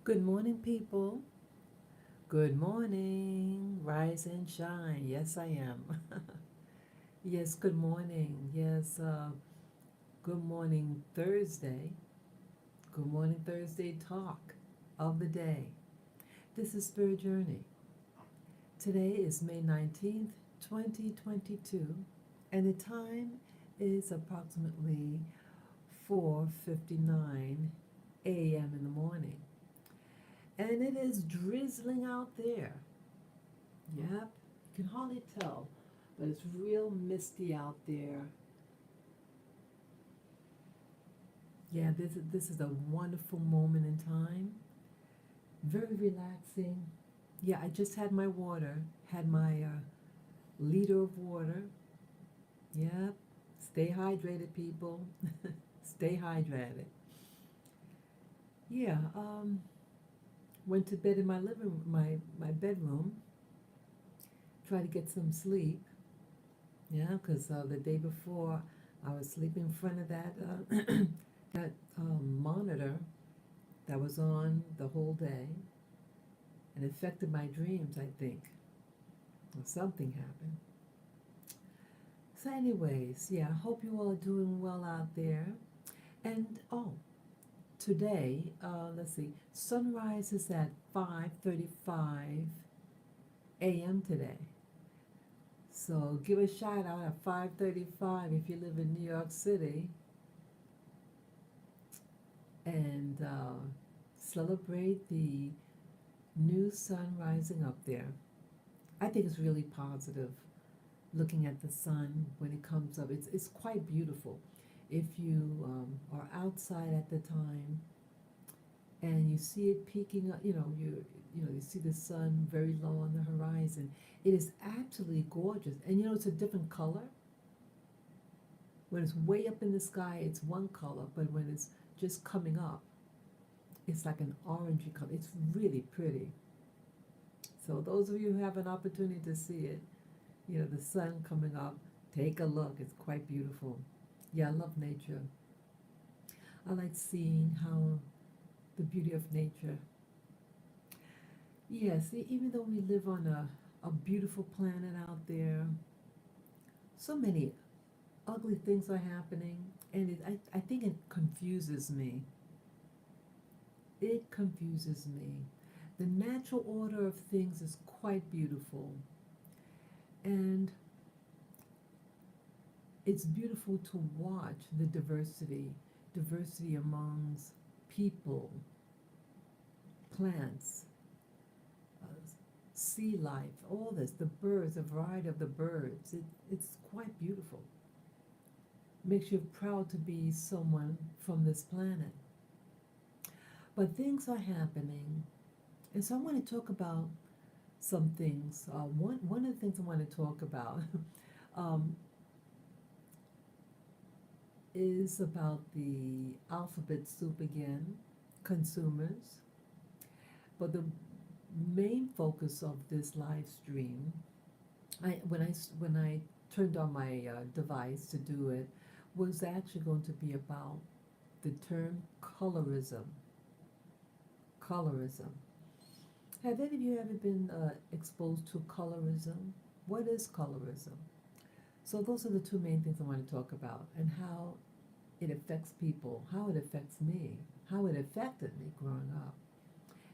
Good morning, people. Good morning. Rise and shine. Yes, I am. Yes, good morning. Yes, good morning, Thursday. Good morning, Thursday talk of the day. This is Spirit Journey. Today is May 19th, 2022, and the time is approximately 4:59 a.m. in the morning. And it is drizzling out there. Yep, you can hardly tell, but it's real misty out there. Yeah, this is a wonderful moment in time. Very relaxing. Yeah, I just had my water, had my liter of water. Yep, stay hydrated, people. Stay hydrated. Yeah, went to bed in my living my bedroom. Tried to get some sleep. Yeah, because the day before I was sleeping in front of that that monitor that was on the whole day and affected my dreams, I think. Or something happened. So, anyways, yeah, I hope you all are doing well out there. And today, let's see, sunrise is at 5:35 a.m. today. So give a shout out at 5:35 if you live in New York City and celebrate the new sun rising up there. I think it's really positive looking at the sun when it comes up. It's quite beautiful. If you are outside at the time and you see it peeking up, you see the sun very low on the horizon. It is absolutely gorgeous, and it's a different color. When it's way up in the sky, it's one color, but when it's just coming up, it's like an orangey color. It's really pretty. So those of you who have an opportunity to see it, the sun coming up, take a look. It's quite beautiful. Yeah, I love nature. I like seeing how the beauty of nature. Yes, even though we live on a beautiful planet out there, so many ugly things are happening, and I think it confuses me. It confuses me. The natural order of things is quite beautiful, and it's beautiful to watch the diversity amongst people, plants, uh, sea life, all this, the birds, the variety of the birds. It's quite beautiful. Makes you proud to be someone from this planet. But things are happening, and so I want to talk about some things. One of the things I want to talk about um, is about the alphabet soup again, consumers. But the main focus of this live stream, when I turned on my device to do it, was actually going to be about the term colorism. Colorism. Have any of you ever been exposed to colorism? What is colorism? So those are the two main things I want to talk about, and how it affects people, how it affects me, how it affected me growing up,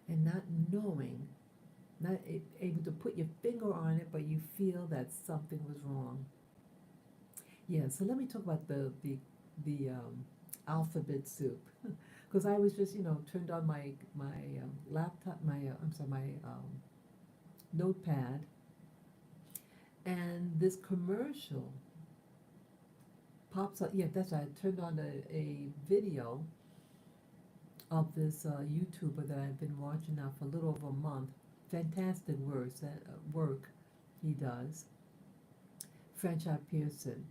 and not knowing, not able to put your finger on it, but you feel that something was wrong. Yeah, so let me talk about the alphabet soup, because I was just turned on my laptop, my notepad, and this commercial pops up. Yeah, that's right. I turned on a video of this YouTuber that I've been watching now for a little over a month. Fantastic work he does. Franchise Pearson.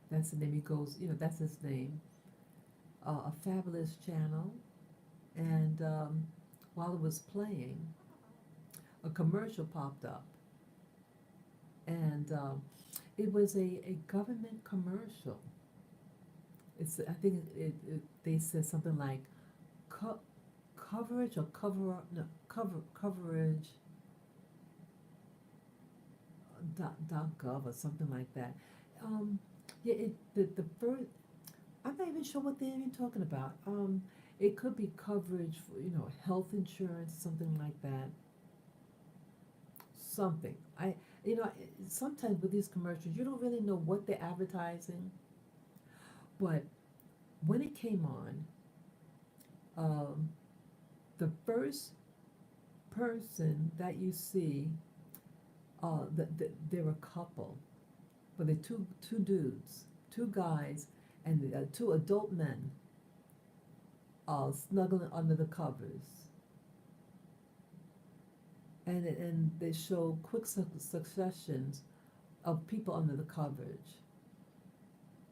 That's the name he goes. That's his name. A fabulous channel. And while it was playing, a commercial popped up, and it was a government commercial. I think they said something like coverage or coverage .gov or something like that. Um, yeah, the first, I'm not even sure what they're even talking about. It could be coverage for, health insurance, something like that. Something. You know, sometimes with these commercials, you don't really know what they're advertising, but when it came on, um, the first person that you see, they're a couple, but they're two dudes, two guys, and two adult men, snuggling under the covers, and they show quick successions of people under the coverage.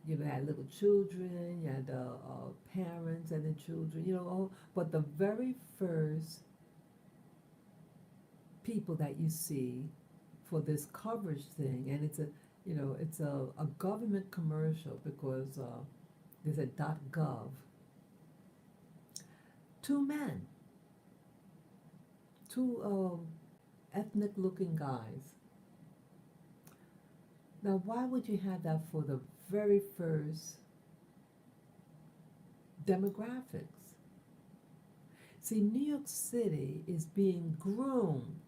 You had little children, you had parents and the children, but the very first people that you see for this coverage thing, and it's a government commercial because there's a .gov. Two men, two ethnic-looking guys. Now, why would you have that for the very first demographics? See, New York City is being groomed.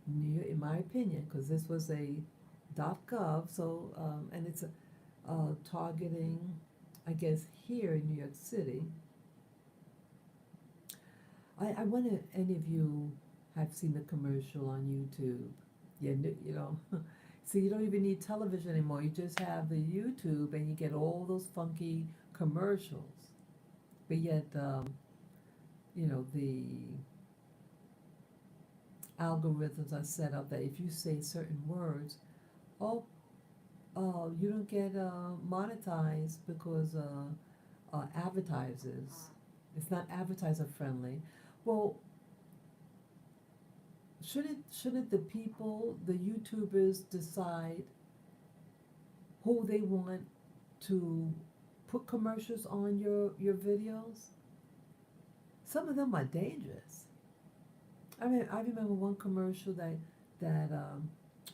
In my opinion, because this was a .gov, so and it's targeting, I guess, here in New York City. I wonder if any of you have seen the commercial on YouTube. Yeah, so you don't even need television anymore. You just have the YouTube, and you get all those funky commercials. But yet, the algorithms are set up that if you say certain words, oh, you don't get monetized because advertisers, it's not advertiser friendly. Well, shouldn't the people, the YouTubers, decide who they want to put commercials on your videos? Some of them are dangerous. I mean, I remember one commercial that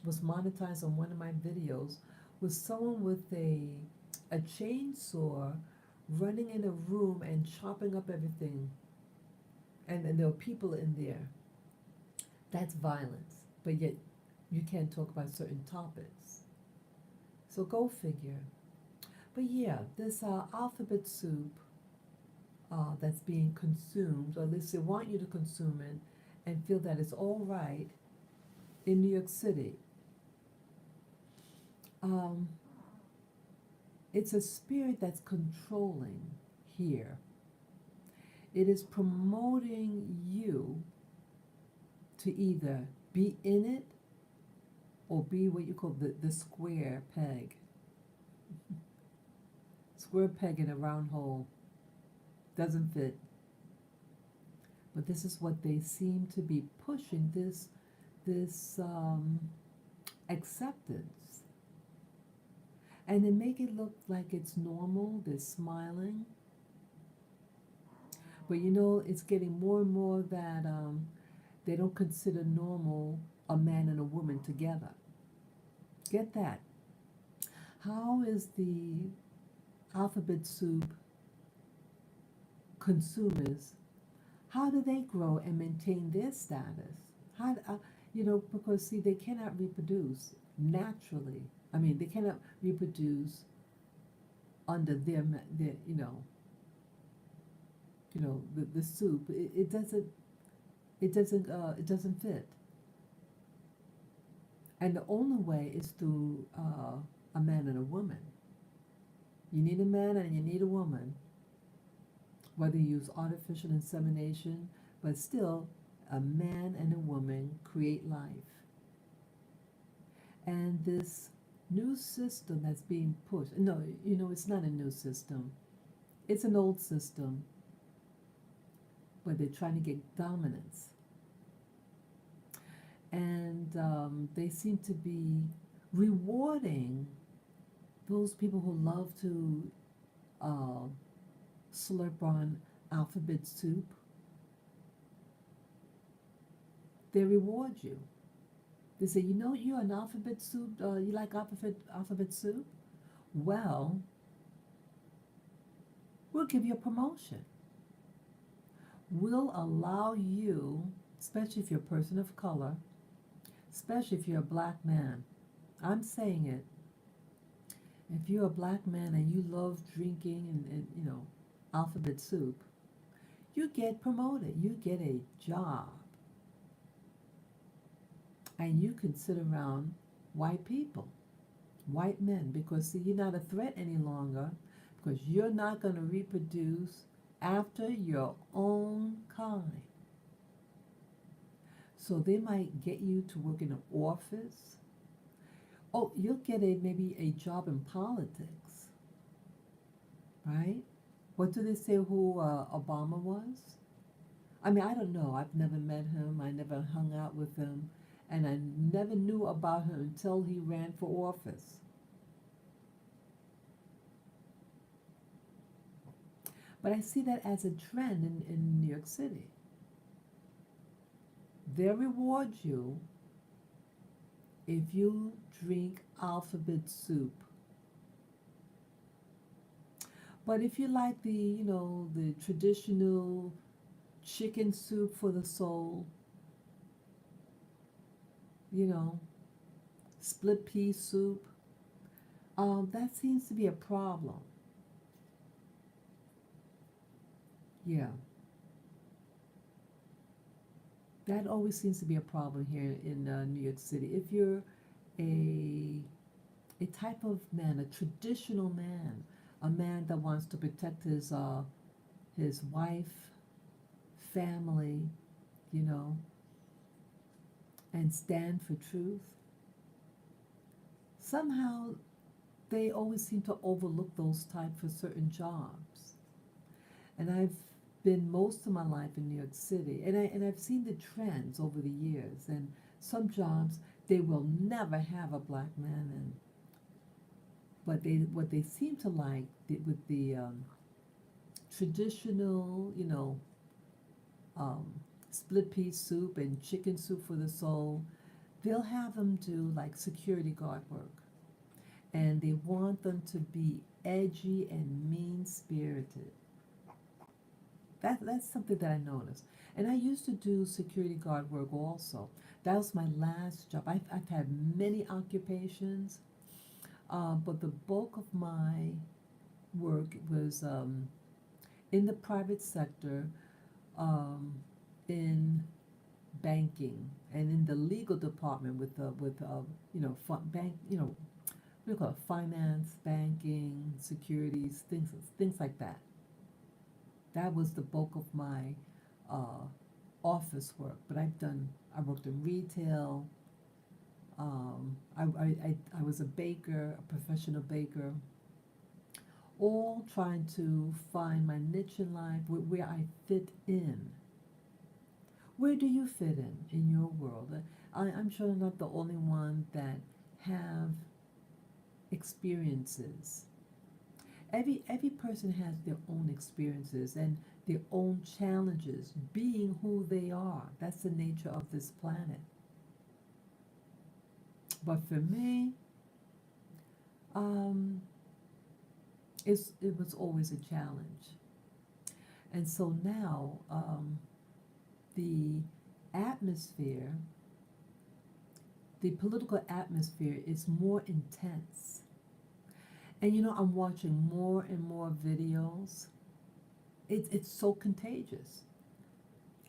was monetized on one of my videos was someone with a chainsaw running in a room and chopping up everything, and there were people in there. That's violence, but yet you can't talk about certain topics. So go figure. But yeah, this alphabet soup that's being consumed, or at least they want you to consume it and feel that it's all right in New York City. It's a spirit that's controlling here. It is promoting you to either be in it or be what you call the square peg. Square peg in a round hole. Doesn't fit. But this is what they seem to be pushing, this acceptance. And they make it look like it's normal, they're smiling. But it's getting more and more that they don't consider normal a man and a woman together. Get that? How is the alphabet soup consumers, how do they grow and maintain their status? How, because see, they cannot reproduce naturally. I mean, they cannot reproduce under their the soup. It doesn't fit. And the only way is through a man and a woman. You need a man and you need a woman. Whether you use artificial insemination, but still, a man and a woman create life. And this new system that's being pushed, no, it's not a new system. It's an old system where they're trying to get dominance. And they seem to be rewarding those people who love to slurp on alphabet soup. they reward you. They say, you know, you're an alphabet soup. You like alphabet soup? Well, we'll give you a promotion. We'll allow you, especially if you're a person of color, especially if you're a black man. I'm saying it. If you're a black man and you love drinking and alphabet soup, you get promoted. You get a job. And you can sit around white people, white men, because see, you're not a threat any longer because you're not going to reproduce after your own kind. So they might get you to work in an office. Oh, you'll get maybe a job in politics, right? What do they say who Obama was? I mean, I don't know. I've never met him. I never hung out with him. And I never knew about him until he ran for office. But I see that as a trend in New York City. They'll reward you if you drink alphabet soup. But if you like the traditional chicken soup for the soul, split pea soup, that seems to be a problem. Yeah. That always seems to be a problem here in New York City. If you're a type of man, a traditional man, a man that wants to protect his wife, family, you know, and stand for truth, somehow they always seem to overlook those type for certain jobs. And I've been most of my life in New York City, and I've seen the trends over the years. And some jobs they will never have a black man in, but what they seem to like with the traditional, um, split pea soup and chicken soup for the soul, they'll have them do like security guard work, and they want them to be edgy and mean spirited. That's something that I noticed. And I used to do security guard work also. That was my last job. I've had many occupations, but the bulk of my work was in the private sector, um, in banking and in the legal department bank, what do you call it, finance, banking, securities, things like that. That was the bulk of my uh, office work. But I worked in retail. I was a baker, a professional baker, all trying to find my niche in life where I fit in. Where do you fit in your world? I'm sure I'm not the only one that have experiences. Every person has their own experiences and their own challenges being who they are. That's the nature of this planet. But for me, um, it was always a challenge. And so now, the atmosphere, the political atmosphere is more intense. And I'm watching more and more videos. It's so contagious.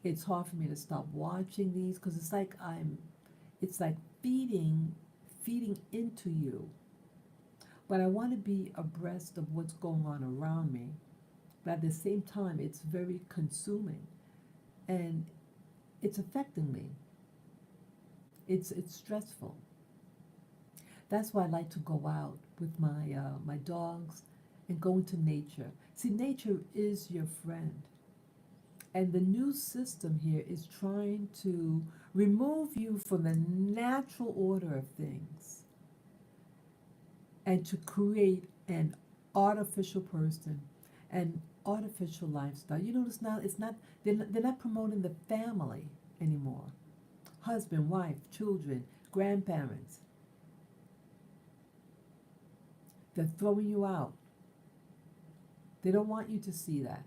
It's hard for me to stop watching these because it's like feeding into you. But I want to be abreast of what's going on around me. But at the same time, it's very consuming and it's affecting me. It's stressful. That's why I like to go out with my dogs and go into nature. See, nature is your friend. And the new system here is trying to remove you from the natural order of things and to create an artificial person, an artificial lifestyle. You notice now they're not promoting the family anymore. husband, wife, children, grandparents. They're throwing you out. They don't want you to see that.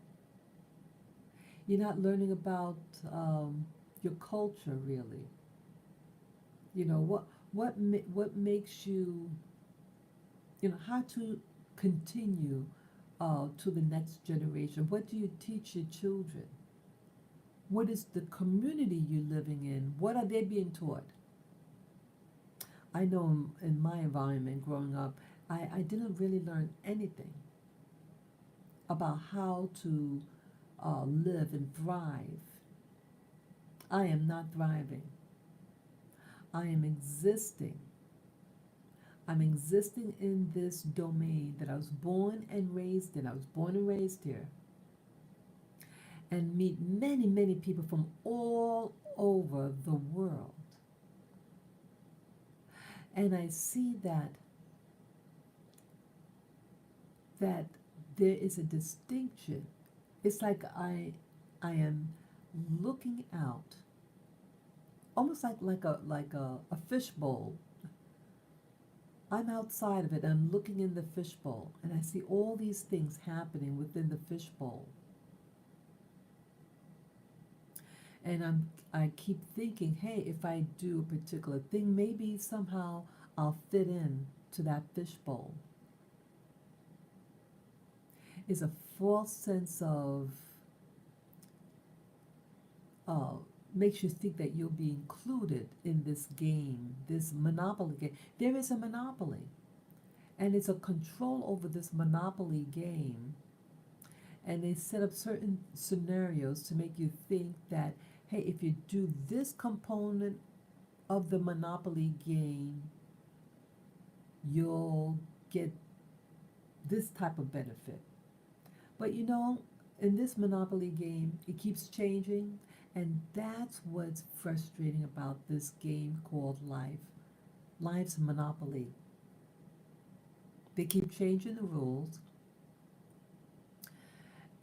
You're not learning about your culture, really. You know what makes you, how to continue to the next generation. What do you teach your children? What is the community you're living in? What are they being taught? I know in my environment growing up, I didn't really learn anything about how to live and thrive. I am not thriving. I am existing. I'm existing in this domain that I was born and raised in. I was born and raised here. And meet many, many people from all over the world. And I see that there is a distinction. It's like I am looking out, almost like a fishbowl. I'm outside of it. I'm looking in the fishbowl, and I see all these things happening within the fishbowl. And I keep thinking, hey, if I do a particular thing, maybe somehow I'll fit in to that fishbowl. It's a false sense of makes you think that you'll be included in this game, this monopoly game. There is a monopoly, and it's a control over this monopoly game. And they set up certain scenarios to make you think that, hey, if you do this component of the monopoly game, you'll get this type of benefit. But in this monopoly game, it keeps changing, and that's what's frustrating about this game called life. Life's monopoly. They keep changing the rules,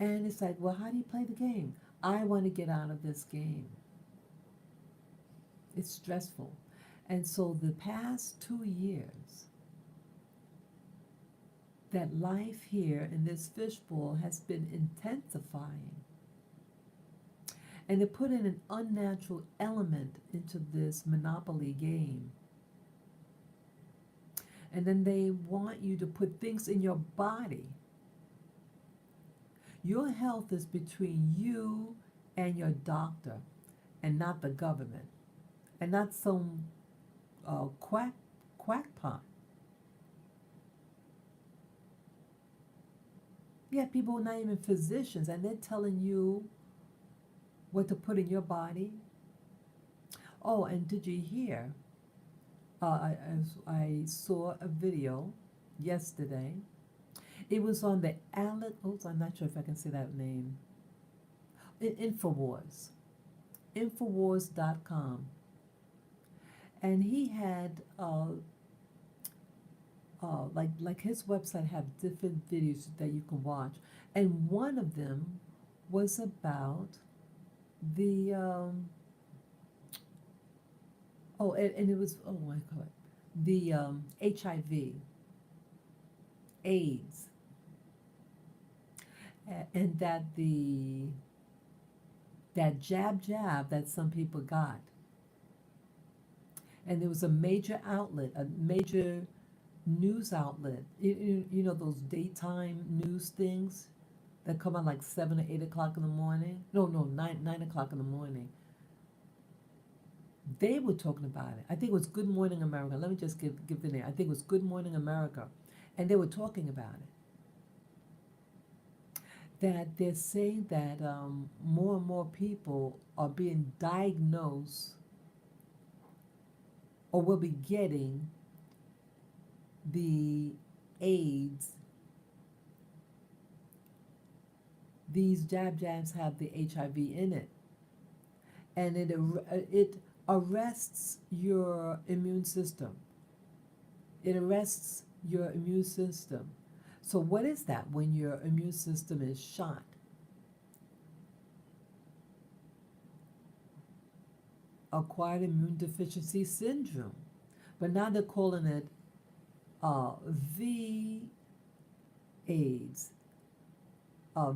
and it's like, well, how do you play the game? I want to get out of this game. It's stressful. And so the past 2 years, that life here in this fishbowl has been intensifying. And they put in an unnatural element into this monopoly game. And then they want you to put things in your body. Your health is between you and your doctor, and not the government, and not some quackpot. Yeah, people are not even physicians, and they're telling you what to put in your body. Oh, and did you hear? I saw a video yesterday. It was on the I'm not sure if I can say that name. Infowars. Infowars.com. And he had like his website have different videos that you can watch, and one of them was about the and it was my God, the HIV, AIDS, and that that jab that some people got, and there was a major outlet, a major news outlet, you know those daytime news things that come on like 7 or 8 o'clock in the morning. No, 9 o'clock in the morning. They were talking about it. I think it was Good Morning America. Let me just give the name. I think it was Good Morning America, and they were talking about it. That they're saying that more and more people are being diagnosed or will be getting the AIDS. These jabs have the HIV in it, and it arrests your immune system. It arrests your immune system. So what is that when your immune system is shot? acquired immune deficiency syndrome. But now they're calling it V AIDS, uh,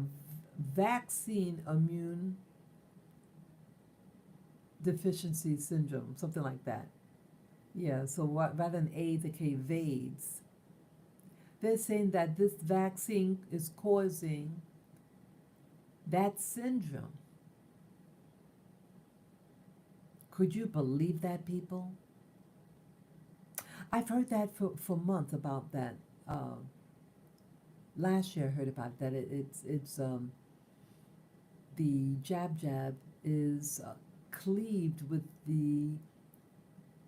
vaccine immune deficiency syndrome, something like that. Yeah, so rather than AIDS, okay, VAIDS. They're saying that this vaccine is causing that syndrome. Could you believe that, people? I've heard that for months about that. Uh, Last year I heard about that. It's the jab is cleaved with the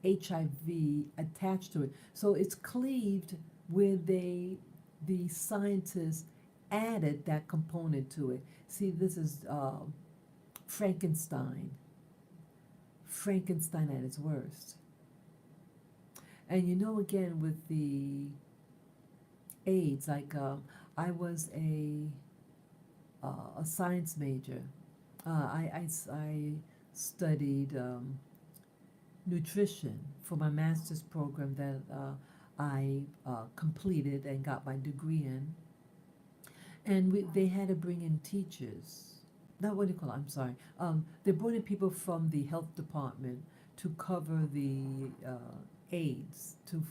HIV attached to it. So it's cleaved where the scientists added that component to it. See, this is Frankenstein. Frankenstein at its worst. And you know, again, with the AIDS, like I was a science major. I studied nutrition for my master's program that I completed and got my degree in. And they had to bring in teachers. Not what do you call it? I'm sorry. They brought in people from the health department to cover the AIDS, to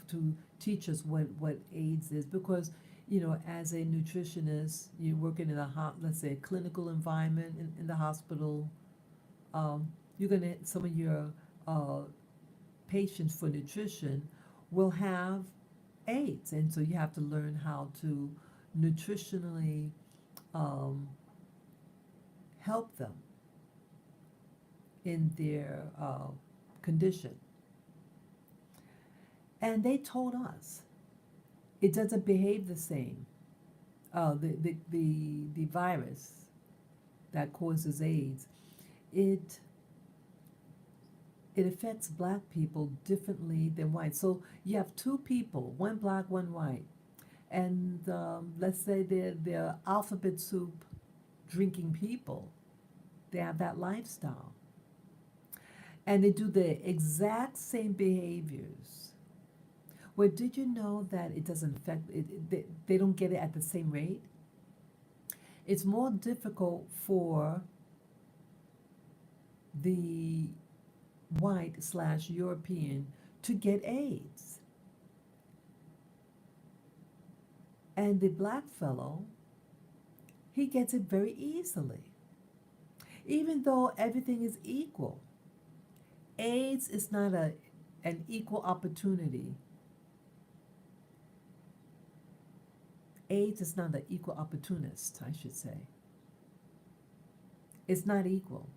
teach us what AIDS is, because you know, as a nutritionist, you're working in let's say a clinical environment in the hospital. You're gonna some of your uh, patients for nutrition will have AIDS, and so you have to learn how to nutritionally um, help them in their condition. And they told us it doesn't behave the same. The virus that causes AIDS, it it affects black people differently than white. So you have two people, one black, one white, and let's say they're alphabet soup drinking people. They have that lifestyle, and they do the exact same behaviors. Well, did you know that it doesn't affect they don't get it at the same rate? It's more difficult for the white/European to get AIDS. And the black fellow, he gets it very easily. Even though everything is equal, AIDS is not an equal opportunity. AIDS is not an equal opportunist, I should say. It's not equal.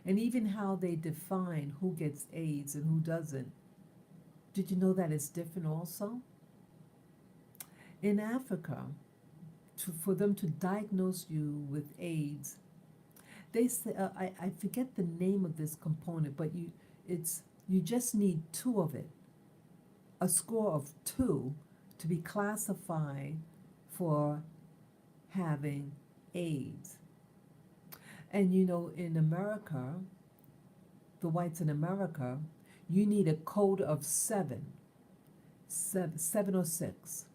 And even how they define who gets AIDS and who doesn't, did you know that it's different also? In Africa, for them to diagnose you with AIDS, they say, I forget the name of this component, but you just need two of it, a score of 2 to be classified for having AIDS. And you know, in America, the whites in America, you need a code of 7 or 6.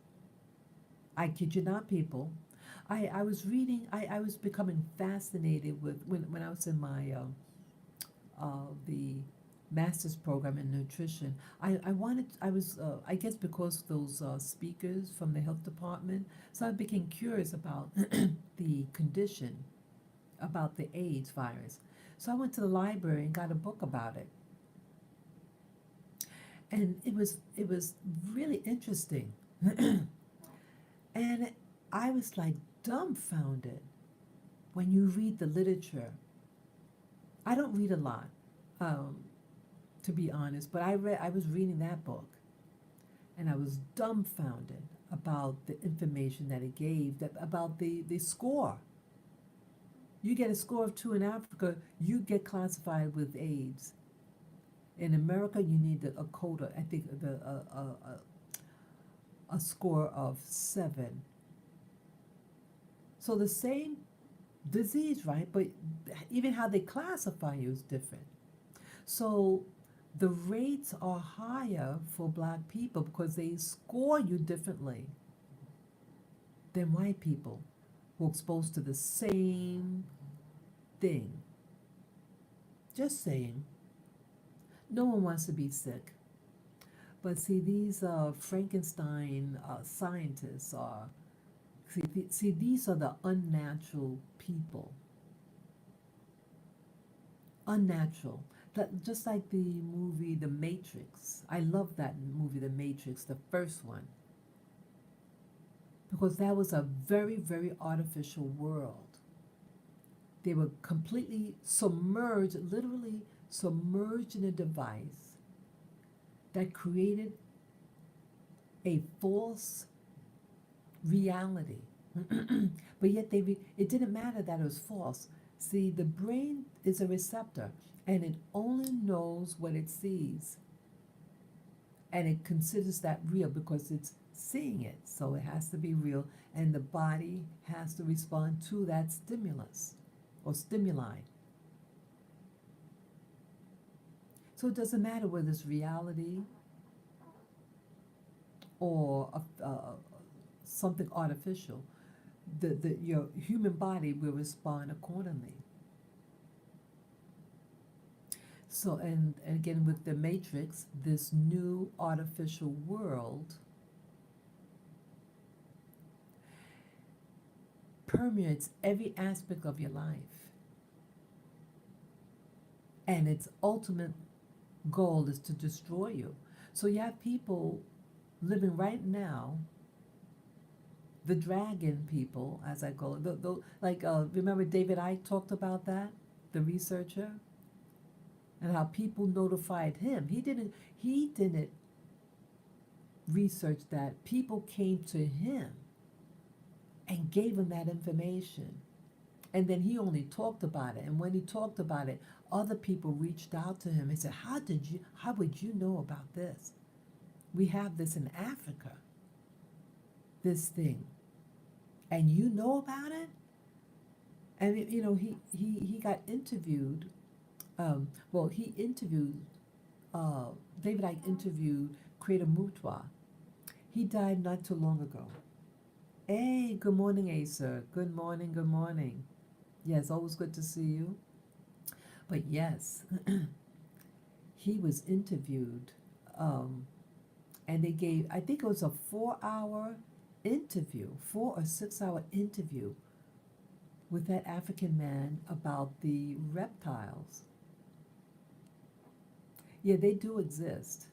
I kid you not, people. I was reading, I was becoming fascinated with, when I was in my, the master's program in nutrition, I guess because those speakers from the health department, so I became curious about the condition, about the AIDS virus. So I went to the library and got a book about it. And it was really interesting. And I was like dumbfounded when you read the literature. I don't read a lot, um, to be honest, but I was reading that book, and I was dumbfounded about the information that it gave, about the score. You get a score of 2 in Africa, you get classified with AIDS. In America, you need a quota, I think a score of 7. So the same disease, right? But even how they classify you is different. So the rates are higher for black people because they score you differently than white people who are exposed to the same thing. Just saying. No one wants to be sick. But see, these Frankenstein scientists are, see, these are the unnatural people. Unnatural. That, just like the movie The Matrix. I love that movie, The Matrix, the first one. Because that was a very, very artificial world. They were completely submerged, literally submerged in a device that created a false reality. But yet it didn't matter that it was false. See, the brain is a receptor and it only knows what it sees. And it considers that real because it's seeing it. So it has to be real and the body has to respond to that stimulus or stimuli. So it doesn't matter whether it's reality or something artificial. Your human body will respond accordingly. So, and again with the Matrix, this new artificial world permeates every aspect of your life. And its ultimate goal is to destroy you. So you have people living right now, the dragon people, as I call it, like remember David Icke talked about that, the researcher, and how people notified him. He didn't research that. People came to him and gave him that information. And then he only talked about it. And when he talked about it, other people reached out to him and said, how would you know about this? We have this in Africa, this thing. And you know about it? And he got interviewed. He interviewed, David Icke interviewed Creator Mutwa. He died not too long ago. Hey, good morning, Asa. Good morning, good morning. Yes, always good to see you. But yes, he was interviewed, and they gave, I think it was a 4-hour interview, 4 or 6-hour interview with that African man about the reptiles. Yeah, they do exist.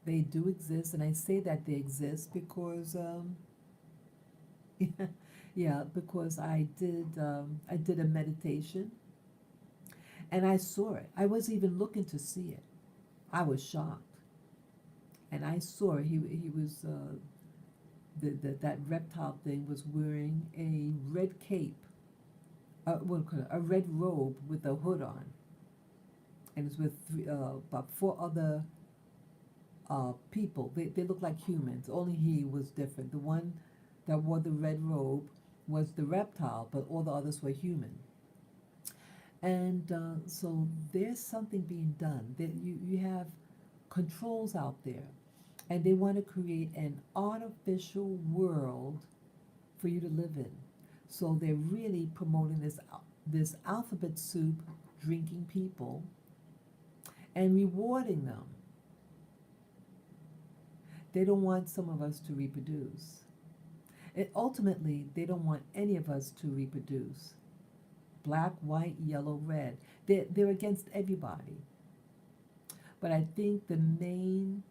They do exist, and I say that they exist because, yeah, because I did a meditation, and I saw it. I wasn't even looking to see it. I was shocked, and I saw it. He was that reptile thing was wearing a red cape, a red robe with a hood on, and it's with about 4 other people. They look like humans. Only he was different. The one that wore the red robe was the reptile, but all the others were human. And so there's something being done. That you have controls out there, and they want to create an artificial world for you to live in. So they're really promoting this alphabet soup drinking people and rewarding them. They don't want some of us to reproduce. And ultimately, they don't want any of us to reproduce. Black, white, yellow, red. They're against everybody. But I think the main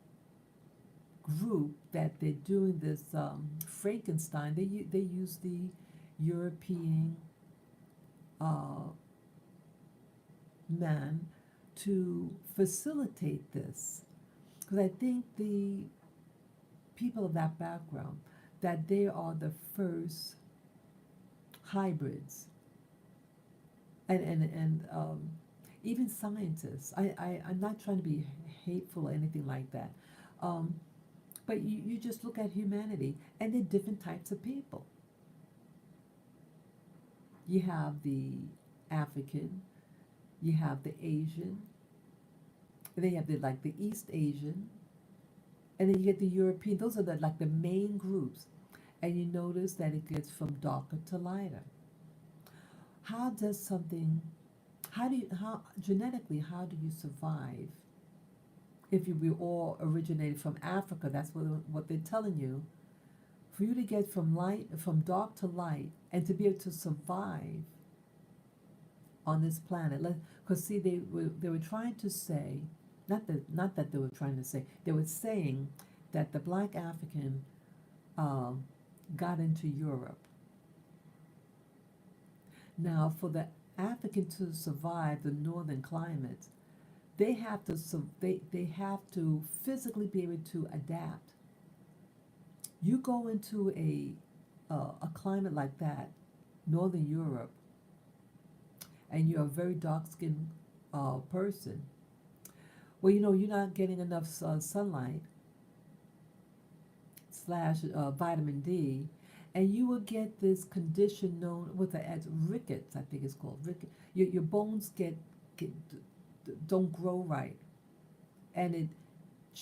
group that they're doing this Frankenstein, they use the European man to facilitate this. Because I think the people of that background, that they are the first hybrids. And even scientists, I'm not trying to be hateful or anything like that. But you just look at humanity, and they're different types of people. You have the African, you have the Asian, and then you have the like the East Asian, and then you get the European. Those are the like the main groups, and you notice that it gets from darker to lighter. How does something? How genetically? How do you survive? If you we all originated from Africa, that's what they're telling you. For you to get from dark to light, and to be able to survive on this planet. Because see, they were trying to say, not that they were trying to say, they were saying that the black African um, got into Europe. Now, for the African to survive the northern climates, they have to physically be able to adapt. You go into a climate like that, northern Europe, and you're a very dark skinned person. Well, you're not getting enough sunlight slash vitamin D, and you will get this condition known as rickets. I think it's called rickets. Your bones get don't grow right, and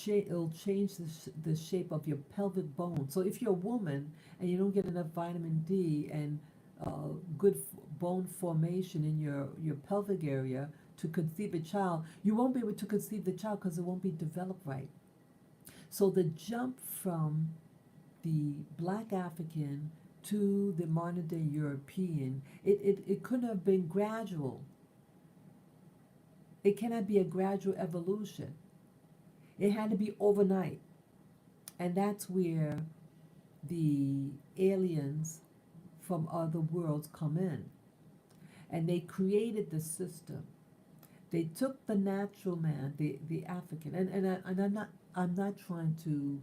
it'll change the shape of your pelvic bone. So if you're a woman and you don't get enough vitamin D and good bone formation in your pelvic area to conceive a child, you won't be able to conceive the child because it won't be developed right. So the jump from the black African to the modern day European, it couldn't have been gradual. It cannot be a gradual evolution. It had to be overnight. And that's where the aliens from other worlds come in. And they created the system. They took the natural man, the African, and I'm not trying to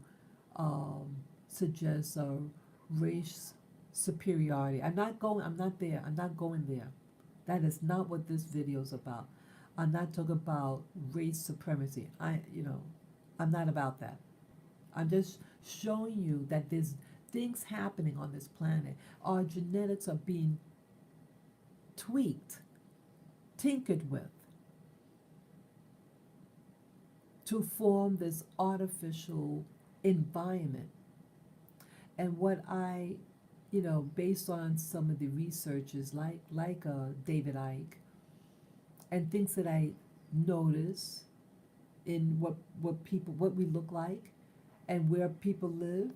suggest a race superiority. I'm not there. I'm not going there. That is not what this video is about. I'm not talking about race supremacy. I'm not about that. I'm just showing you that there's things happening on this planet. Our genetics are being tweaked, tinkered with, to form this artificial environment. And what based on some of the researchers like David Icke, and things that I notice in what we look like and where people live.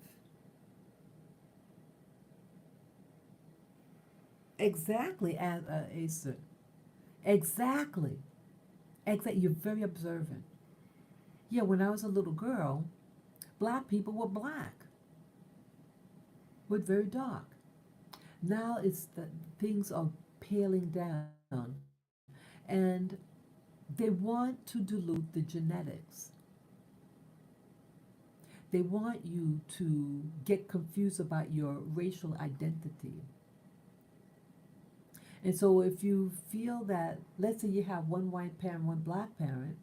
Exactly, as Asa. Exactly. Exactly. You're very observant. Yeah, when I was a little girl, black people were black, but very dark. Now it's that things are paling down, and they want to dilute the genetics. They want you to get confused about your racial identity. And so if you feel that, let's say you have one white parent, one black parent,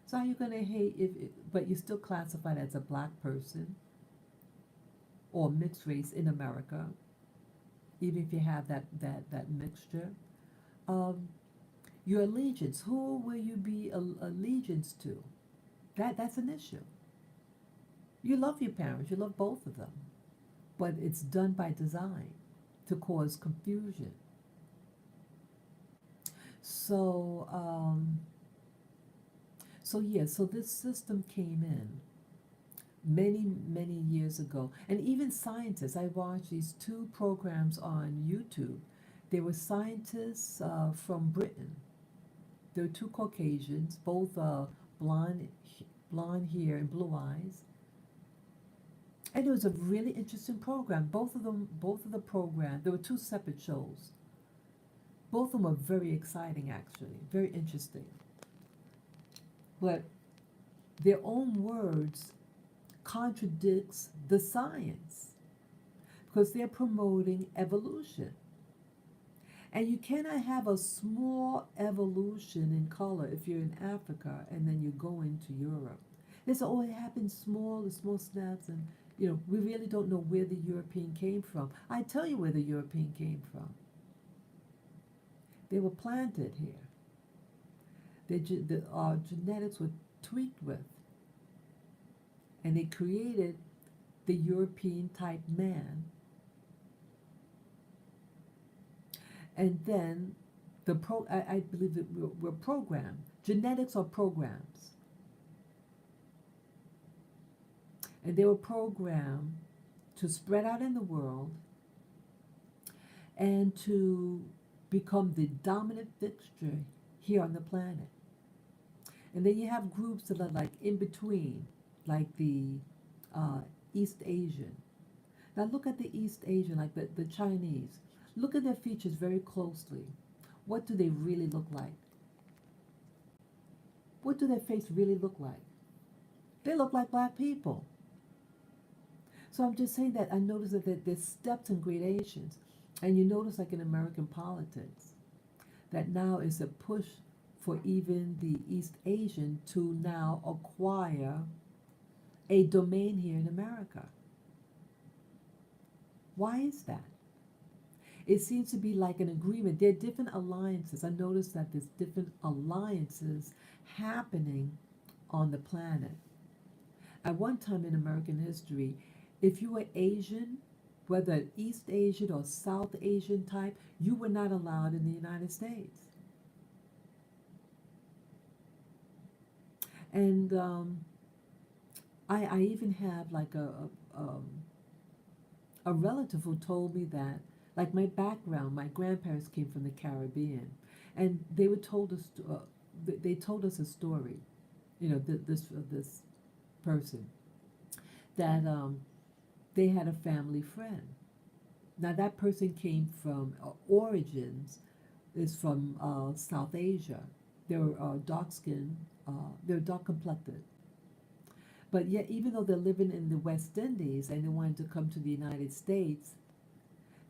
so are you going to hate but you're still classified as a black person or mixed race in America, even if you have that mixture? Um, your allegiance, who will you be allegiance to? That's an issue. You love your parents, you love both of them, but it's done by design to cause confusion. So, so this system came in many years ago, and even scientists. I watched these two programs on YouTube. They were scientists from Britain. There were two Caucasians, both blonde, blonde hair and blue eyes. And it was a really interesting program. Both of the programs, there were two separate shows. Both of them were very exciting, actually, very interesting. But their own words contradicts the science because they're promoting evolution. And you cannot have a small evolution in color if you're in Africa and then you go into Europe. They say, oh, it happens small, the small snaps, and we really don't know where the European came from. I tell you where the European came from. They were planted here. Our genetics were tweaked with, and they created the European type man, and then I believe that we're programmed. Genetics are programs, and they were programmed to spread out in the world and to become the dominant fixture here on the planet. And then you have groups that are like in between, like the uh, East Asian. Now look at the East Asian, like the Chinese. Look at their features very closely. What do they really look like? What do their face really look like? They look like black people. So I'm just saying that I noticed that there's steps and gradations. And you notice, like in American politics, that now is a push for even the East Asian to now acquire a domain here in America. Why is that? It seems to be like an agreement. There are different alliances. I noticed that there's different alliances happening on the planet. At one time in American history, if you were Asian, whether East Asian or South Asian type, you were not allowed in the United States. And I even have like a relative who told me that, like my background, my grandparents came from the Caribbean, and they told us a story, this person that they had a family friend. Now that person came from origins is from South Asia. They were dark skinned, they're dark complected. But yet, even though they're living in the West Indies and they wanted to come to the United States,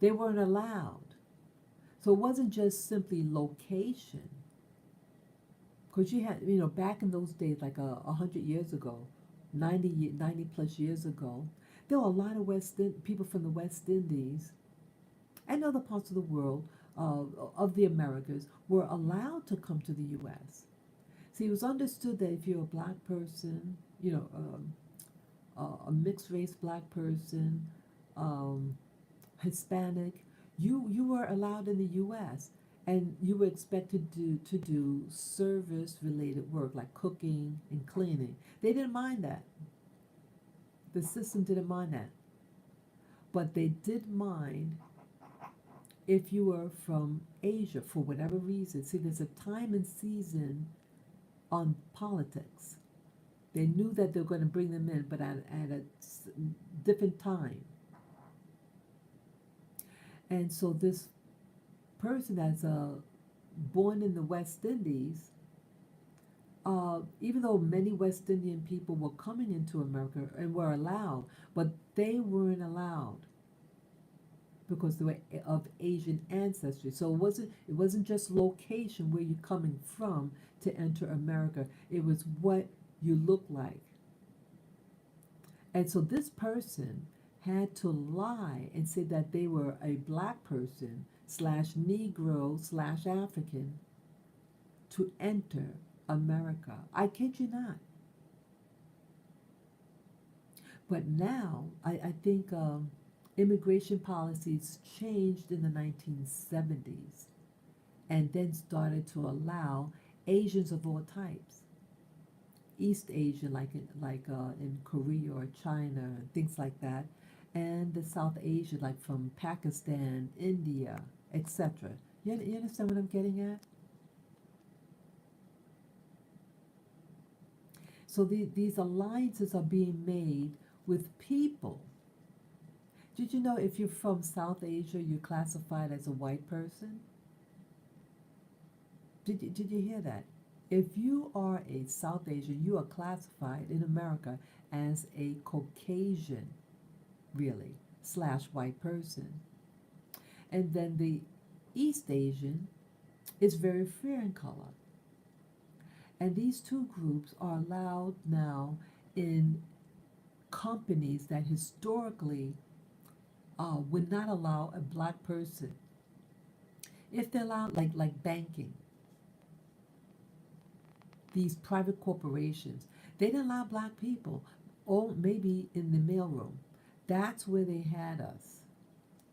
they weren't allowed. So it wasn't just simply location. Because you had, back in those days, like 100 years ago, 90 plus years ago, there were a lot of people from the West Indies and other parts of the world, of the Americas, were allowed to come to the U.S. See, it was understood that if you're a black person, a mixed race black person, um, Hispanic, you were allowed in the U.S. and you were expected to do service related work like cooking and cleaning. They didn't mind that. The system didn't mind that. But they did mind if you were from Asia for whatever reason. See, there's a time and season on politics. They knew that they were going to bring them in, but at a different time. And so this person that's born in the West Indies, even though many West Indian people were coming into America and were allowed, but they weren't allowed because they were of Asian ancestry. So it wasn't just location where you're coming from to enter America. It was what you look like. And so this person had to lie and say that they were a black person slash Negro slash African to enter America. I kid you not. But now I think immigration policies changed in the 1970s and then started to allow Asians of all types. East Asian, like in Korea or China, things like that, and the South Asia, like from Pakistan, India, etc. You understand what I'm getting at? So these alliances are being made with people. Did you know if you're from South Asia, you're classified as a white person? Did you hear that? If you are a South Asian, you are classified in America as a Caucasian, really, slash white person. And then the East Asian is very fair in color. And these two groups are allowed now in companies that historically would not allow a black person. If they're allowed, like banking, these private corporations. They didn't allow black people, or maybe in the mailroom. That's where they had us.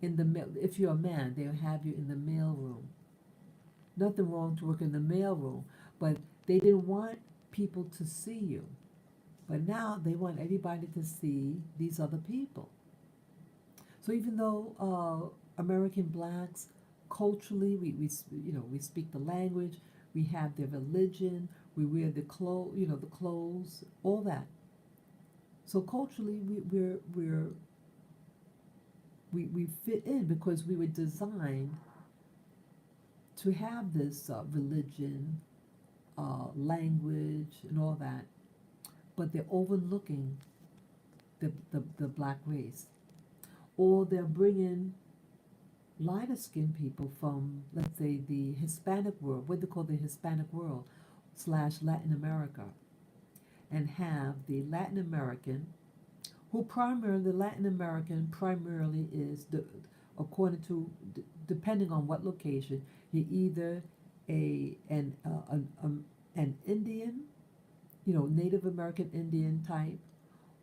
In the mail, if you're a man, they'll have you in the mailroom. Nothing wrong to work in the mailroom, but they didn't want people to see you. But now they want everybody to see these other people. So even though American blacks culturally we speak the language, we have their religion, we wear the clothes, all that. So culturally we fit in because we were designed to have this religion, language, and all that. But they're overlooking the black race, or they're bringing lighter skinned people from, let's say, the Hispanic world, what they call the Hispanic world / Latin America, and have the Latin American, who primarily, the Latin American primarily is, according to, depending on what location, you're either an Indian, Native American Indian type,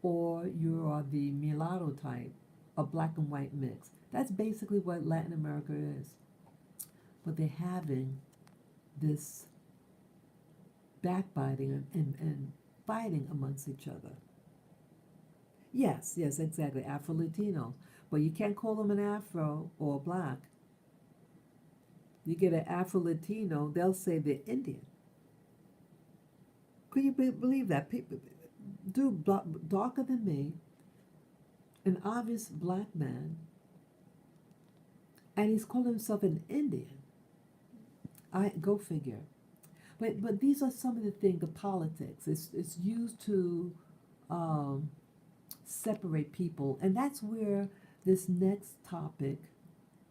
or you are the mulatto type, a black and white mix. That's basically what Latin America is. But they're having this backbiting and fighting amongst each other. Yes, yes, exactly. Afro Latino. But you can't call them an Afro or black. You get an Afro Latino, they'll say they're Indian. Could you believe that? People, dude, darker than me, an obvious black man, and he's calling himself an Indian. I go figure. But these are some of the things, the politics. It's used to um, separate people, and that's where this next topic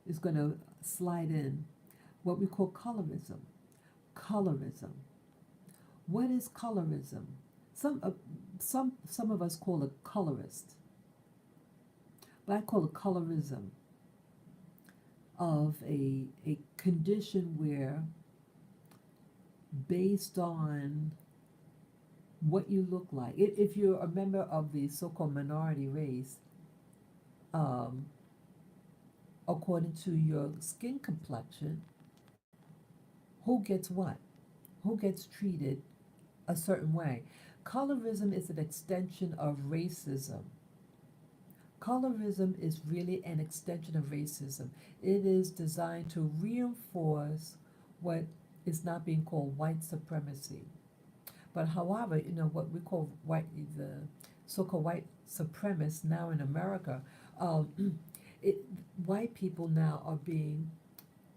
is going to slide in. What we call colorism. Colorism. What is colorism? Some of us call it colorist, but I call it colorism, of a condition where, based on what you look like, if you're a member of the so-called minority race, um, according to your skin complexion, who gets what? Who gets treated a certain way? Colorism is an extension of racism. Colorism is really an extension of racism. It is designed to reinforce what is not being called white supremacy. But however, what we call the so-called white supremacists now in America, um, it, white people now are being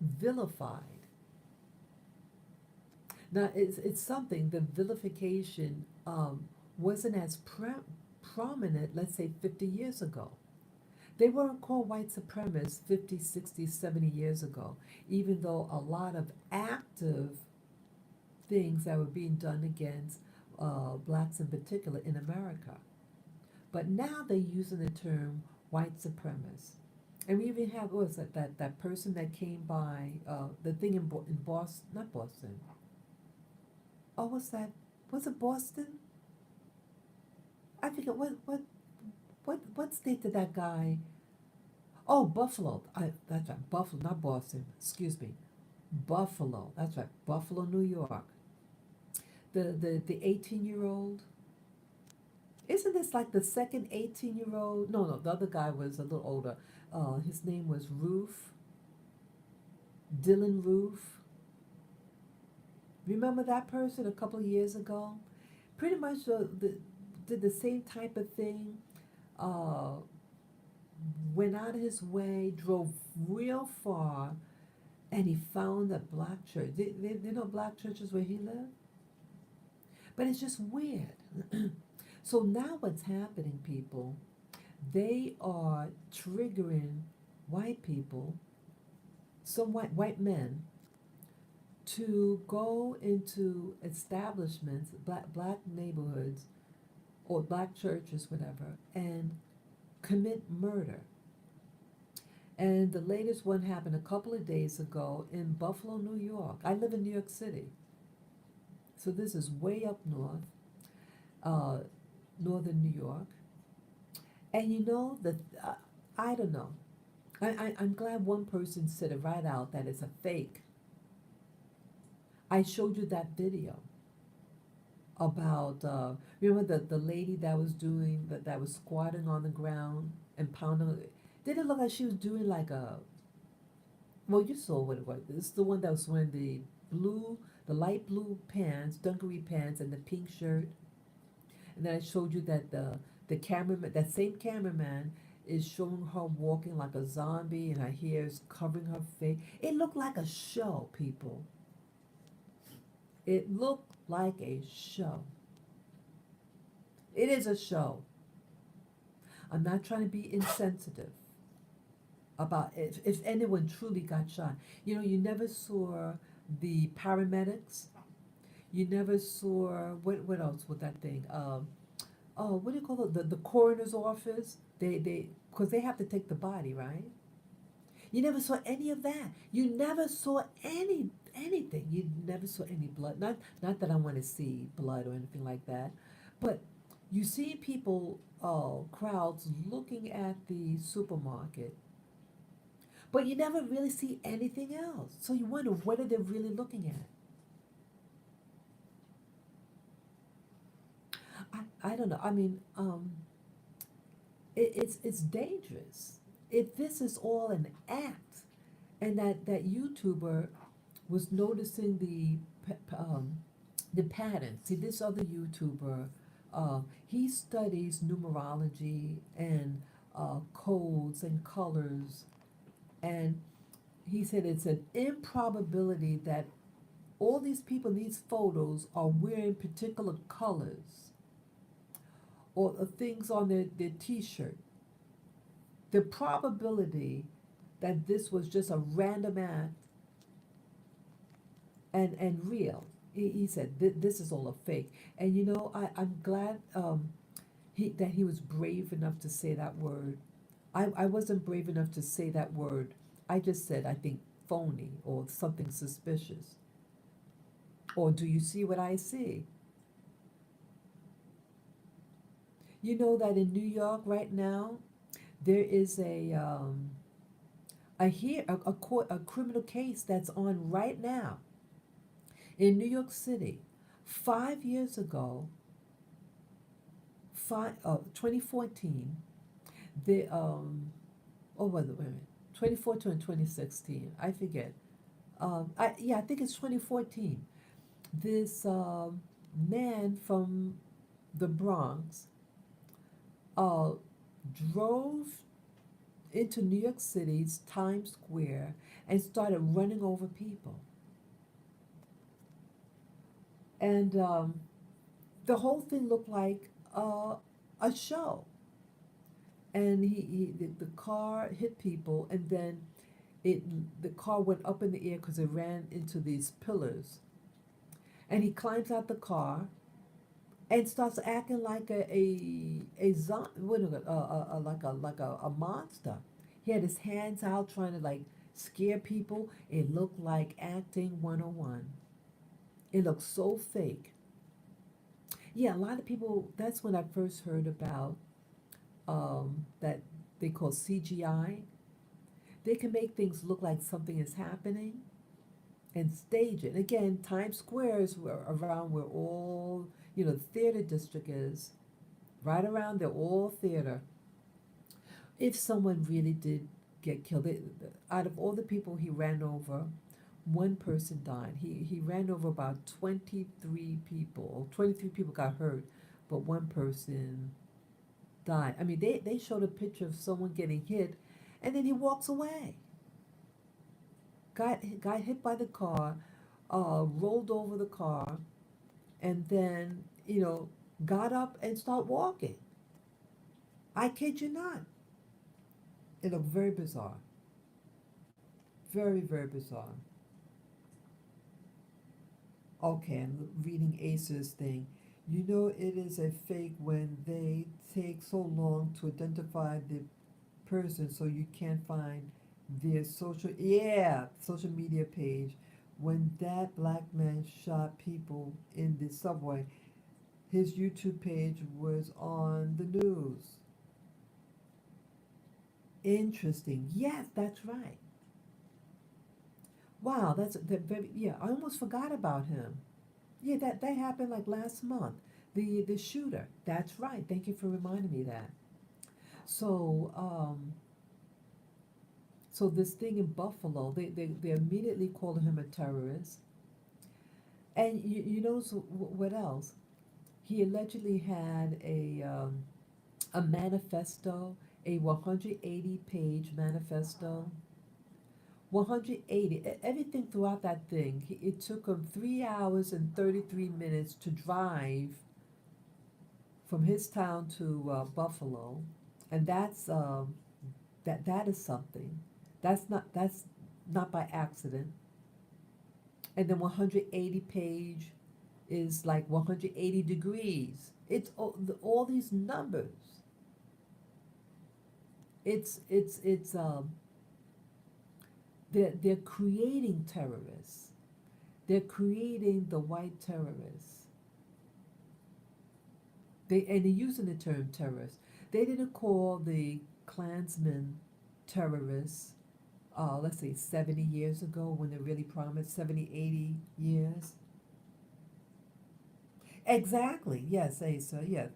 vilified. Now, it's something, the vilification wasn't as prominent, let's say, 50 years ago. They weren't called white supremacists 50, 60, 70 years ago, even though a lot of active things that were being done against blacks in particular in America. But now they're using the term white supremacist. And we even have, what was that person that came by, the thing in Boston, not Boston. Oh, what's that? Was it Boston? I forget what state did that guy? Oh, Buffalo. That's right, Buffalo, not Boston. Excuse me, Buffalo. That's right, Buffalo, New York. The 18-year-old. Isn't this like the second 18-year-old? No, the other guy was a little older. His name was Dylan Roof. Remember that person a couple of years ago? Pretty much did the same type of thing. Uh, Went out of his way, drove real far, and he found a black church. There no black churches where he lived? But it's just weird. So now what's happening, people, they are triggering white people, some white men, to go into establishments, black neighborhoods, or black churches, whatever, and commit murder. And the latest one happened a couple of days ago in Buffalo, New York. I live in New York City. So this is way up north, uh, northern New York. And you know that I don't know. I'm glad one person said it right out that it's a fake. I showed you that video about remember the lady that was doing that was squatting on the ground and pounding. Did it look like she was doing like a, well, you saw what it was. This is the one that was wearing the light blue pants, dungaree pants, and the pink shirt. And then I showed you that the cameraman, that same cameraman, is showing her walking like a zombie, and her hair is covering her face. It looked like a show, people. It looked like a show. It is a show. I'm not trying to be insensitive about if anyone truly got shot. You know, you never saw the paramedics. You never saw what else with that thing? Oh, what do you call it? The coroner's office. They because they have to take the body, right? You never saw any of that. You never saw anything. You never saw any blood. Not that I want to see blood or anything like that, but you see people, crowds looking at the supermarket, but you never really see anything else. So you wonder what are they really looking at? I don't know. I mean, it's dangerous. If this is all an act, and that YouTuber was noticing the pattern. See, this other YouTuber, he studies numerology and codes and colors, and he said it's an improbability that all these people in these photos are wearing particular colors or things on their t-shirt. The probability that this was just a random act and real. He said this is all a fake. And you know, I'm glad that he was brave enough to say that word. I wasn't brave enough to say that word. I just said I think phony or something suspicious. Or do you see what I see? You know that in New York right now, there is a criminal case that's on right now in New York City. 5 years ago, 2014, the wait a minute, 2014 and 2016, I forget. I think it's 2014. This man from the Bronx uh, drove into New York City's Times Square and started running over people. And the whole thing looked like a show. And the car hit people, and then the car went up in the air because it ran into these pillars. And he climbs out the car and starts acting like a zombie, like a monster. He had his hands out trying to like scare people. It looked like acting 101. It looked so fake. Yeah, a lot of people. That's when I first heard about that they call CGI. They can make things look like something is happening and stage it. Again, Times Square is around where all the theater district is. Right around there, all theater. If someone really did get killed, out of all the people he ran over, one person died. He ran over about 23 people. 23 people got hurt, but one person died. I mean, they showed a picture of someone getting hit, and then he walks away. Got hit by the car, rolled over the car, and then got up and started walking. I kid you not. It looked very bizarre. Very, very bizarre. Okay, I'm reading Ace's thing. You know it is a fake when they take so long to identify the person so you can't find their social media page when that black man shot people in the subway, his YouTube page was on the news. Interesting. Yes, that's right. Wow, that's that very, yeah, I almost forgot about him. Yeah, that happened like last month. The shooter. That's right. Thank you for reminding me that. So, so this thing in Buffalo, they immediately called him a terrorist. And you know what else? He allegedly had a manifesto, a 180 page manifesto. 180, everything throughout that thing. It took him 3 hours and 33 minutes to drive from his town to Buffalo, and that is something. That's not by accident. And then 180 page is like 180 degrees. It's all these numbers. It's they're creating terrorists. They're creating the white terrorists. They're using the term terrorist. They didn't call the Klansmen terrorists, let's say 70 years ago when they really promised 70, 80 years. Exactly, yes, Asa, yeah,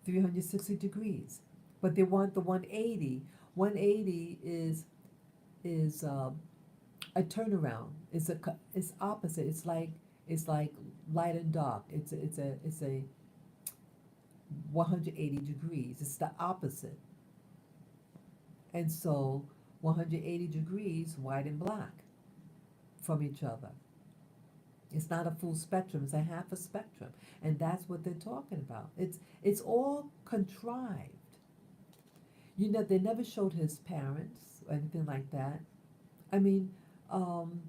360 degrees. But they want the 180. 180 is a turnaround. It's opposite. It's like light and dark. It's a 180 degrees. It's the opposite. And so 180 degrees, white and black, from each other. It's not a full spectrum, it's a half a spectrum. And that's what they're talking about. It's all contrived. You know, they never showed his parents or anything like that. I mean, um,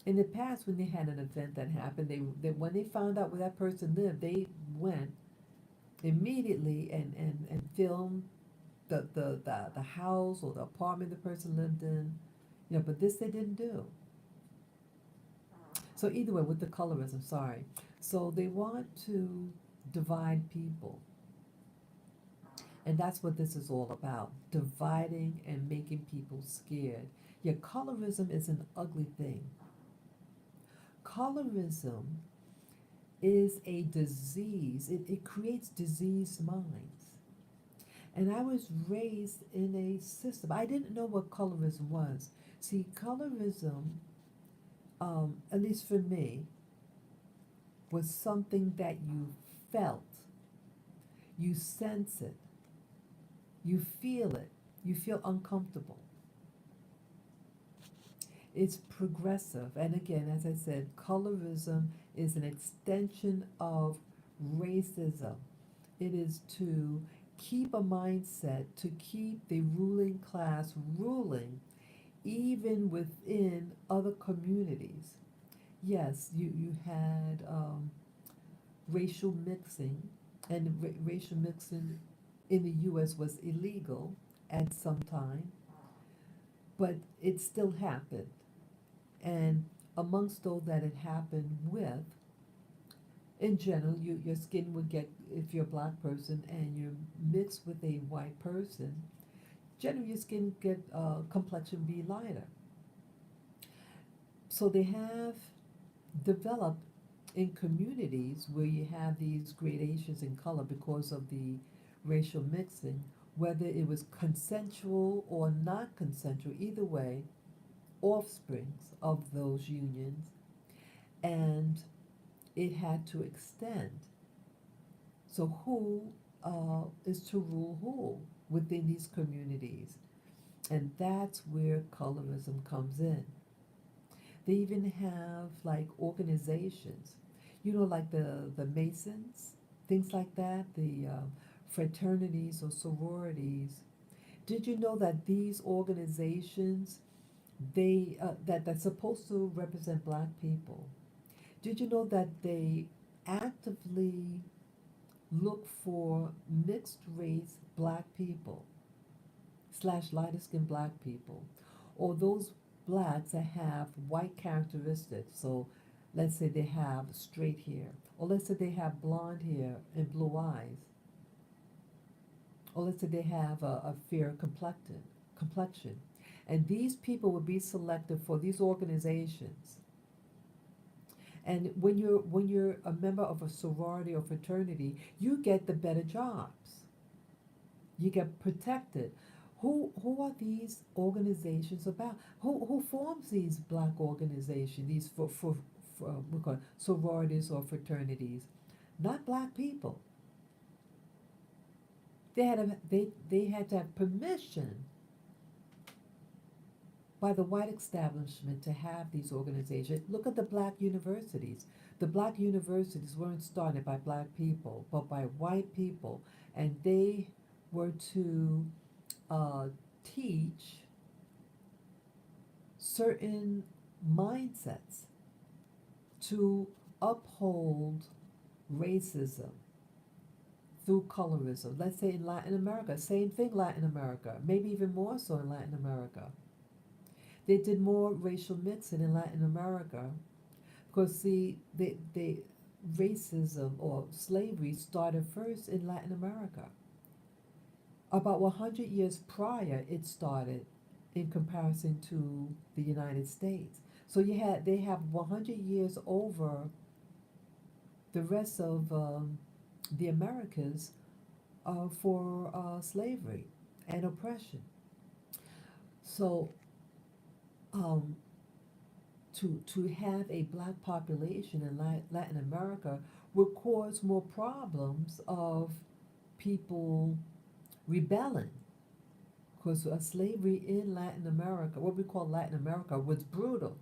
in the past when they had an event that happened, they when they found out where that person lived, they went immediately and filmed the house or the apartment the person lived in. You know, but this they didn't do. So either way, with the colorism, sorry. So they want to divide people. And that's what this is all about, dividing and making people scared. Yeah, colorism is an ugly thing. Colorism is a disease, it creates diseased minds. And I was raised in a system, I didn't know what colorism was. See, colorism, at least for me, was something that you felt, you sense it, you feel it, you feel uncomfortable. It's progressive. And again, as I said, colorism is an extension of racism. It is to keep a mindset, to keep the ruling class ruling, even within other communities. Yes, you had racial mixing, and racial mixing in the US was illegal at some time, but it still happened. And amongst those that it happened with, in general, your skin would get, if you're a black person and you're mixed with a white person, generally your skin get complexion be lighter. So they have developed in communities where you have these gradations in color because of the racial mixing, whether it was consensual or not consensual, either way, offsprings of those unions, and it had to extend. So who is to rule who within these communities? And that's where colorism comes in. They even have like organizations, you know, like the Masons, things like that, the fraternities or sororities. Did you know that these organizations, that's supposed to represent black people? Did you know that they actively look for mixed race black people slash lighter skinned black people, or those blacks that have white characteristics. So let's say they have straight hair, or let's say they have blonde hair and blue eyes, or let's say they have a fair complexion. And these people will be selected for these organizations. And when you're a member of a sorority or fraternity, you get the better jobs. You get protected. Who are these organizations about? Who forms these black organizations? These for we call it sororities or fraternities, not black people. They had to have permission by the white establishment to have these organizations. Look at the black universities. The black universities weren't started by black people, but by white people, and they were to uh, teach certain mindsets to uphold racism through colorism. Let's say in Latin America, same thing, Latin America, maybe even more so in Latin America. They did more racial mixing in Latin America because the racism or slavery started first in Latin America. About 100 years prior, it started in comparison to the United States. So they have 100 years over the rest of the Americas for slavery and oppression. So um, to have a black population in Latin America would cause more problems of people rebelling. Because slavery in Latin America, what we call Latin America, was brutal,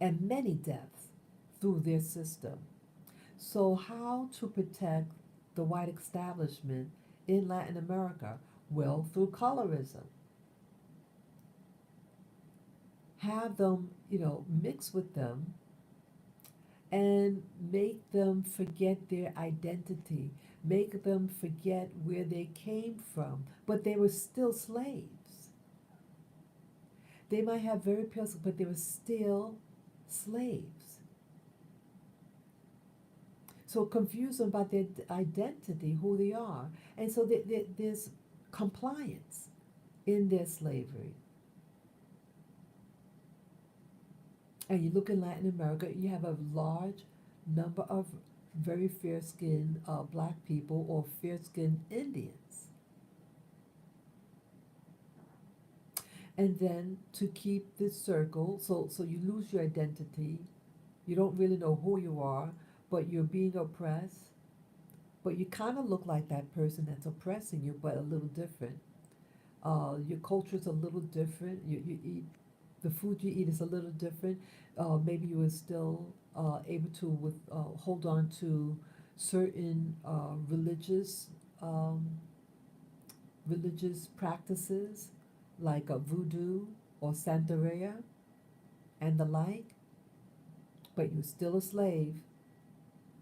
and many deaths through their system. So, how to protect the white establishment in Latin America? Well, through colorism. Have them, mix with them and make them forget their identity, make them forget where they came from, but they were still slaves. They might have very pale skin, but they were still slaves. So confuse them about their identity, who they are. And so there's compliance in their slavery. And you look in Latin America, you have a large number of very fair-skinned black people or fair-skinned Indians. And then to keep this circle, so you lose your identity, you don't really know who you are, but you're being oppressed, but you kind of look like that person that's oppressing you, but a little different. Your culture is a little different. You eat the food you eat is a little different. Maybe you are still able to hold on to certain um, religious practices like voodoo or Santeria and the like, but you're still a slave,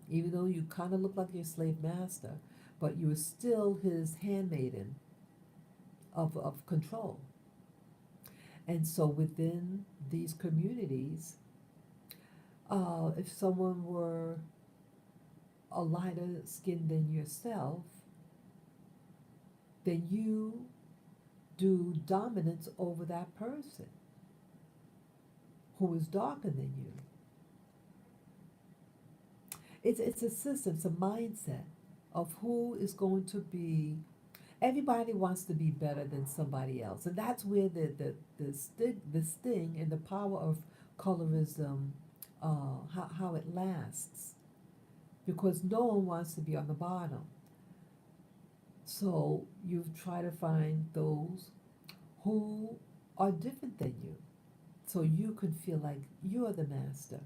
even though you kind of look like your slave master, but you're still his handmaiden of control. And so within these communities, if someone were a lighter skin than yourself, then you do dominance over that person who is darker than you. It's a system, it's a mindset of who is going to be. Everybody wants to be better than somebody else, and that's where the sting and the power of colorism, how it lasts, because no one wants to be on the bottom. So you try to find those who are different than you, so you can feel like you are the master.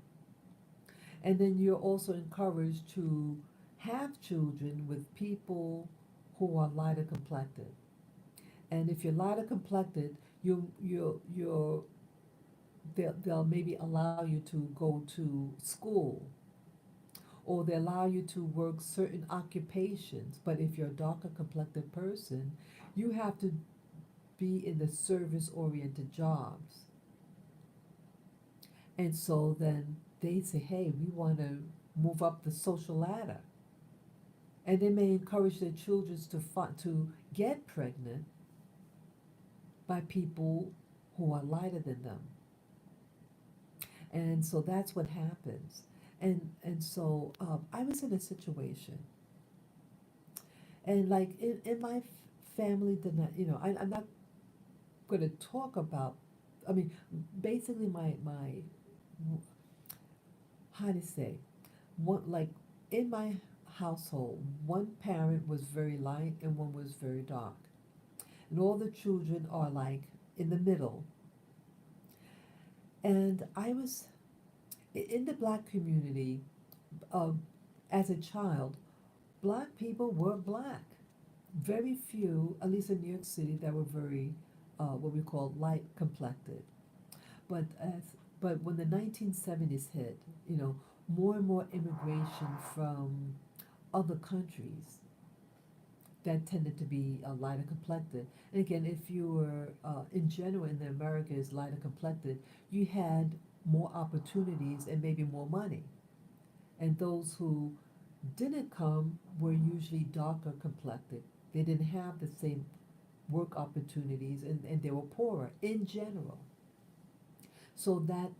And then you're also encouraged to have children with people who are lighter complected. And if you're lighter complected, they'll maybe allow you to go to school, or they allow you to work certain occupations. But if you're a darker complected person, you have to be in the service oriented jobs. And so then they say, hey, we want to move up the social ladder. And they may encourage their children to get pregnant by people who are lighter than them. And so that's what happens. And so I was in a situation, and like in my family, did not, I'm not going to talk about, I mean, basically my how to say, one, like in my household, one parent was very light and one was very dark. And all the children are like in the middle. And I was in the black community, uh, as a child, black people were black. Very few, at least in New York City, that were very, what we call light complected. But but when the 1970s hit, more and more immigration from other countries that tended to be lighter complected. And again, if you were in general in the Americas lighter complected, you had more opportunities and maybe more money. And those who didn't come were usually darker complected. They didn't have the same work opportunities, and they were poorer in general. So that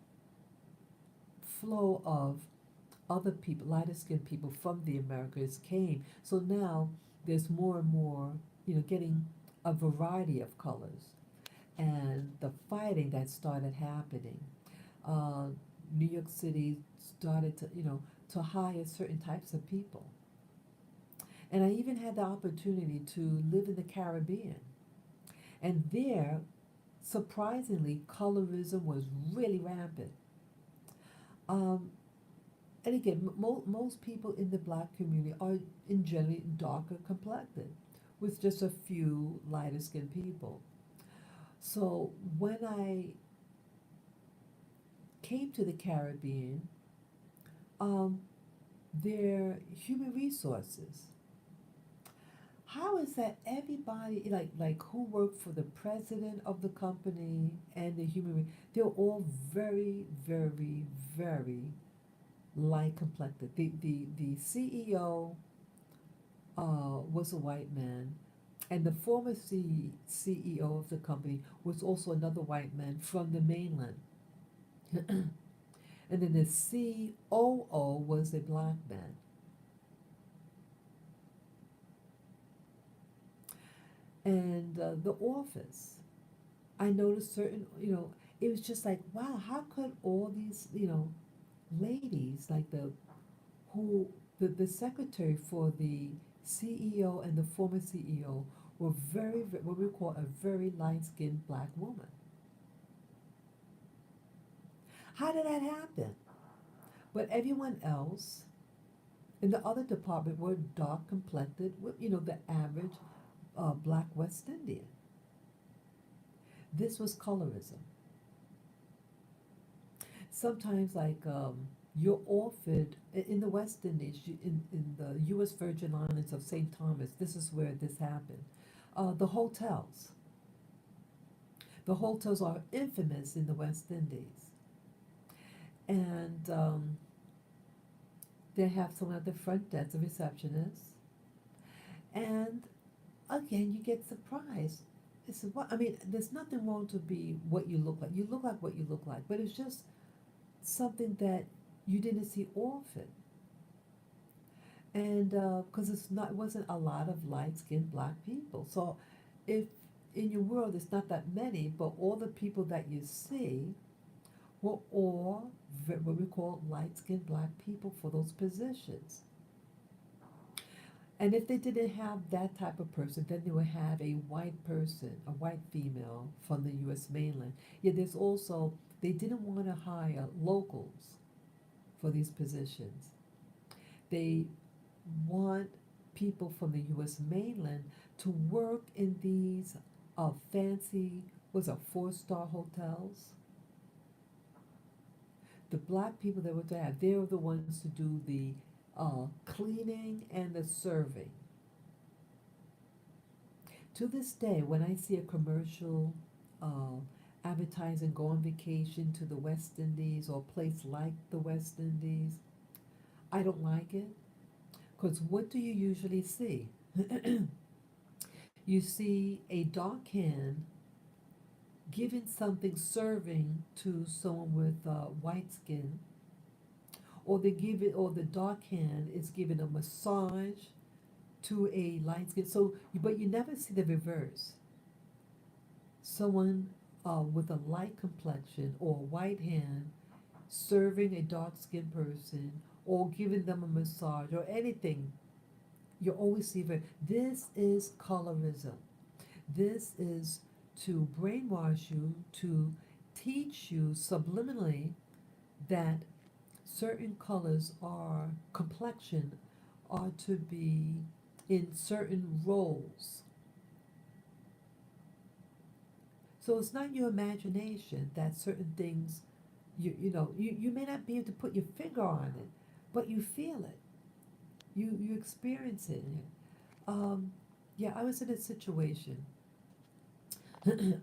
flow of other people, lighter skinned people from the Americas came. So now there's more and more, getting a variety of colors. And the fighting that started happening, uh, New York City started to hire certain types of people. And I even had the opportunity to live in the Caribbean. And there, surprisingly, colorism was really rampant. Um, and again, most people in the black community are in generally darker complected, with just a few lighter skinned people. So when I came to the Caribbean, um, their human resources. How is that everybody like who worked for the president of the company and the they're all very, very, very light complected. The CEO was a white man, and the former CEO of the company was also another white man from the mainland. And then the COO was a black man. And the office, I noticed certain, it was just like, wow, how could all these, ladies, like the secretary for the CEO and the former CEO were what we call a very light-skinned black woman. How did that happen? But everyone else in the other department were dark complected, with, the average black West Indian. This was colorism. Sometimes, like, you're offered in the West Indies, in the U.S. Virgin Islands of St. Thomas. This is where this happened. The hotels. The hotels are infamous in the West Indies, and they have someone at the front desk, a receptionist, and again, you get surprised. It's what I mean. There's nothing wrong to be what you look like. You look like what you look like, but it's just something that you didn't see often, and because it wasn't a lot of light-skinned black people. So, if in your world it's not that many, but all the people that you see were all what we call light-skinned black people for those positions. And if they didn't have that type of person, then they would have a white person, a white female from the U.S. mainland. Yet there's also, they didn't want to hire locals for these positions. They want people from the U.S. mainland to work in these fancy, four-star hotels. The black people that were to have, they're the ones to do the cleaning and the serving, To this day, when I see a commercial uh, advertising go on vacation to the West Indies or a place like the West Indies, I don't like it because what do you usually see? You see a dark hand giving something, serving to someone with white skin, or they give it, or the dark hand is giving a massage to a light skin. So, but you never see the reverse. Someone with a light complexion or a white hand serving a dark skinned person or giving them a massage or anything. You always see it. This is colorism. This is to brainwash you, to teach you subliminally that certain colors are complexion are to be in certain roles. So it's not your imagination that certain things you may not be able to put your finger on it, but you feel it. You experience it. Um, yeah, I was in a situation.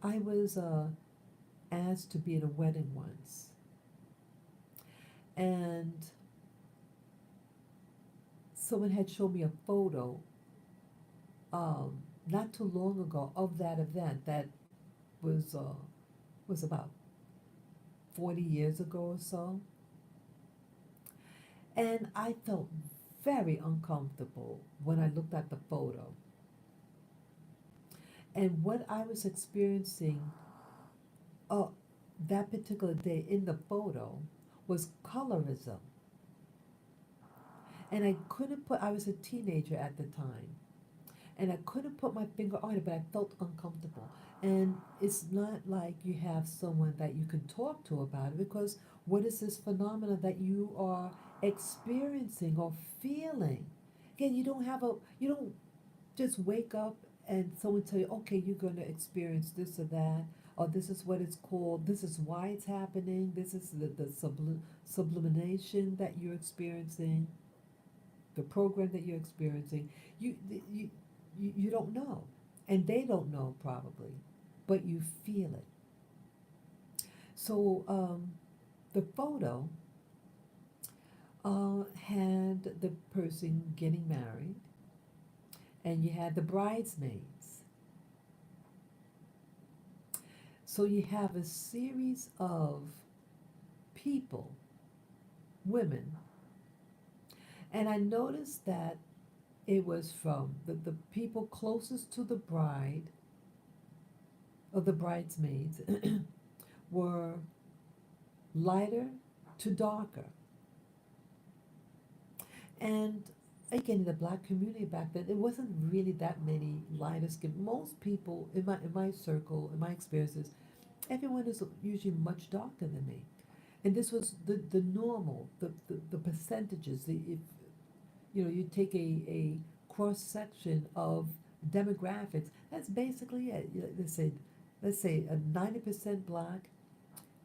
I was asked to be in a wedding once, and someone had shown me a photo not too long ago of that event that was uh, was about 40 years ago or so, and I felt very uncomfortable when I looked at the photo. And what I was experiencing uh, that particular day in the photo was colorism. And I was a teenager at the time, and I couldn't put my finger on it, but I felt uncomfortable. And it's not like you have someone that you can talk to about it because what is this phenomena that you are experiencing or feeling? Again, you don't just wake up and someone tell you, okay, you're going to experience this or that, or this is what it's called, this is why it's happening, this is the sublimation that you're experiencing, the program that you're experiencing. You, you, you don't know, and they don't know probably, but you feel it. So the photo had the person getting married, and you had the bridesmaids. So you have a series of people, women, and I noticed that it was from the people closest to the bride, or the bridesmaids, were lighter to darker. And again, in the black community back then, it wasn't really that many lighter skin. Most people in my circle, in my experiences, everyone is usually much darker than me. And this was the normal, the percentages. If you take a cross section of demographics, that's basically it. Let's say a 90% black,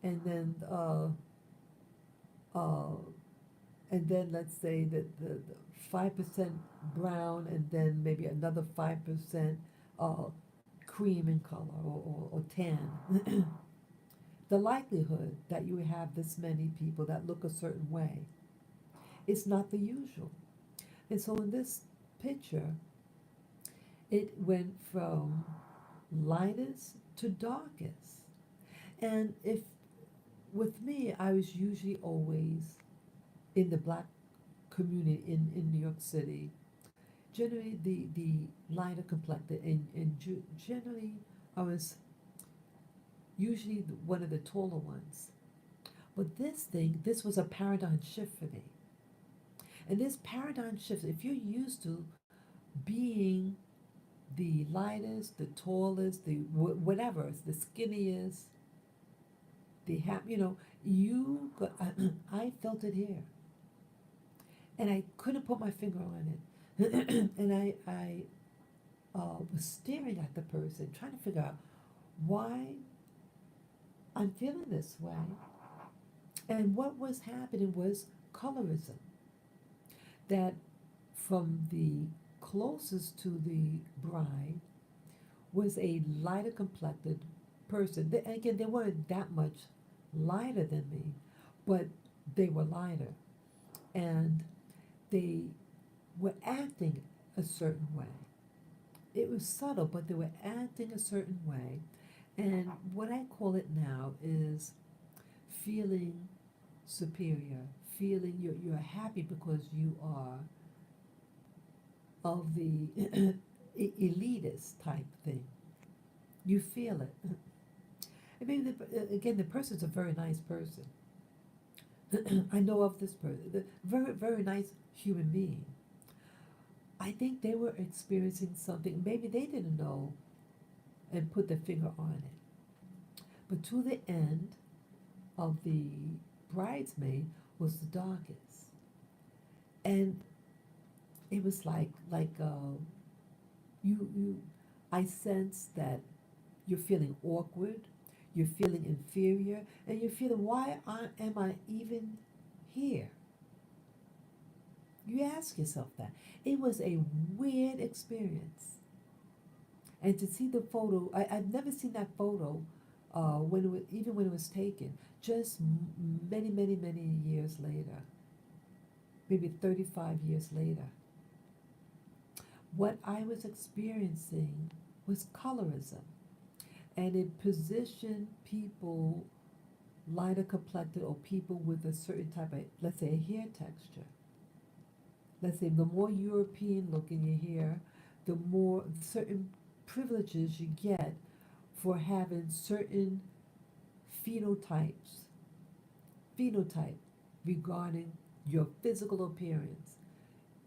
and then uh, let's say that the 5% brown, and then maybe another 5% uh, cream in color, or tan. The likelihood that you have this many people that look a certain way is not the usual. And so in this picture, it went from lightest to darkest. And if with me, I was usually always in the black community in New York City, generally the lighter complected, and generally I was usually one of the taller ones. But this was a paradigm shift for me. And this paradigm shift, if you're used to being the lightest, the tallest, the whatever, the skinniest, I felt it here, and I couldn't put my finger on it, and I was staring at the person, trying to figure out why I'm feeling this way, and what was happening was colorism. That from the closest to the bride was a lighter complected person. Again, they weren't that much lighter than me, but they were lighter. And they were acting a certain way. It was subtle, but they were acting a certain way. And what I call it now is feeling superior, feeling you're happy because you are of the elitist type thing. You feel it. And maybe, again, the person's a very nice person. I know of this person, the very, very nice human being. I think they were experiencing something, maybe they didn't know and put their finger on it. But to the end of the bridesmaid was the darkest. And it was you I sense that you're feeling awkward, you're feeling inferior, and you're feeling, am I even here? You ask yourself that. It was a weird experience. And to see the photo, I've never seen that photo even when it was taken, just many, many, many years later, maybe 35 years later. What I was experiencing was colorism. And it positioned people lighter complected or people with a certain type of, let's say, a hair texture. Let's say the more European looking your hair, the more certain privileges you get for having certain phenotypes, phenotype regarding your physical appearance.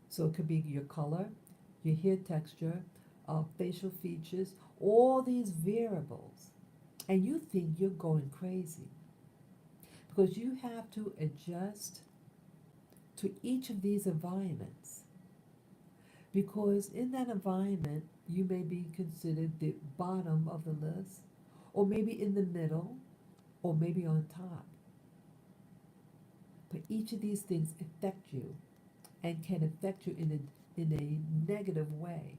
So it could be your color, your hair texture, facial features, all these variables. And you think you're going crazy because you have to adjust to each of these environments. Because in that environment, you may be considered the bottom of the list, or maybe in the middle, or maybe on top. But each of these things affect you and can affect you in a negative way.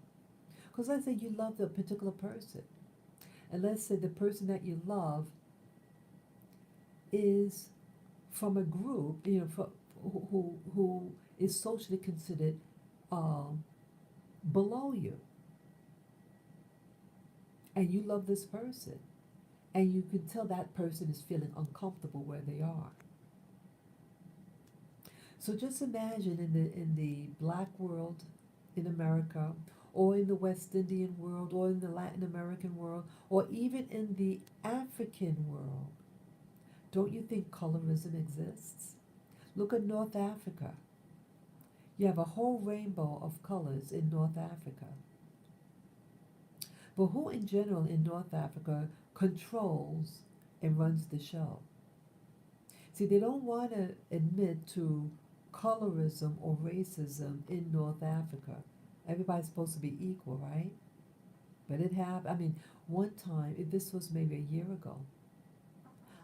Because let's say you love a particular person, and let's say the person that you love is from a group, who is socially considered below you, and you love this person, and you can tell that person is feeling uncomfortable where they are. So just imagine in the black world in America, or in the West Indian world, or in the Latin American world, or even in the African world. Don't you think colorism exists? Look at North Africa. You have a whole rainbow of colors in North Africa. But who in general in North Africa controls and runs the show? See, they don't want to admit to colorism or racism in North Africa. Everybody's supposed to be equal, right? But it happened. I mean, one time, this was maybe a year ago,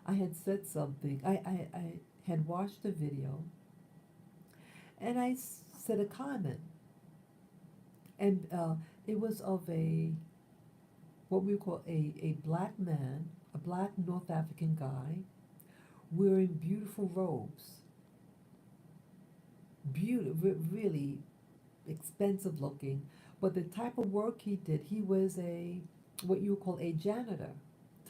I had said something. I had watched the video, and I said a comment. And it was of what we call a black man, a black North African guy, wearing beautiful robes. Beautiful, really expensive looking. But the type of work he did, he was what you call a janitor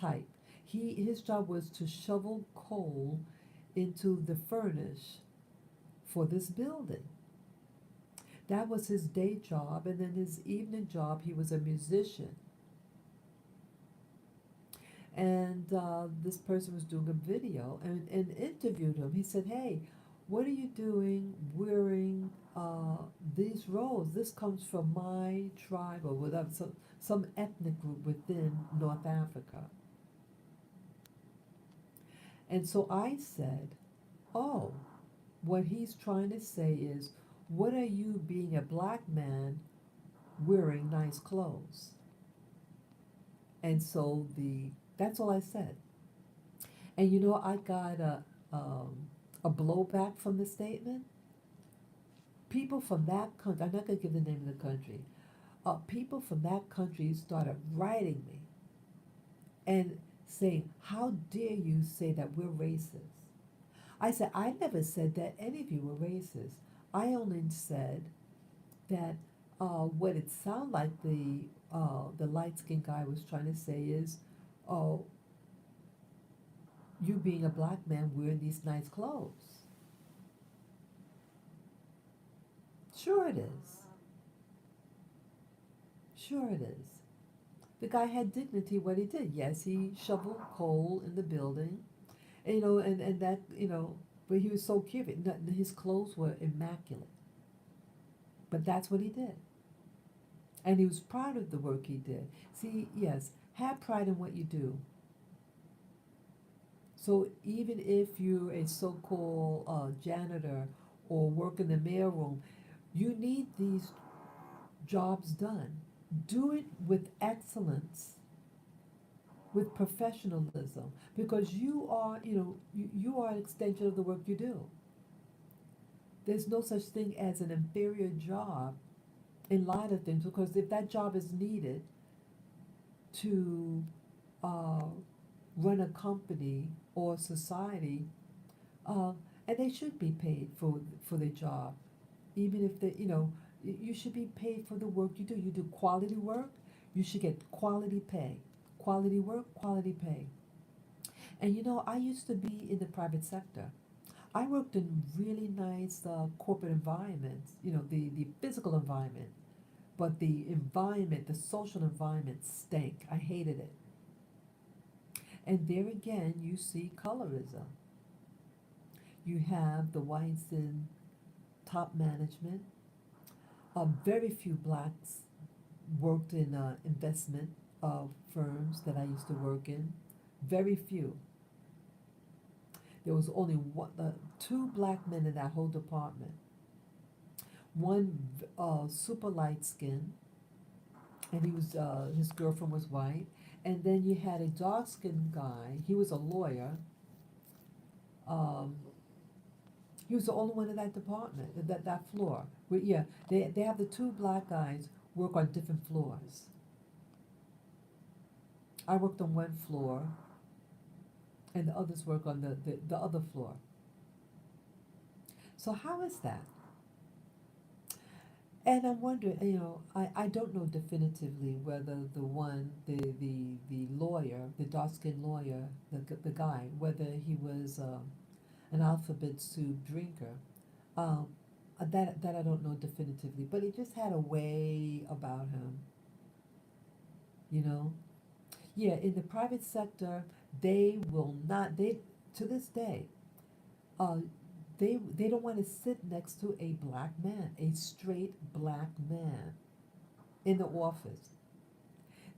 type. His job was to shovel coal into the furnace for this building. That was his day job, and then his evening job, he was a musician. And this person was doing a video and interviewed him. He said, "Hey, what are you doing wearing these robes? This comes from my tribe or whatever, some ethnic group within North Africa." And so I said, "Oh, what he's trying to say is, what are you being a black man wearing nice clothes?" And so that's all I said. And I got a blowback from the statement. People from that country, I'm not going to give the name of the country, people from that country started writing me and saying, "How dare you say that we're racist?" I said, "I never said that any of you were racist. I only said that what it sounded like the light skinned guy was trying to say is, oh, you being a black man wearing these nice clothes." Sure it is. Sure it is. The guy had dignity what he did. Yes, he shoveled coal in the building, and, and that, but he was so cute. His clothes were immaculate, but that's what he did. And he was proud of the work he did. See, yes, have pride in what you do. So even if you're a so-called janitor or work in the mailroom, you need these jobs done. Do it with excellence, with professionalism, because you are, you are an extension of the work you do. There's no such thing as an inferior job in a lot of things, because if that job is needed to uh, run a company or society, uh, and they should be paid for their job, even if they, you should be paid for the work you do. You do quality work, you should get quality pay. Quality work, quality pay. And I used to be in the private sector. I worked in really nice corporate environments, the physical environment, but the environment, the social environment stank. I hated it. And there again, you see colorism. You have the whites in top management. Very few blacks worked in investment firms that I used to work in. Very few. There was only two black men in that whole department. One super light skin, and his girlfriend was white. And then you had a dark skinned guy. He was a lawyer. Um, he was the only one in that department, that floor. Yeah, they have the two black guys work on different floors. I worked on one floor, and the others work on the other floor. So how is that? And I'm wondering, I don't know definitively whether the lawyer, the dark-skinned lawyer, the guy, whether he was an alphabet soup drinker. Um, that I don't know definitively, but he just had a way about him, you know. Yeah, in the private sector, they will not. They to this day, uh, they don't want to sit next to a black man, a straight black man in the office.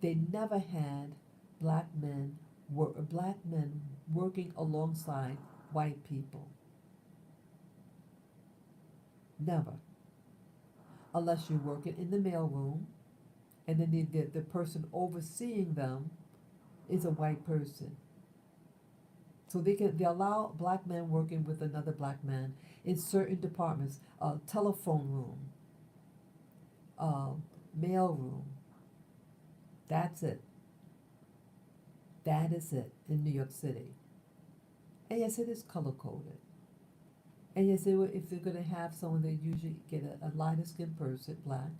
They never had black men working alongside white people. Never, unless you're working in the mailroom, and then the person overseeing them is a white person. So they allow black men working with another black man in certain departments, telephone room, uh, mail room. That's it. That is it in New York City. And yes, it is color coded. And yes, if they're going to have someone, they usually get a lighter skinned person, black,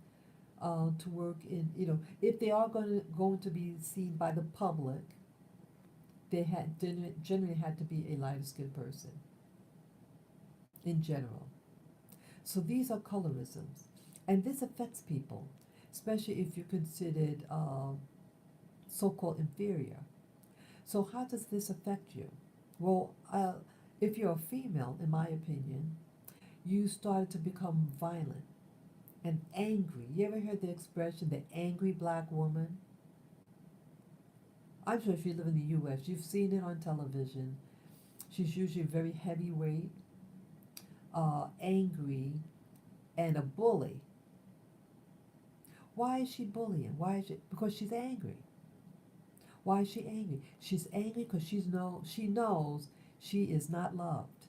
to work in. If they are going to be seen by the public, they generally had to be a lighter skinned person in general. So these are colorisms, and this affects people, especially if you're considered so-called inferior. So how does this affect you? Well, if you're a female, in my opinion, you started to become violent and angry. You ever heard the expression, the angry black woman? I'm sure if you live in the U.S., you've seen it on television. She's usually very heavyweight, angry, and a bully. Why is she bullying? Because she's angry. Why is she angry? She's angry because she knows she is not loved.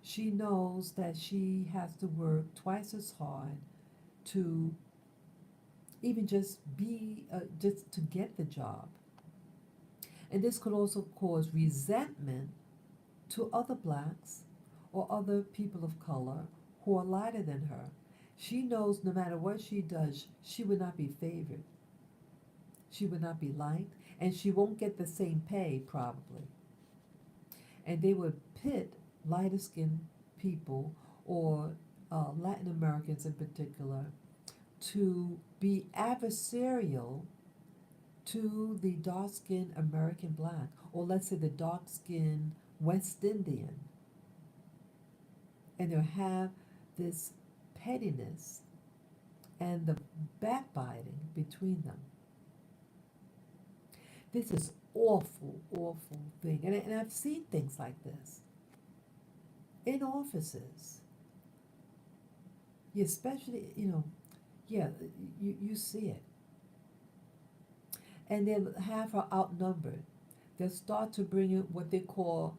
She knows that she has to work twice as hard to even just to get the job. And this could also cause resentment to other blacks or other people of color who are lighter than her. She knows no matter what she does, she would not be favored. She would not be liked, and she won't get the same pay probably. And they would pit lighter skinned people or Latin Americans in particular to be adversarial to the dark skinned American black, or let's say the dark skinned West Indian, and they'll have this pettiness and the backbiting between them. This is awful, awful thing. And I've seen things like this in offices. Yeah, especially, yeah, you see it. And they'll have her outnumbered. They'll start to bring in what they call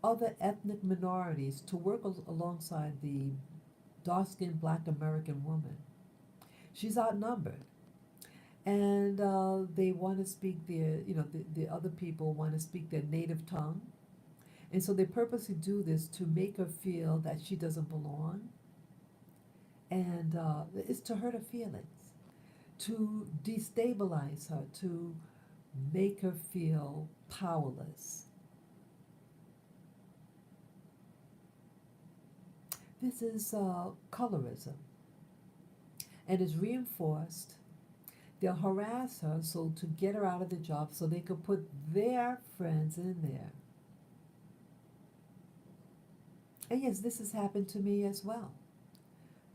other ethnic minorities to work alongside the dark skinned black American woman. She's outnumbered. And they want to speak the other people want to speak their native tongue. And so they purposely do this to make her feel that she doesn't belong. And it's to hurt her feelings, to destabilize her, to make her feel powerless. This is colorism, and is reinforced. They'll harass her so to get her out of the job so they could put their friends in there. And yes, this has happened to me as well.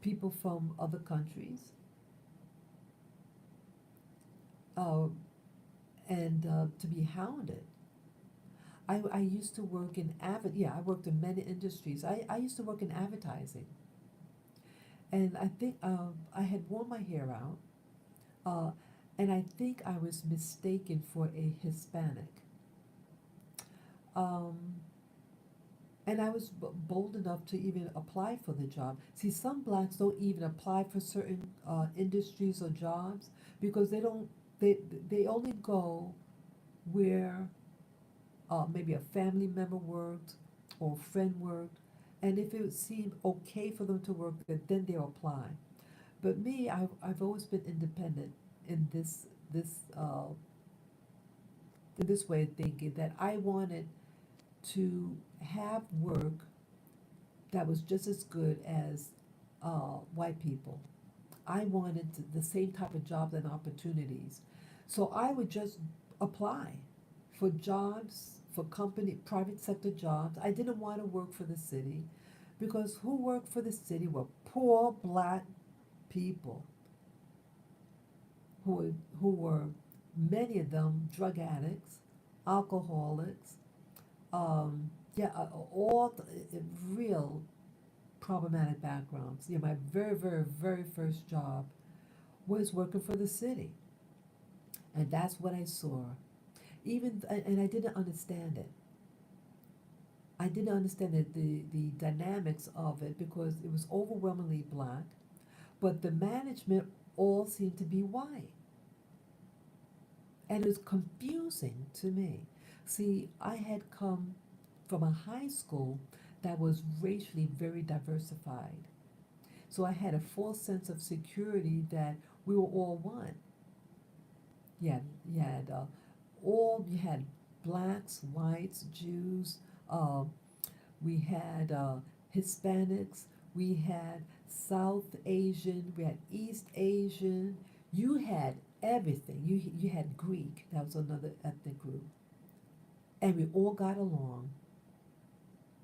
People from other countries, uh, and to be hounded. I used to work in I worked in many industries. I used to work in advertising. And I think I had worn my hair out, uh, and I think I was mistaken for a Hispanic. Um, and I was bold enough to even apply for the job. See, some blacks don't even apply for certain industries or jobs because they only go where maybe a family member worked or a friend worked, and if it seemed okay for them to work there, then they'll apply. But me, I've always been independent in this way of thinking, that I wanted to have work that was just as good as white people. I wanted the same type of jobs and opportunities. So I would just apply for jobs, for private sector jobs. I didn't want to work for the city because who worked for the city were poor black people who were many of them drug addicts, alcoholics, all real problematic backgrounds. My very, very, very first job was working for the city, and that's what I saw. And I didn't understand it. I didn't understand the dynamics of it because it was overwhelmingly black, but the management all seemed to be white. And it was confusing to me. See, I had come from a high school that was racially very diversified. So I had a false sense of security that we were all one. You had blacks, whites, Jews, uh, we had Hispanics, we had South Asian, we had East Asian. You had everything. You had Greek, that was another ethnic group. And we all got along,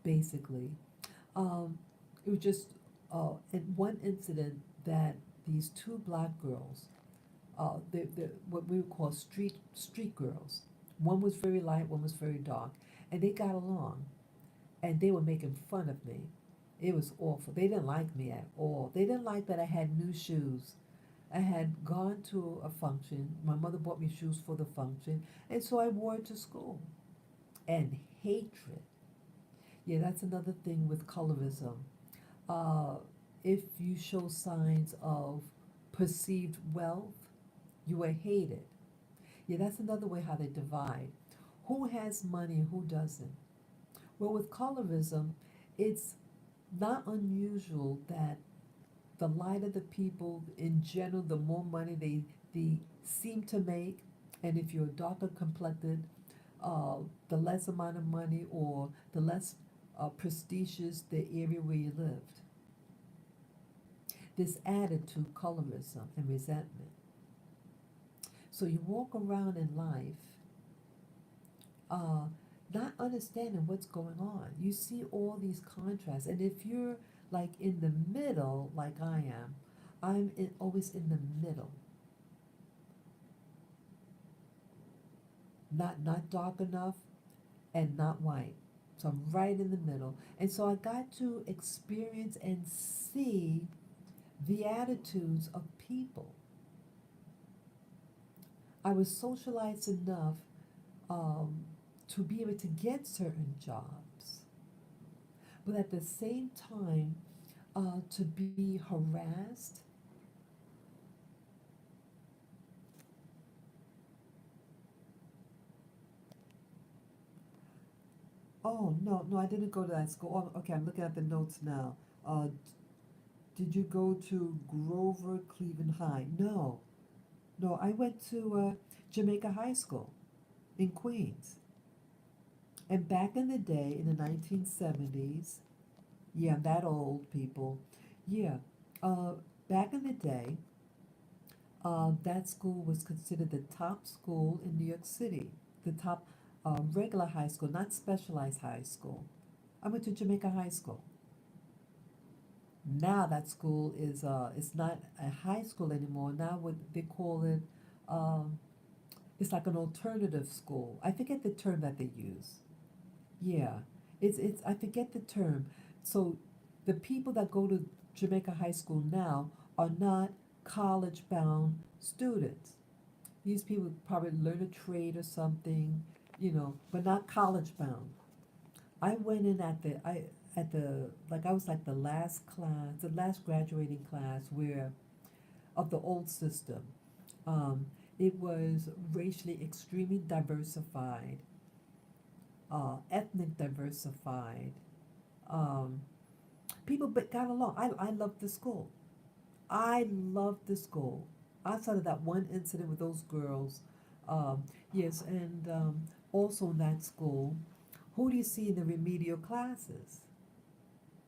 basically. It was just in one incident that these two black girls, they're what we would call street girls. One was very light, one was very dark, and they got along, and they were making fun of me. It was awful. They didn't like me at all. They didn't like that I had new shoes. I had gone to a function. My mother bought me shoes for the function, and so I wore it to school. And hatred. Yeah, that's another thing with colorism. Uh, if you show signs of perceived wealth, You were hated. Yeah, that's another way how they divide. Who has money and who doesn't? Well, with colorism, it's not unusual that the lighter the people in general, the more money they seem to make, and if you're darker complected, the less amount of money or the less prestigious the area where you lived. This added to colorism and resentment. So you walk around in life uh, not understanding what's going on. You see all these contrasts, and if you're like in the middle, like I am, always in the middle, not dark enough and not white. So I'm right in the middle, and so I got to experience and see the attitudes of people. I was socialized enough um, to be able to get certain jobs, but at the same time, to be harassed. Oh, no, no, I didn't go to that school. Oh, okay, I'm looking at the notes now. Uh, did you go to Grover Cleveland High? No, no, I went to Jamaica High School in Queens. And back in the day, in the 1970s, yeah, that old people, yeah, uh, back in the day, that school was considered the top school in New York City, the top regular high school, not specialized high school. I went to Jamaica High School. Now that school is it's not a high school anymore. Now what they call it, um, it's like an alternative school. I forget the term that they use. Yeah, it's I forget the term. So the people that go to Jamaica High School now are not college bound students. These people probably learn a trade or something, but not college bound. I went in at the like I was like the last class, the last graduating class where of the old system. Um, it was racially extremely diversified, ethnic diversified. Um, People but got along. I loved the school. I loved the school. Outside of that one incident with those girls, yes, and also in that school, who do you see in the remedial classes?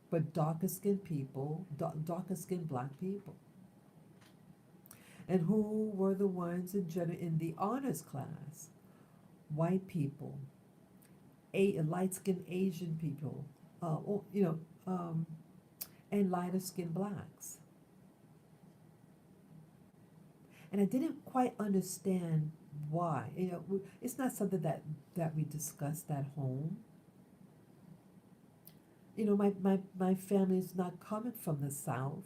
But darker skinned people, darker skinned black people. And who were the ones in general in the honors class? White people, light skinned Asian people, or, and lighter skinned blacks. And I didn't quite understand why. It's not something that we discussed at home. My family is not coming from the South.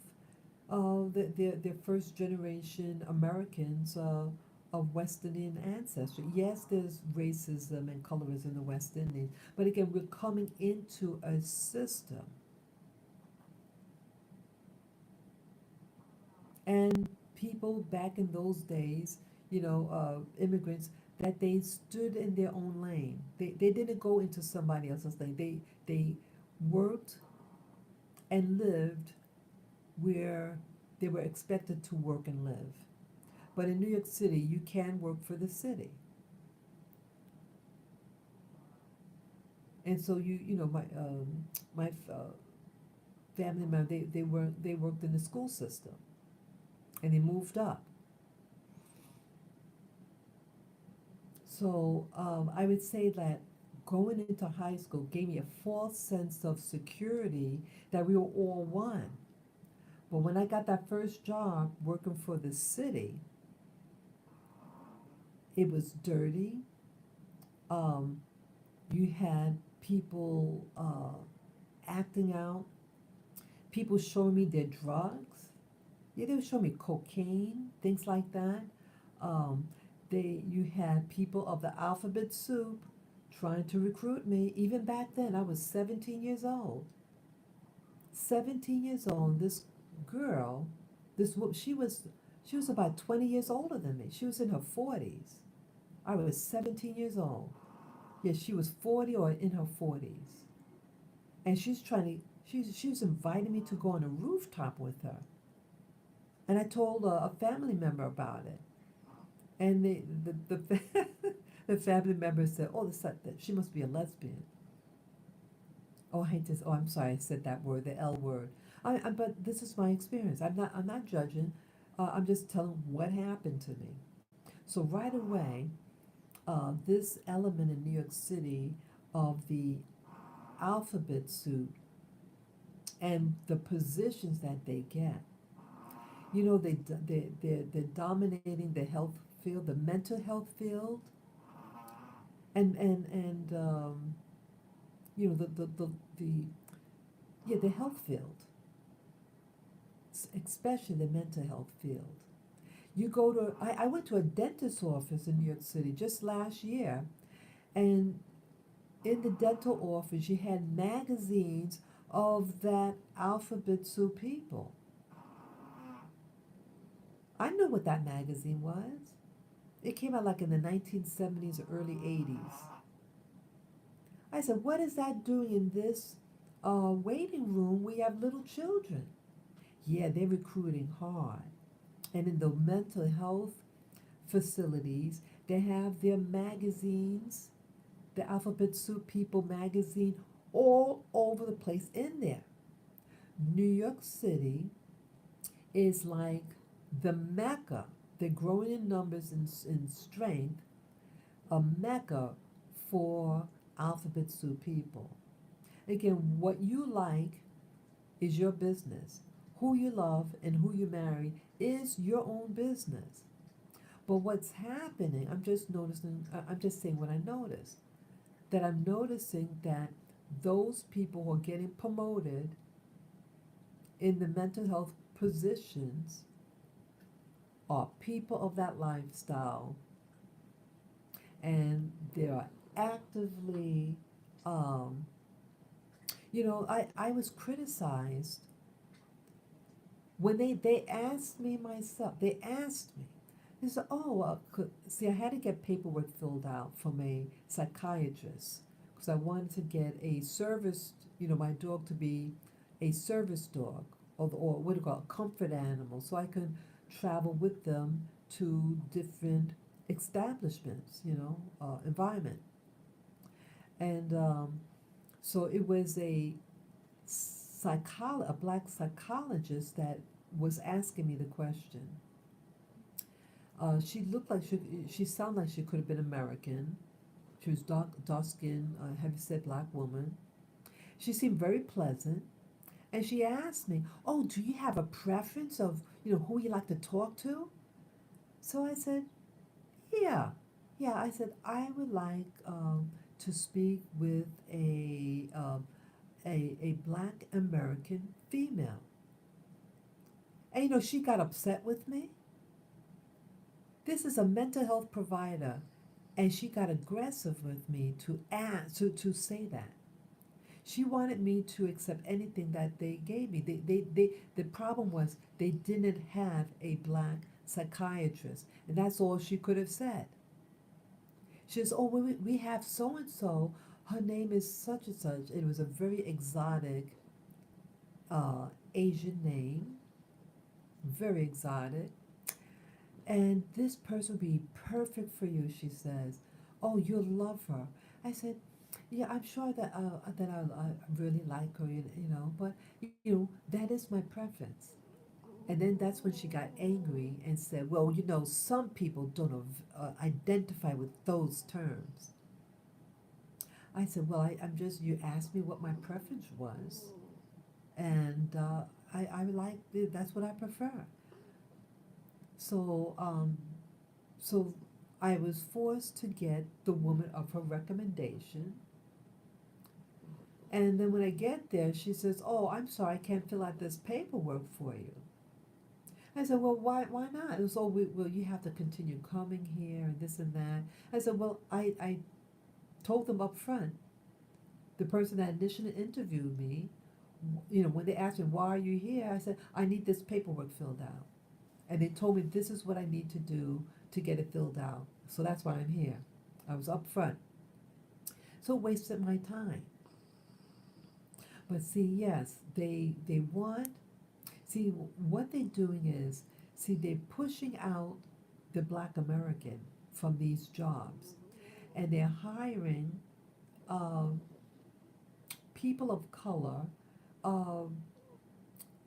They're first generation Americans of West Indian ancestry. Yes, there's racism and colorism in the West Indies, but again, we're coming into a system. And people back in those days, immigrants, that they stood in their own lane. They didn't go into somebody else's lane. They worked and lived where they were expected to work and live. But in New York City, you can work for the city. And so my family member, they worked in the school system and they moved up. So I would say that going into high school gave me a false sense of security that we were all one. But when I got that first job working for the city, it was dirty. Um, you had people acting out, people showing me their drugs. Yeah, they would show me cocaine, things like that. Um, you had people of the alphabet soup trying to recruit me. Even back then, I was 17 years old. 17 years old. This girl, she was She was about 20 years older than me. She was in her 40s. I was 17 years old. Yes, she was 40 or in her 40s. And she was inviting me to go on a rooftop with her. And I told a family member about it. And the family member said, "Oh, she must be a lesbian." Oh, I hate this. Oh, I'm sorry, I said that word, the L word. But this is my experience. I'm not judging. I'm just telling what happened to me. So right away, this element in New York City of the alphabet soup and the positions that they get. You know, they're dominating the health field, the mental health field, and you know the yeah, the health field, especially the mental health field. You go to I went to a dentist's office in New York City just last year, and in the dental office you had magazines of that alphabet soup people. I knew what that magazine was. It came out like in the 1970s or early 80s. I said, what is that doing in this waiting room? We have little children. Yeah, they're recruiting hard. And in the mental health facilities, they have their magazines, the Alphabet Soup People magazine, all over the place in there. New York City is like the mecca. They're growing in numbers and in strength, a mecca for alphabet soup people. Again, what you like is your business. Who you love and who you marry is your own business. But what's happening, I'm just noticing, I'm just saying what I noticed, that I'm noticing that those people who are getting promoted in the mental health positions are people of that lifestyle, and they are actively, um, I was criticized when they asked me myself, they asked me, they said, oh, see, I had to get paperwork filled out from a psychiatrist because I wanted to get a service, my dog to be a service dog, or what do you call it, a comfort animal, so I can travel with them to different establishments, environment. And so it was a black psychologist that was asking me the question. She looked like she sounded like she could have been American. She was dark skinned, heavy-set black woman. She seemed very pleasant, and she asked me, "Oh, do you have a preference of who you like to talk to?" So I said, "Yeah, yeah." I said I would like to speak with a black American female. And she got upset with me. This is a mental health provider, and she got aggressive with me to say that. She wanted me to accept anything that they gave me. The problem was they didn't have a black psychiatrist, and that's all she could have said. She says, "Oh, we have so and so. Her name is such and such." It was a very exotic Asian name, very exotic. And this person would be perfect for you, she says. "Oh, you'll love her." I said, "Yeah, I'm sure that I really like her, but that is my preference." And then that's when she got angry and said, "Well, some people don't identify with those terms." I said, "Well, you asked me what my preference was, and I like, that's what I prefer." So, so I was forced to get the woman of her recommendation. And then when I get there, she says, "Oh, I'm sorry, I can't fill out this paperwork for you." I said, "Well, why not?" It was, "Oh, well, you have to continue coming here and this and that." I said, "Well, I told them up front, the person that initially interviewed me, when they asked me, why are you here? I said, I need this paperwork filled out. and they told me this is what I need to do to get it filled out. So that's why I'm here. I was up front. So it wasted my time. But see, yes, they want, see, what they're doing is, see, they're pushing out the Black American from these jobs, and they're hiring um, people of color. Um,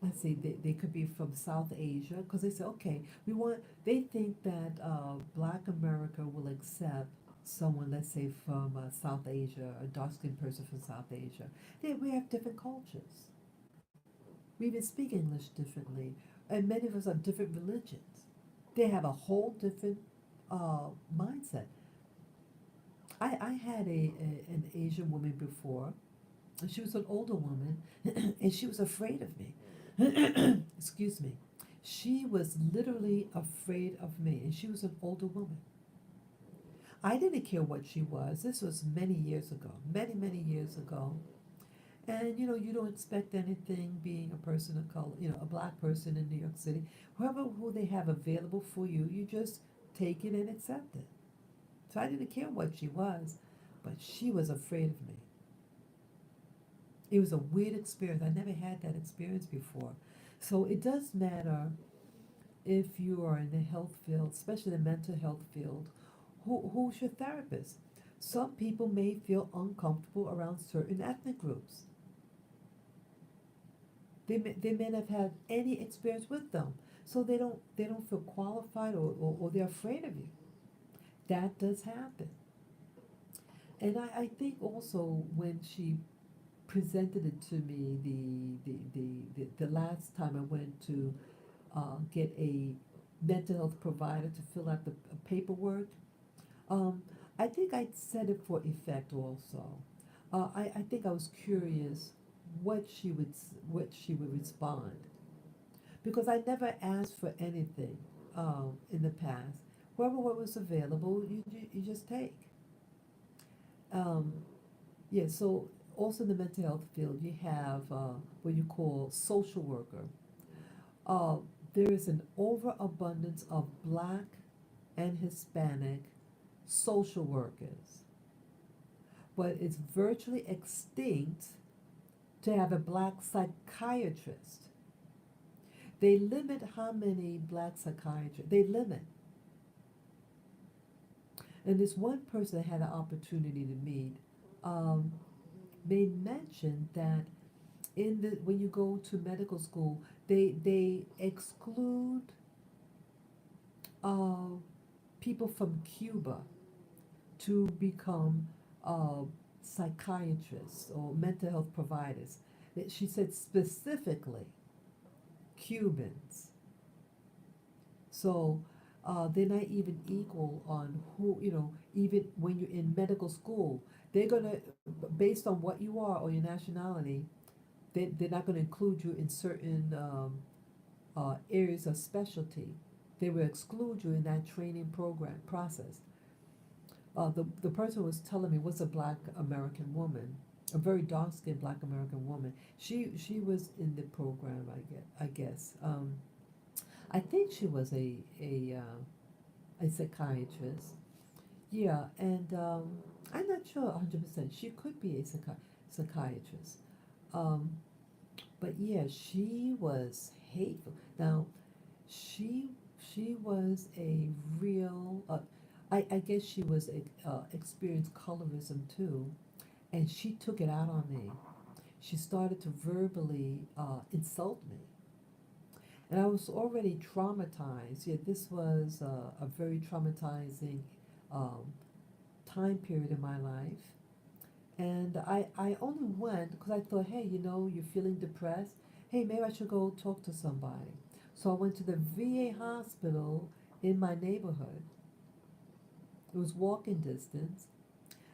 let's see, they could be from South Asia, because they say, okay, they think that Black America will accept someone, let's say, from South Asia, a dark-skinned person from South Asia. We have different cultures. We even speak English differently, and many of us have different religions. They have a whole different mindset. I had an Asian woman before, and she was an older woman, and she was afraid of me. Excuse me. She was literally afraid of me, and she was an older woman. I didn't care what she was. This was many years ago, many years ago. And you don't expect anything being a person of color, a black person in New York City. Who they have available for you, you just take it and accept it. So I didn't care what she was, but she was afraid of me. It was a weird experience. I never had that experience before. So it does matter if you are in the health field, especially the mental health field, who's your therapist? Some people may feel uncomfortable around certain ethnic groups. They may not have had any experience with them, so they don't feel qualified, or they're afraid of you. That does happen. And I think also when she presented it to me the last time I went to get a mental health provider to fill out the paperwork, um, I think I said it for effect also. I think I was curious what she would respond, because I never asked for anything in the past. Whoever what was available, you just take. Um, yeah. So also in the mental health field, you have what you call social worker. Uh, there is an overabundance of Black and Hispanic social workers, but it's virtually extinct to have a Black psychiatrist. They limit how many Black psychiatrists, they limit. And this one person I had an opportunity to meet um, made mention that when you go to medical school, they exclude uh, people from Cuba to become uh, psychiatrists or mental health providers. She said specifically Cubans. So they're not even equal on even when you're in medical school, they're going to, based on what you are or your nationality, they're not going to include you in certain areas of specialty. They will exclude you in that training program process. The person was telling me was a Black American woman, a very dark skinned Black American woman. She was in the program, I guess. I think she was a psychiatrist. Yeah, and I'm not sure 100%. She could be a psychiatrist. Um, but yeah, she was hateful. Now, she she was a real. I guess she was experienced colorism too, and she took it out on me. She started to verbally insult me, and I was already traumatized. Yeah, this was a very traumatizing um, time period in my life. And I only went because I thought, hey, you're feeling depressed. Hey, maybe I should go talk to somebody. So I went to the VA hospital in my neighborhood. It was walking distance.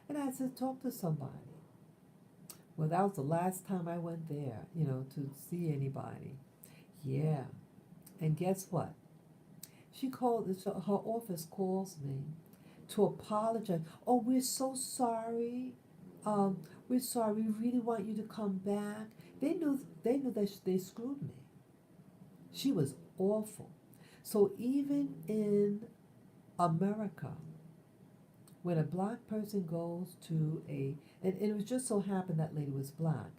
And I said, talk to somebody. Well, that was the last time I went there, to see anybody. Yeah. And guess what? Her office calls me to apologize. Oh, we're so sorry. Um, we're sorry. We really want you to come back. They knew that they screwed me. She was awful. So even in America, when a black person goes to and it was just so happened that lady was black,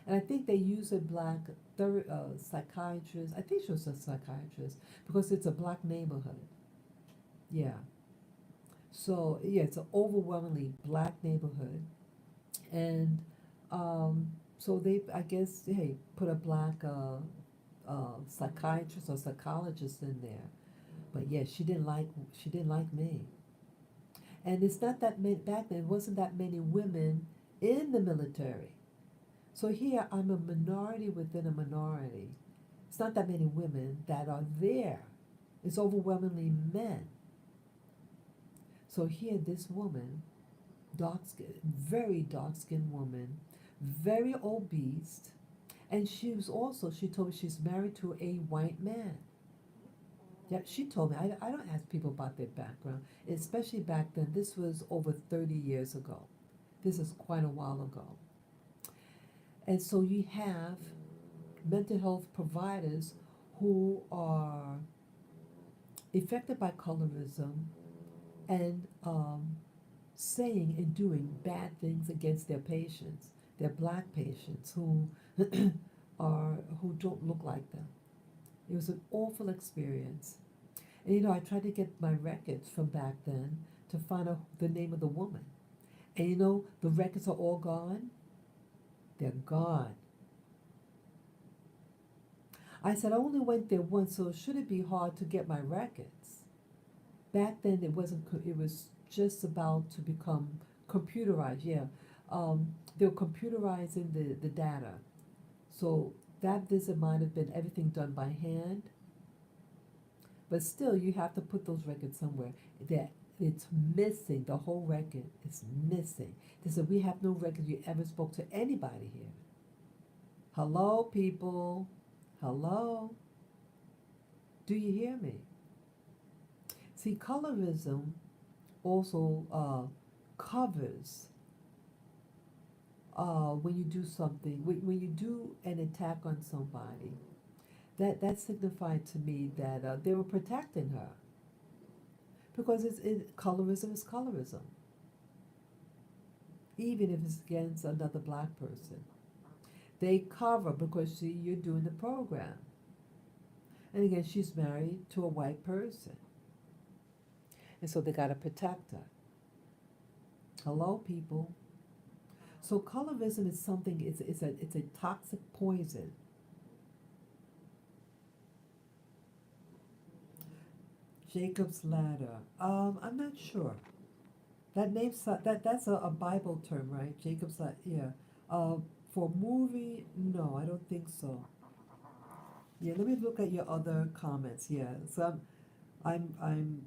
and I think they use a black psychiatrist. I think she was a psychiatrist because it's a black neighborhood. Yeah. So yeah, it's an overwhelmingly black neighborhood, and um, so they, I guess, hey, put a black psychiatrist or psychologist in there. But yeah, she didn't like me, and it's not that many back then. It wasn't that many women in the military. So here I'm a minority within a minority. It's not that many women that are there. It's overwhelmingly men. So here, this woman, dark skin, very dark skinned woman, very obese, and she told me she's married to a white man. Yeah, she told me. I don't ask people about their background, especially back then. This was over 30 years ago. This is quite a while ago. And so you have mental health providers who are affected by colorism and saying and doing bad things against their patients, their black patients who who don't look like them. It was an awful experience. And I tried to get my records from back then to find out the name of the woman. And the records are all gone. They're gone. I said I only went there once, so should it be hard to get my records? Back then it wasn't. It was just about to become computerized. Yeah, they were computerizing the data. So that visit might have been everything done by hand, but still you have to put those records somewhere. That it's missing. The whole record is missing. They said we have no record you ever spoke to anybody here. Hello, people. Hello. Do you hear me? See, colorism also covers when you do something, when you do an attack on somebody, that signified to me that they were protecting her because colorism is colorism, even if it's against another black person. They cover because see, you're doing the program, and again, she's married to a white person, and so they got to protect her. Hello, people. So colorism is something. It's a toxic poison. Jacob's ladder. I'm not sure. That's a Bible term, right? Jacob's ladder. Yeah. For movie, no, I don't think so. Yeah. Let me look at your other comments. Yeah. So I'm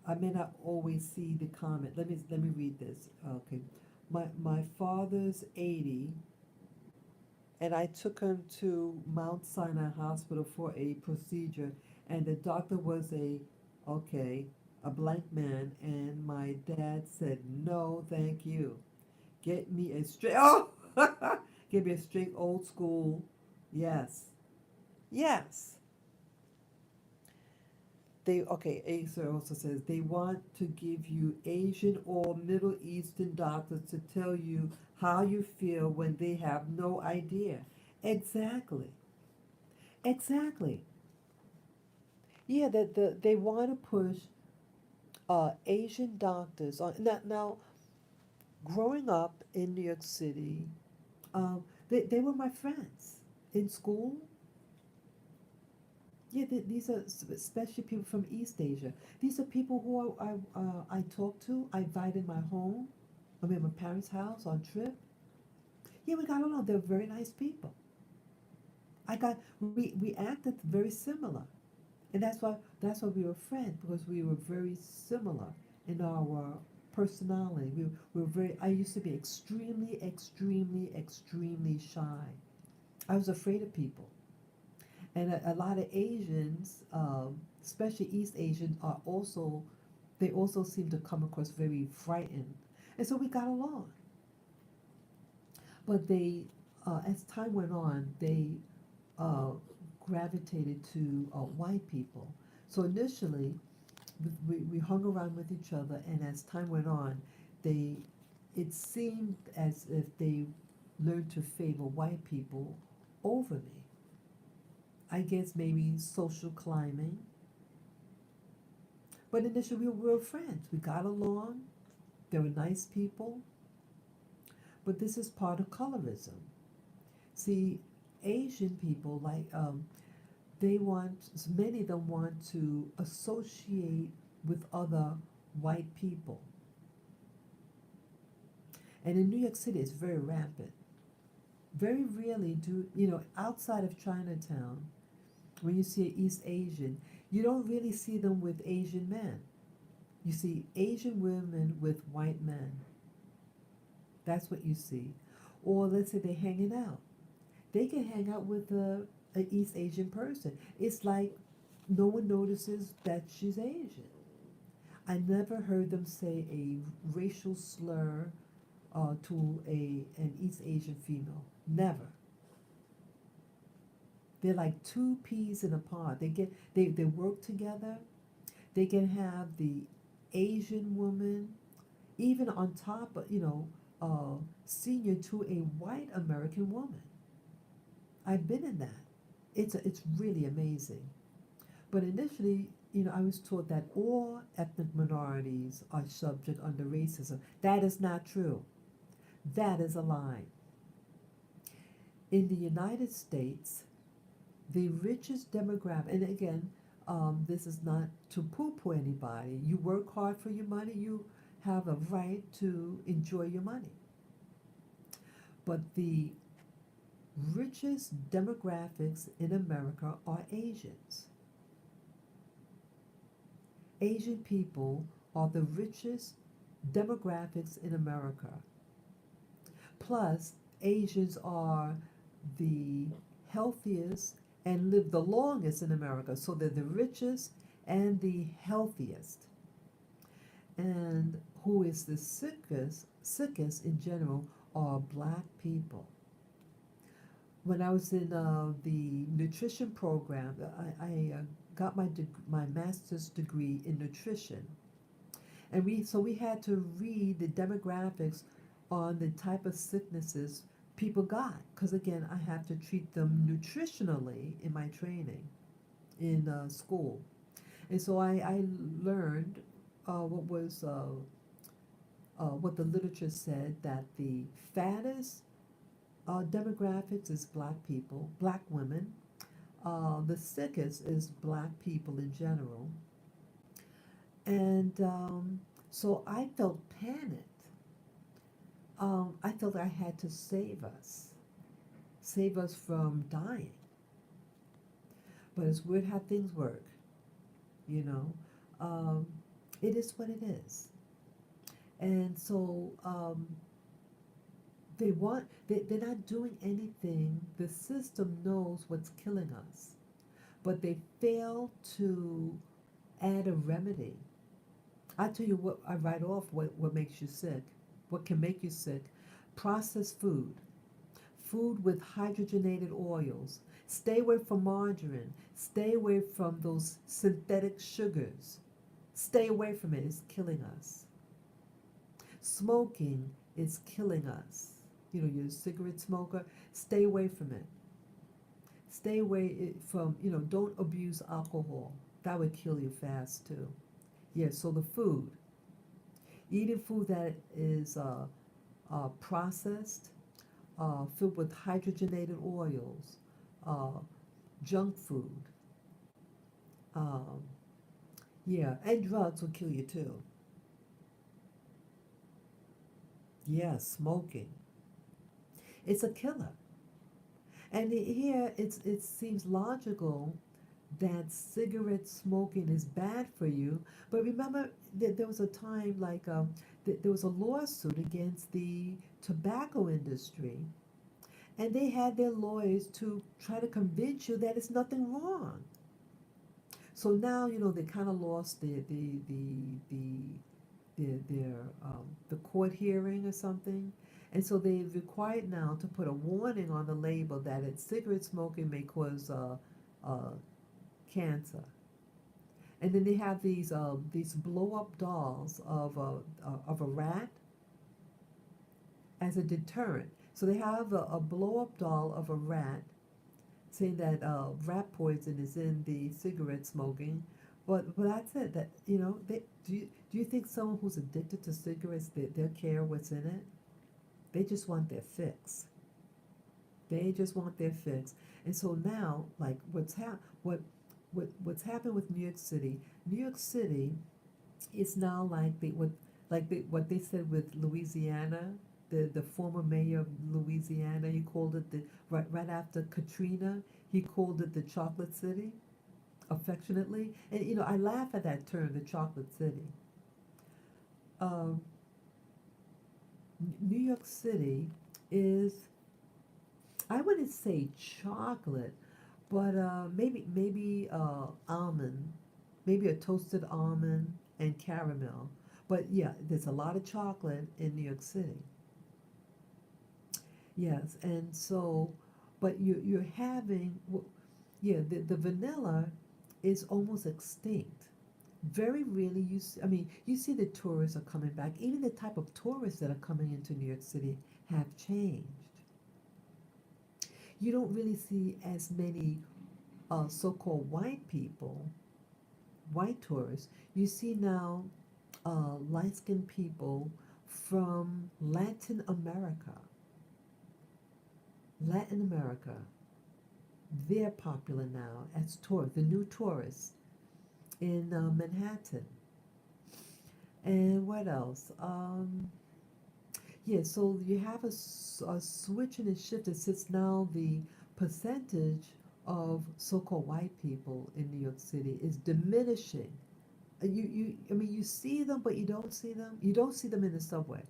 I may not always see the comment. Let me read this. Okay. My father's 80, and I took him to Mount Sinai Hospital for a procedure, and the doctor was okay, a blank man, and my dad said, no, thank you. Get me a straight, oh, give me a straight old school, yes, yes. Acer also says they want to give you Asian or Middle Eastern doctors to tell you how you feel when they have no idea. Exactly. Exactly. Yeah, they want to push Asian doctors on. Now, growing up in New York City, they were my friends in school. Yeah, these are especially people from East Asia. These are people who I talk to. I invite in my home. I'm at my parents' house on trip. Yeah, we got along. They're very nice people. We acted very similar, and that's why we were friends because we were very similar in our personality. We were very. I used to be extremely, extremely, extremely shy. I was afraid of people. And a lot of Asians, especially East Asians, they also seem to come across very frightened, and so we got along. But as time went on, they uh, gravitated to white people. So initially, we hung around with each other, and as time went on, they it seemed as if they learned to favor white people over me. I guess maybe social climbing, but initially we were friends. We got along. They were nice people, but this is part of colorism. See, Asian people they want, many of them want to associate with other white people. And in New York City, it's very rampant. Very rarely outside of Chinatown, when you see an East Asian, you don't really see them with Asian men. You see Asian women with white men. That's what you see. Or let's say they're hanging out. They can hang out with an East Asian person. It's like no one notices that she's Asian. I never heard them say a racial slur to an East Asian female. Never. They're like two peas in a pod. They work together. They can have the Asian woman, even on top of, senior to a white American woman. I've been in that. It's really amazing. But initially, I was taught that all ethnic minorities are subject under racism. That is not true. That is a lie. In the United States, the richest demographic, and again, this is not to poo-poo anybody. You work hard for your money, you have a right to enjoy your money. But the richest demographics in America are Asians. Asian people are the richest demographics in America. Plus, Asians are the healthiest and live the longest in America. So they're the richest and the healthiest. And who is the sickest in general are black people. When I was in the nutrition program, I got my master's degree in nutrition. And we had to read the demographics on the type of sicknesses people got, because again, I have to treat them nutritionally in my training in school. And so I learned what the literature said, that the fattest demographics is black people, black women. The sickest is black people in general. And so I felt panicked. I felt I had to save us from dying. But it's weird how things work, you know. It is what it is. And so they're not doing anything. The system knows what's killing us, but they fail to add a remedy. I tell you what, I write off what makes you sick, what can make you sick. Processed food with hydrogenated oils. Stay away from margarine. Stay away from those synthetic sugars. Stay away from it. It's killing us. Smoking is killing us. You're a cigarette smoker. Stay away from it. Stay away from, don't abuse alcohol. That would kill you fast too. Yeah, so the food. Eating food that is processed, filled with hydrogenated oils, junk food. Um, yeah, and drugs will kill you too. Yeah, smoking. It's a killer. And here it seems logical that cigarette smoking is bad for you. But remember that there was a time there was a lawsuit against the tobacco industry, and they had their lawyers to try to convince you that it's nothing wrong. So now they kind of lost the court hearing or something, and so they're required now to put a warning on the label that cigarette smoking may cause uh, cancer. And then they have these blow up dolls of a rat as a deterrent. So they have a blow up doll of a rat saying that rat poison is in the cigarette smoking. But that's it. That do you think someone who's addicted to cigarettes they'll care what's in it? They just want their fix. They just want their fix. And so now, like what's happened with New York City? New York City is now what they said with Louisiana. The former mayor of Louisiana, he called it the right after Katrina, he called it the Chocolate City, affectionately. And I laugh at that term, the Chocolate City. Um, New York City is, I wouldn't say chocolate, but maybe almond, maybe a toasted almond and caramel. But yeah, there's a lot of chocolate in New York City. Yes, and so, but you're having, yeah, the vanilla is almost extinct. Very rarely I mean, you see the tourists are coming back. Even the type of tourists that are coming into New York City have changed. You don't really see as many so-called white people, white tourists. You see now light-skinned people from Latin America. Latin America, they're popular now as tourists, the new tourists in Manhattan. And what else? Yeah, so you have a switch and a shift that since now the percentage of so-called white people in New York City is diminishing. I mean, you see them, but you don't see them. You don't see them in the subway.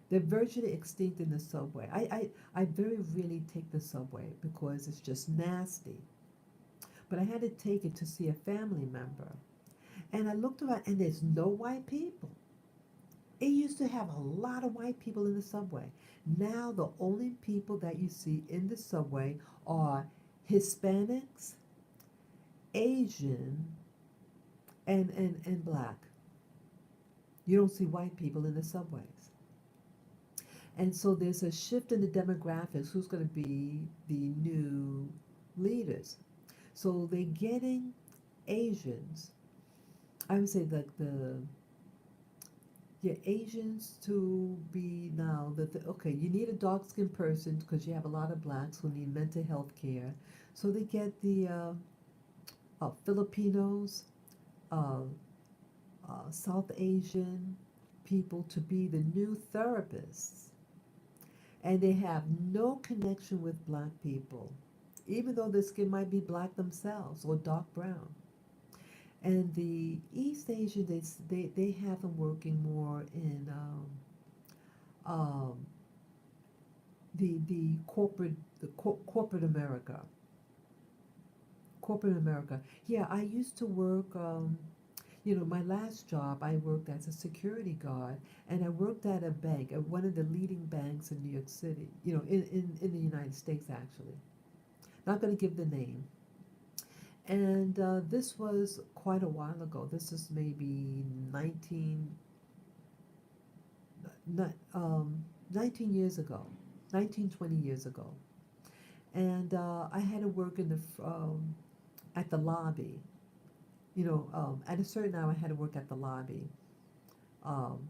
They're virtually extinct in the subway. I very rarely take the subway because it's just nasty. But I had to take it to see a family member. And I looked around and there's no white people. It used to have a lot of white people in the subway. Now the only people that you see in the subway are Hispanics, Asian, and black. You don't see white people in the subways. And so there's a shift in the demographics. Who's going to be the new leaders? So they're getting Asians. I would say like Asians to be now okay, you need a dark skinned person because you have a lot of blacks who need mental health care. So they get the Filipinos, uh, South Asian people to be the new therapists. And they have no connection with black people, even though their skin might be black themselves or dark brown. And the East Asian, they have them working more in um, the corporate America. Corporate America. Yeah, I used to work. My last job, I worked as a security guard, and I worked at a bank, at one of the leading banks in New York City. In the United States, actually. Not going to give the name. And this was quite a while ago. This is maybe 19 years ago, 19, 20 years ago. And I had to work at the lobby. At a certain hour, I had to work at the lobby. Um,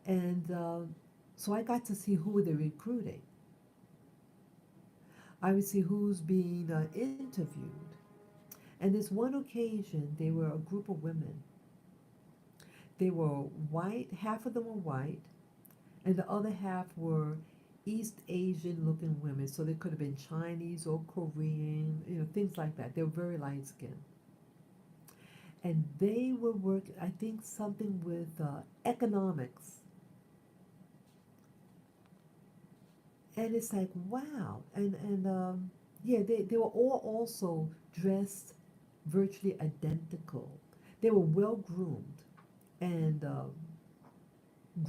and so I got to see who they're recruiting. I would see who's being interviewed. And this one occasion, they were a group of women. They were white, half of them were white, and the other half were East Asian looking women. So they could have been Chinese or Korean, things like that. They were very light skinned. And they were working, I think, something with economics. And it's like, wow. And yeah, they were all also dressed virtually identical. They were well groomed and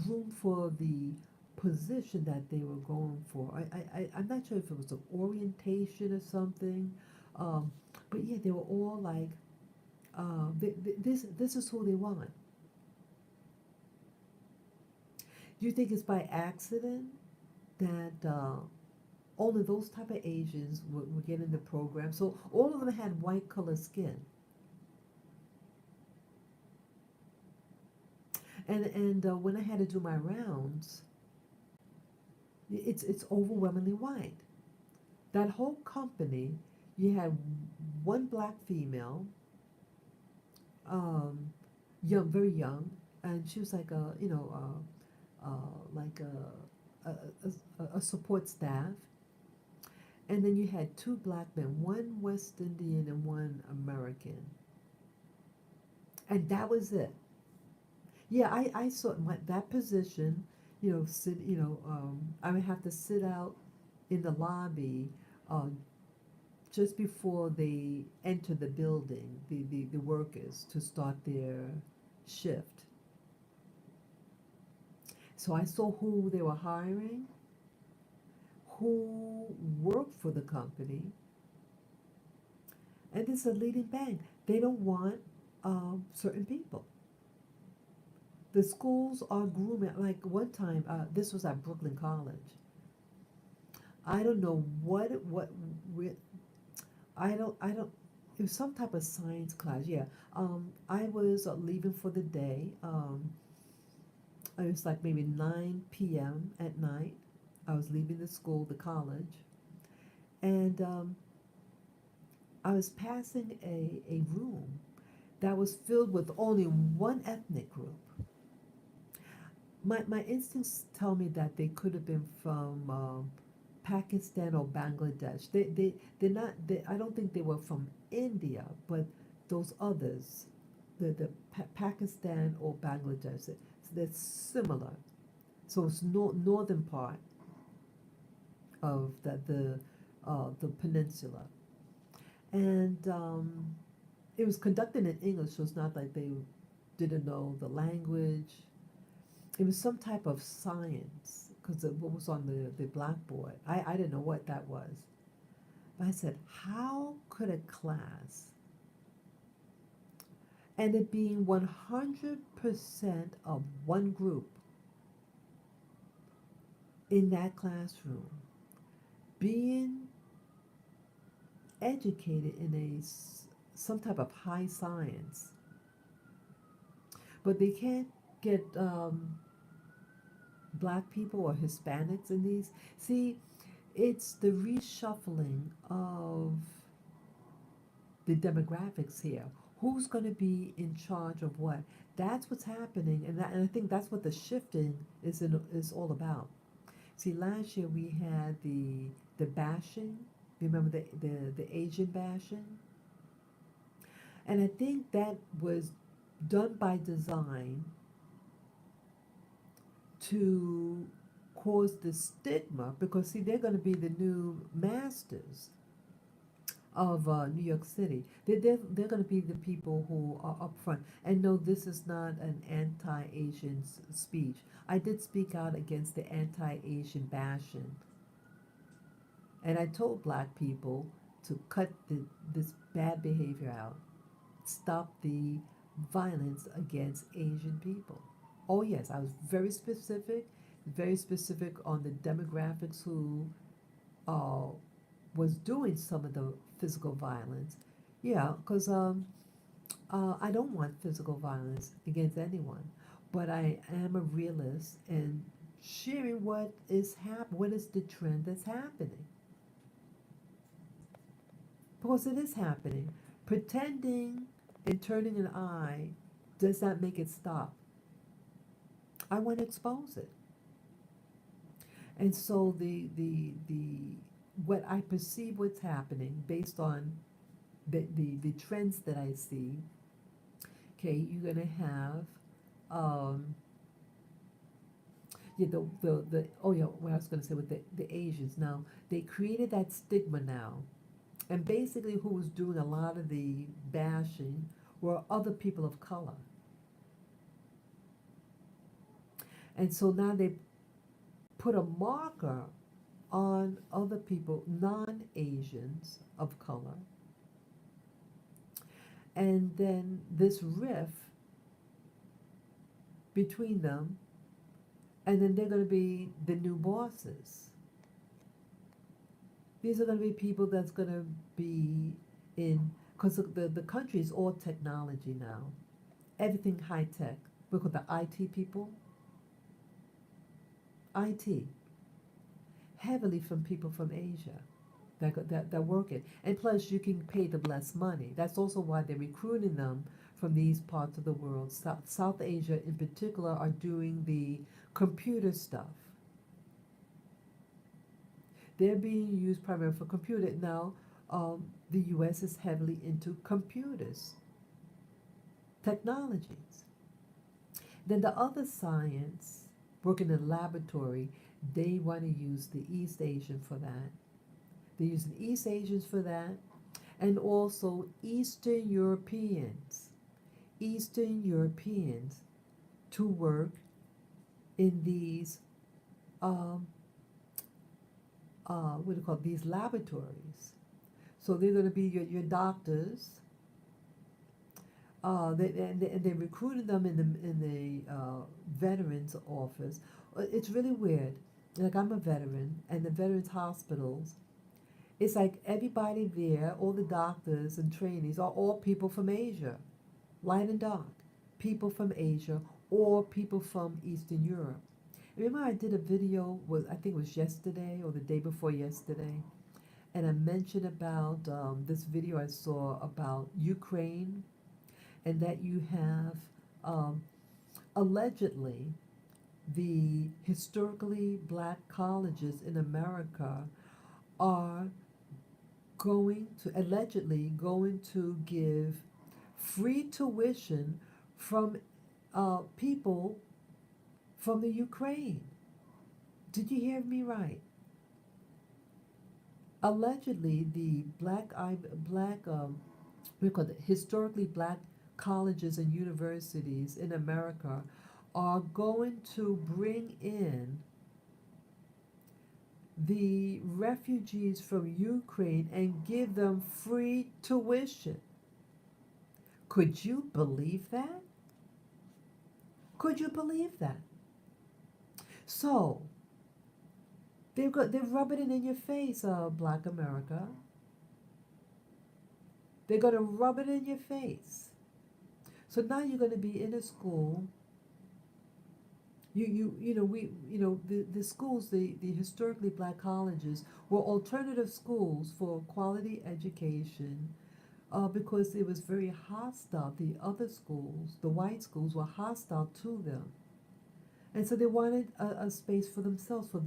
groomed for the position that they were going for. I'm not sure if it was an orientation or something, Um, but yeah, they were all like, this is who they want. Do you think it's by accident that only those type of Asians would get in the program? So all of them had white color skin, and when I had to do my rounds, it's overwhelmingly white. That whole company, you had one black female, um, young, very young, and she was like a, like a support staff. And then you had two black men, one West Indian and one American, and that was it. Yeah, I saw that position. I would have to sit out in the lobby uh, just before they enter the building, the workers, to start their shift. So I saw who they were hiring, who worked for the company, and it's a leading bank. They don't want certain people. The schools are grooming. Like one time, this was at Brooklyn College. I don't know I don't. It was some type of science class. Yeah. I was leaving for the day. It was like maybe 9 p.m. at night. I was leaving the school, the college, and I was passing a room that was filled with only one ethnic group. My instincts tell me that they could have been from Pakistan or Bangladesh. They're not. I don't think they were from India, but those others, the Pakistan or Bangladesh, they're similar. So it's northern part of the peninsula, and it was conducted in English, so it's not like they didn't know the language. It was some type of science because what was on the blackboard. I didn't know what that was. But I said, how could a class, and it being 100% of one group in that classroom, being educated in some type of high science, but they can't get black people or Hispanics in these. See, it's the reshuffling of the demographics here. Who's going to be in charge of what? That's what's happening, and I think that's what the shifting is all about. See, last year we had the bashing. Remember the Asian bashing, and I think that was done by design to cause the stigma because see they're going to be the new masters of New York City. They're going to be the people who are up front. And no, this is not an anti-Asian speech. I did speak out against the anti-Asian bashing, and I told black people to cut this bad behavior out, stop the violence against Asian people. Oh yes, I was very specific on the demographics who uh, was doing some of the physical violence. Yeah, because I don't want physical violence against anyone, but I am a realist and sharing what is the trend that's happening, because it is happening. Pretending and turning an eye does not make it stop. I want to expose it. And so the what I perceive what's happening based on the trends that I see. Okay, you're gonna have yeah the oh yeah what I was gonna say with the Asians now they created that stigma now, and basically who was doing a lot of the bashing were other people of color, and so now they put a marker on other people, non-Asians of color, And then this rift between them, and then they're going to be the new bosses. These are going to be people that's going to be in, because the country is all technology now, everything high tech. We call the IT people, IT, heavily from people from Asia that work it. And plus, you can pay them less money. That's also why they're recruiting them from these parts of the world. South Asia, in particular, are doing the computer stuff. They're being used primarily for computer. Now, the U.S. is heavily into computers, technologies. Then the other science, working in a laboratory, they want to use the East Asian for that. They're using East Asians for that, and also Eastern Europeans. Eastern Europeans to work in these, um, what do you call it, these laboratories. So they're going to be your doctors. And they recruited them in the veterans office. It's really weird. Like I'm a veteran, and the veterans hospitals, it's like everybody there, all the doctors and trainees are all people from Asia, light and dark, people from Asia or people from Eastern Europe. Remember I did a video, I think it was yesterday or the day before yesterday, and I mentioned about this video I saw about Ukraine, and that you have um, allegedly the historically black colleges in America are allegedly going to give free tuition from people from the Ukraine. Did you hear me right? Allegedly, the we call it historically black colleges and universities in America are going to bring in the refugees from Ukraine and give them free tuition. Could you believe that? Could you believe that? So, they're rubbing it in your face, Black America. They're going to rub it in your face. So now you're going to be in a school. The schools, the historically black colleges were alternative schools for quality education, because it was very hostile. The other schools, the white schools, were hostile to them. And so they wanted a space for themselves, for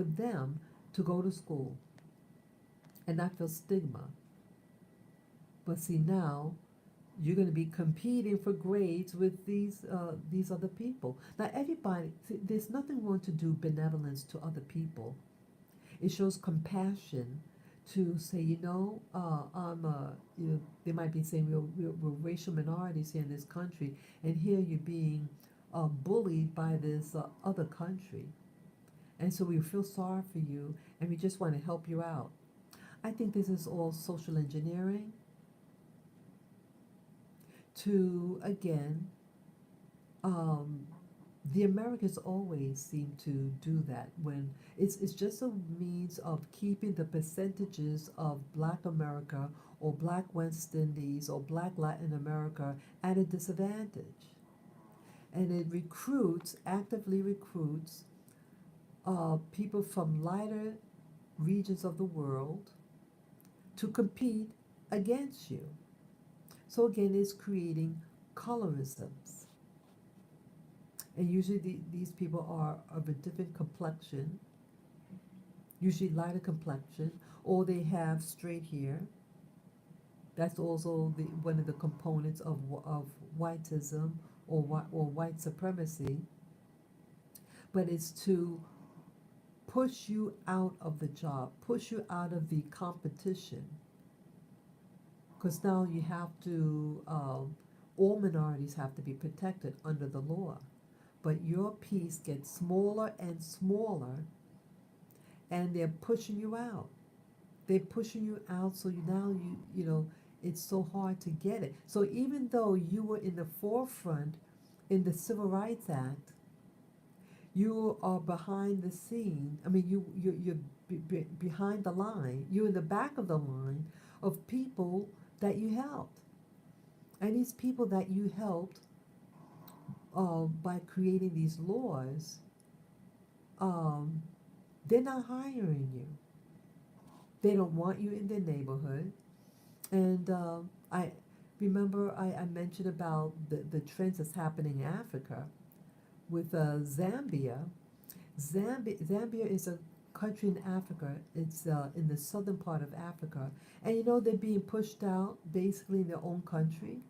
them to go to school and not feel stigma. But see, now you're going to be competing for grades with these other people. Now everybody, see, there's nothing wrong to do benevolence to other people. It shows compassion to say, they might be saying we're racial minorities here in this country, and here you're being bullied by this other country. And so we feel sorry for you, and we just want to help you out. I think this is all social engineering to, again, the Americans always seem to do that when it's just a means of keeping the percentages of Black America or Black West Indies or Black Latin America at a disadvantage. And it actively recruits people from lighter regions of the world to compete against you. So again, it's creating colorisms. And usually these people are of a different complexion, usually lighter complexion, or they have straight hair. That's also one of the components of whiteism or white supremacy. But it's to push you out of the job, push you out of the competition. Because now you have to, all minorities have to be protected under the law. But your piece gets smaller and smaller, and they're pushing you out. They're pushing you out, so now it's so hard to get it. So even though you were in the forefront in the Civil Rights Act, you are behind the scene. I mean, you're behind the line. You're in the back of the line of people that you helped. And these people that you helped by creating these laws, um, they're not hiring you. They don't want you in their neighborhood. And I remember I mentioned about the trends that's happening in Africa with Zambia. Zambia is a country in Africa. It's in the southern part of Africa. And you know, they're being pushed out basically in their own country.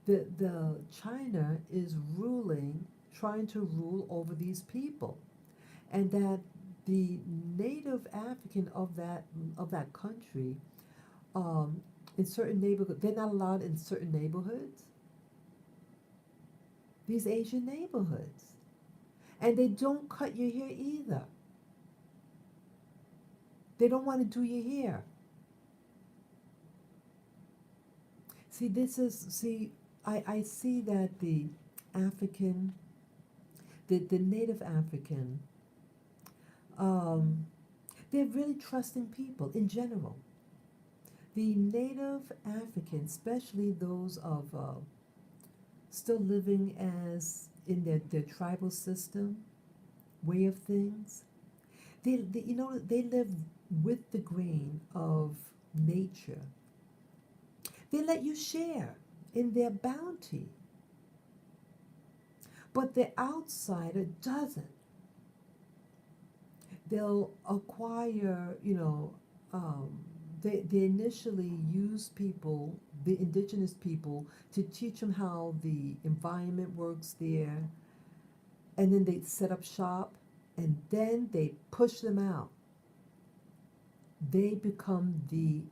The China is ruling, trying to rule over these people, and that the native African of that country, um, in certain neighborhoods, they're not allowed in certain neighborhoods. These Asian neighborhoods, and they don't cut your hair either. They don't want to do your hair. See, I see that the African, the native African, um, they're really trusting people in general. The native Africans, especially those of still living as in their tribal system, way of things, they live with the grain of nature. They let you share in their bounty. But the outsider doesn't. They'll acquire, they initially use people, the indigenous people, to teach them how the environment works there. And then they set up shop, and then they push them out. They become the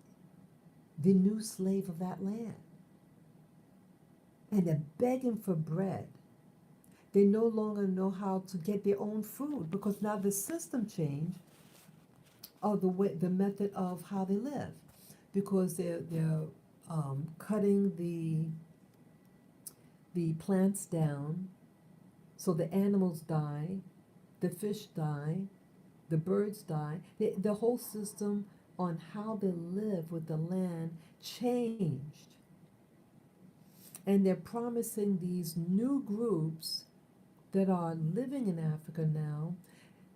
new slave of that land. And they're begging for bread. They no longer know how to get their own food because now the system changed of the method of how they live, because they're cutting the plants down, so the animals die, the fish die, the birds die. The whole system on how they live with the land changed, and they're promising these new groups that are living in Africa now,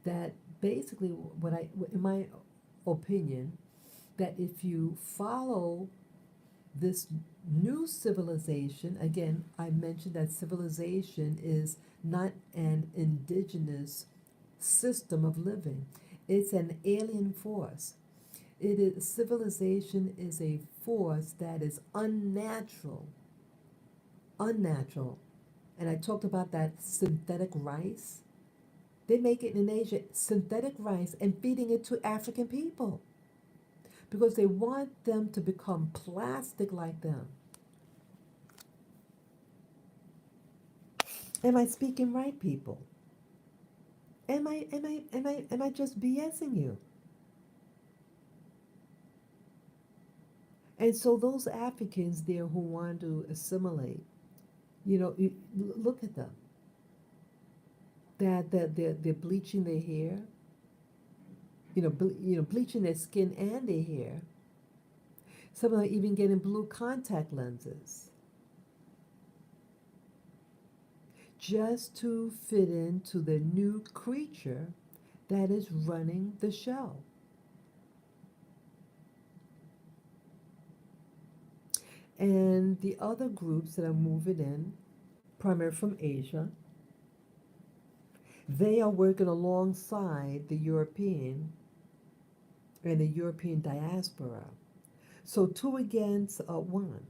that basically, in my opinion, that if you follow this new civilization, again, I mentioned that civilization is not an indigenous system of living. It's an alien force. Civilization is a force that is unnatural. Unnatural. And I talked about that synthetic rice. They make it in Asia, synthetic rice, and feeding it to African people because they want them to become plastic like them. Am I speaking right, people? Am I just BSing you? And so those Africans there who want to assimilate, look at them. That they're bleaching their hair, bleaching their skin and their hair. Some are even getting blue contact lenses just to fit into the new creature that is running the show. And the other groups that are moving in, primarily from Asia, they are working alongside the European and the European diaspora. So two against one.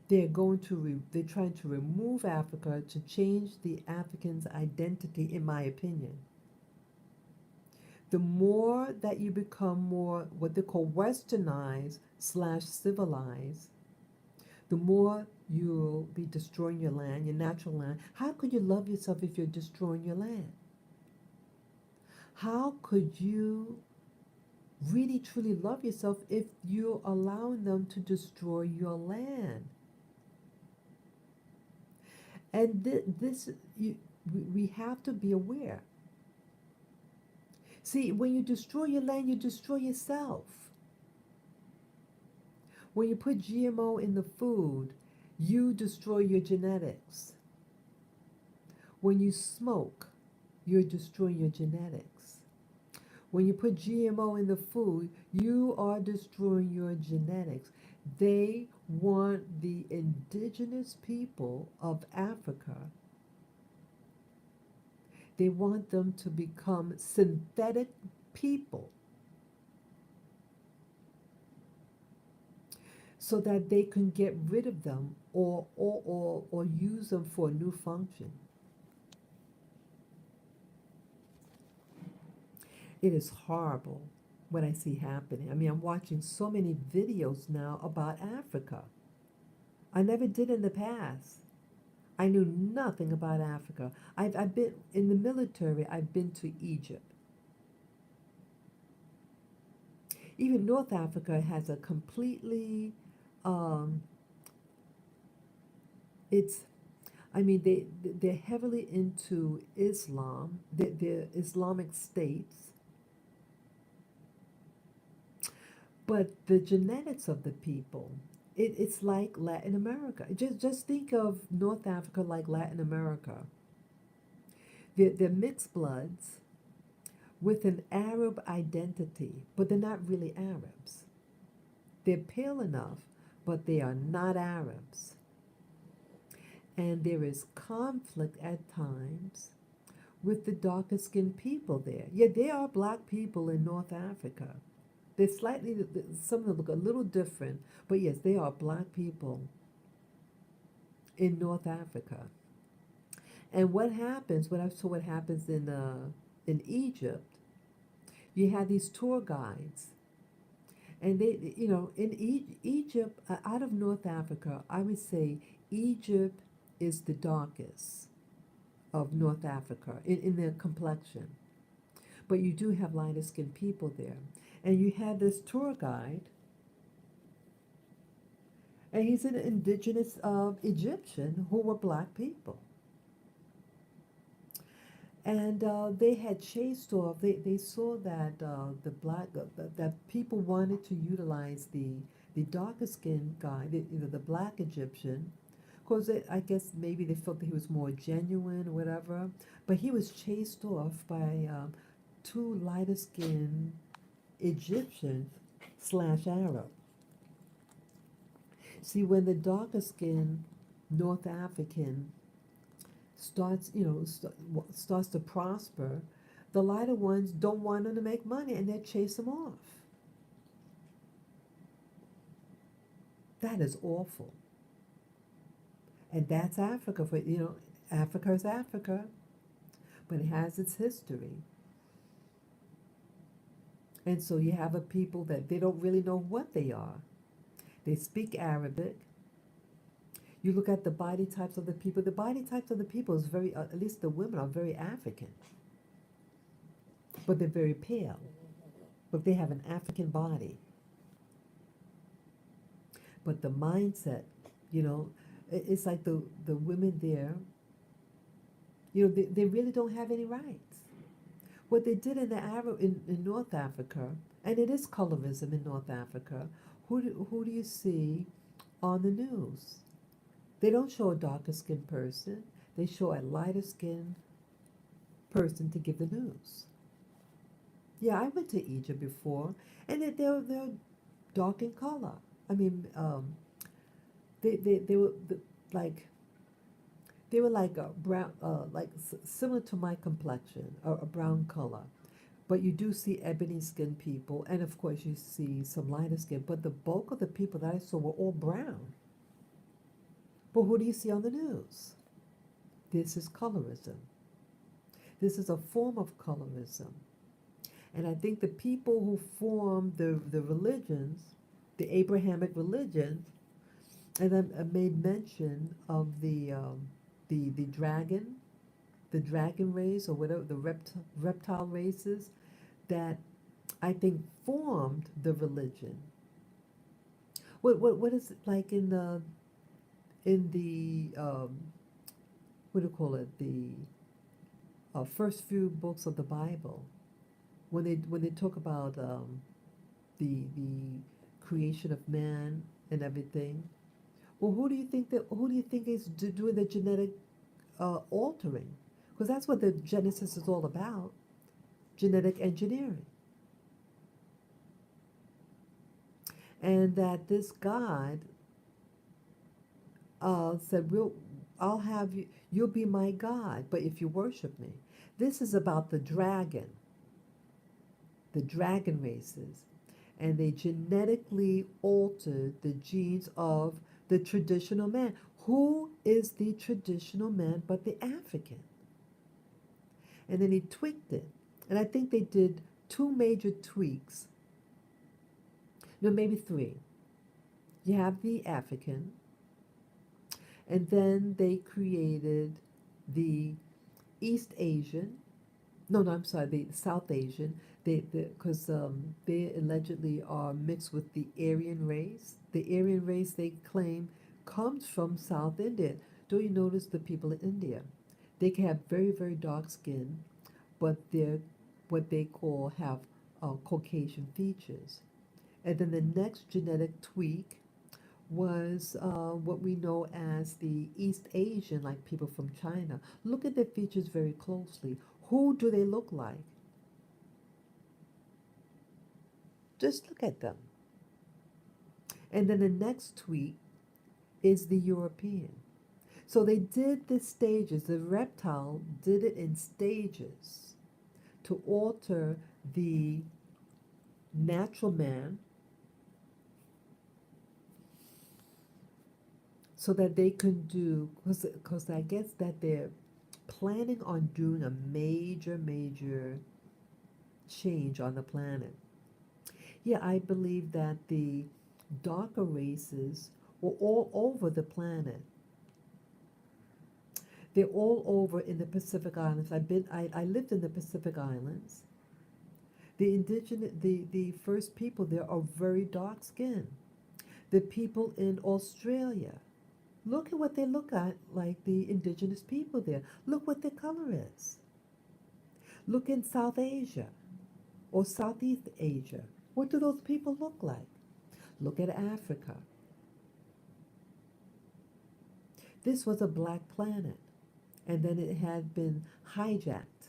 They're trying to remove Africa to change the African's identity, in my opinion. The more that you become more what they call westernized / civilized, the more you'll be destroying your land, your natural land. How could you love yourself if you're destroying your land? How could you really truly love yourself if you're allowing them to destroy your land. And this, we have to be aware. See, when you destroy your land, you destroy yourself. When you put GMO in the food, you destroy your genetics. When you smoke, you're destroying your genetics. When you put GMO in the food, you are destroying your genetics. They want the indigenous people of Africa, they want them to become synthetic people so that they can get rid of them or use them for a new function. It is horrible what I see happening. I mean, I'm watching so many videos now about Africa. I never did in the past. I knew nothing about Africa. I've been in the military, I've been to Egypt. Even North Africa has a completely, um, it's, I mean, they're heavily into Islam, they're Islamic states, but the genetics of the people, it's like Latin America. Just think of North Africa like Latin America. They're mixed bloods with an Arab identity, but they're not really Arabs. They're pale enough, but they are not Arabs. And there is conflict at times with the darker skinned people there. Yeah, there are black people in North Africa. They're slightly, some of them look a little different, but yes, they are black people in North Africa. And what happens, what I saw what happens in Egypt, you have these tour guides. And they, in Egypt, out of North Africa, I would say Egypt is the darkest of North Africa in their complexion. But you do have lighter skinned people there. And you have this tour guide, and he's an indigenous Egyptian who were black people. And they had chased off, they saw that that people wanted to utilize the darker skinned guy, the black Egyptian, because I guess maybe they felt that he was more genuine or whatever. But he was chased off by two lighter skinned Egyptians slash Arab. See, when the darker skinned North African starts to prosper, the lighter ones don't want them to make money and they chase them off. That is awful. And that's Africa for Africa is Africa, but it has its history. And so you have a people that they don't really know what they are. They speak Arabic. You look at the body types of the people. The body types of the people is very, at least the women are very African, but they're very pale. But they have an African body. But the mindset, you know, it's like the women there, they really don't have any rights. What they did in in North Africa, and it is colorism in North Africa. Who do you see on the news? They don't show a darker skinned person. They show a lighter skinned person to give the news. Yeah, I went to Egypt before, and they're dark in color. I mean, they were like they were like a brown, like similar to my complexion, a brown color. But you do see ebony skinned people, and of course you see some lighter skin. But the bulk of the people that I saw were all brown. But who do you see on the news? This is colorism. This is a form of colorism. And I think the people who formed the religions, the Abrahamic religions, and I made mention of the dragon race or whatever, the reptile races that I think, formed the religion. What is it like in the what do you call it, the first few books of the Bible, when they talk about the creation of man and everything. Well, who do you think is doing the genetic altering? Because that's what the Genesis is all about, genetic engineering. And that this God said, I'll have you, you'll be my God, but if you worship me. This is about the dragon races, and they genetically altered the genes of the traditional man. Who is the traditional man but the African? And then he tweaked it. And I think they did two major tweaks. No, maybe three. You have the African, and then they created the East Asian. No, I'm sorry, the South Asian. Because they allegedly are mixed with the Aryan race. The Aryan race, they claim, comes from South India. Don't you notice the people in India? They can have very, very dark skin, but they're what they call have Caucasian features. And then the next genetic tweak was what we know as the East Asian, like people from China. Look at their features very closely. Who do they look like? Just look at them. And then the next tweak is the European. So they did the stages, the reptile did it in stages to alter the natural man so that they can do, because I guess that they're planning on doing a major, major change on the planet. Yeah, I believe that the darker races were all over the planet. They're all over in the Pacific Islands. I lived in the Pacific Islands. The first people there are very dark skinned. The people in Australia, look at what they look at like the indigenous people there. Look what their color is. Look in South Asia or Southeast Asia. What do those people look like? Look at Africa. This was a black planet, and then it had been hijacked.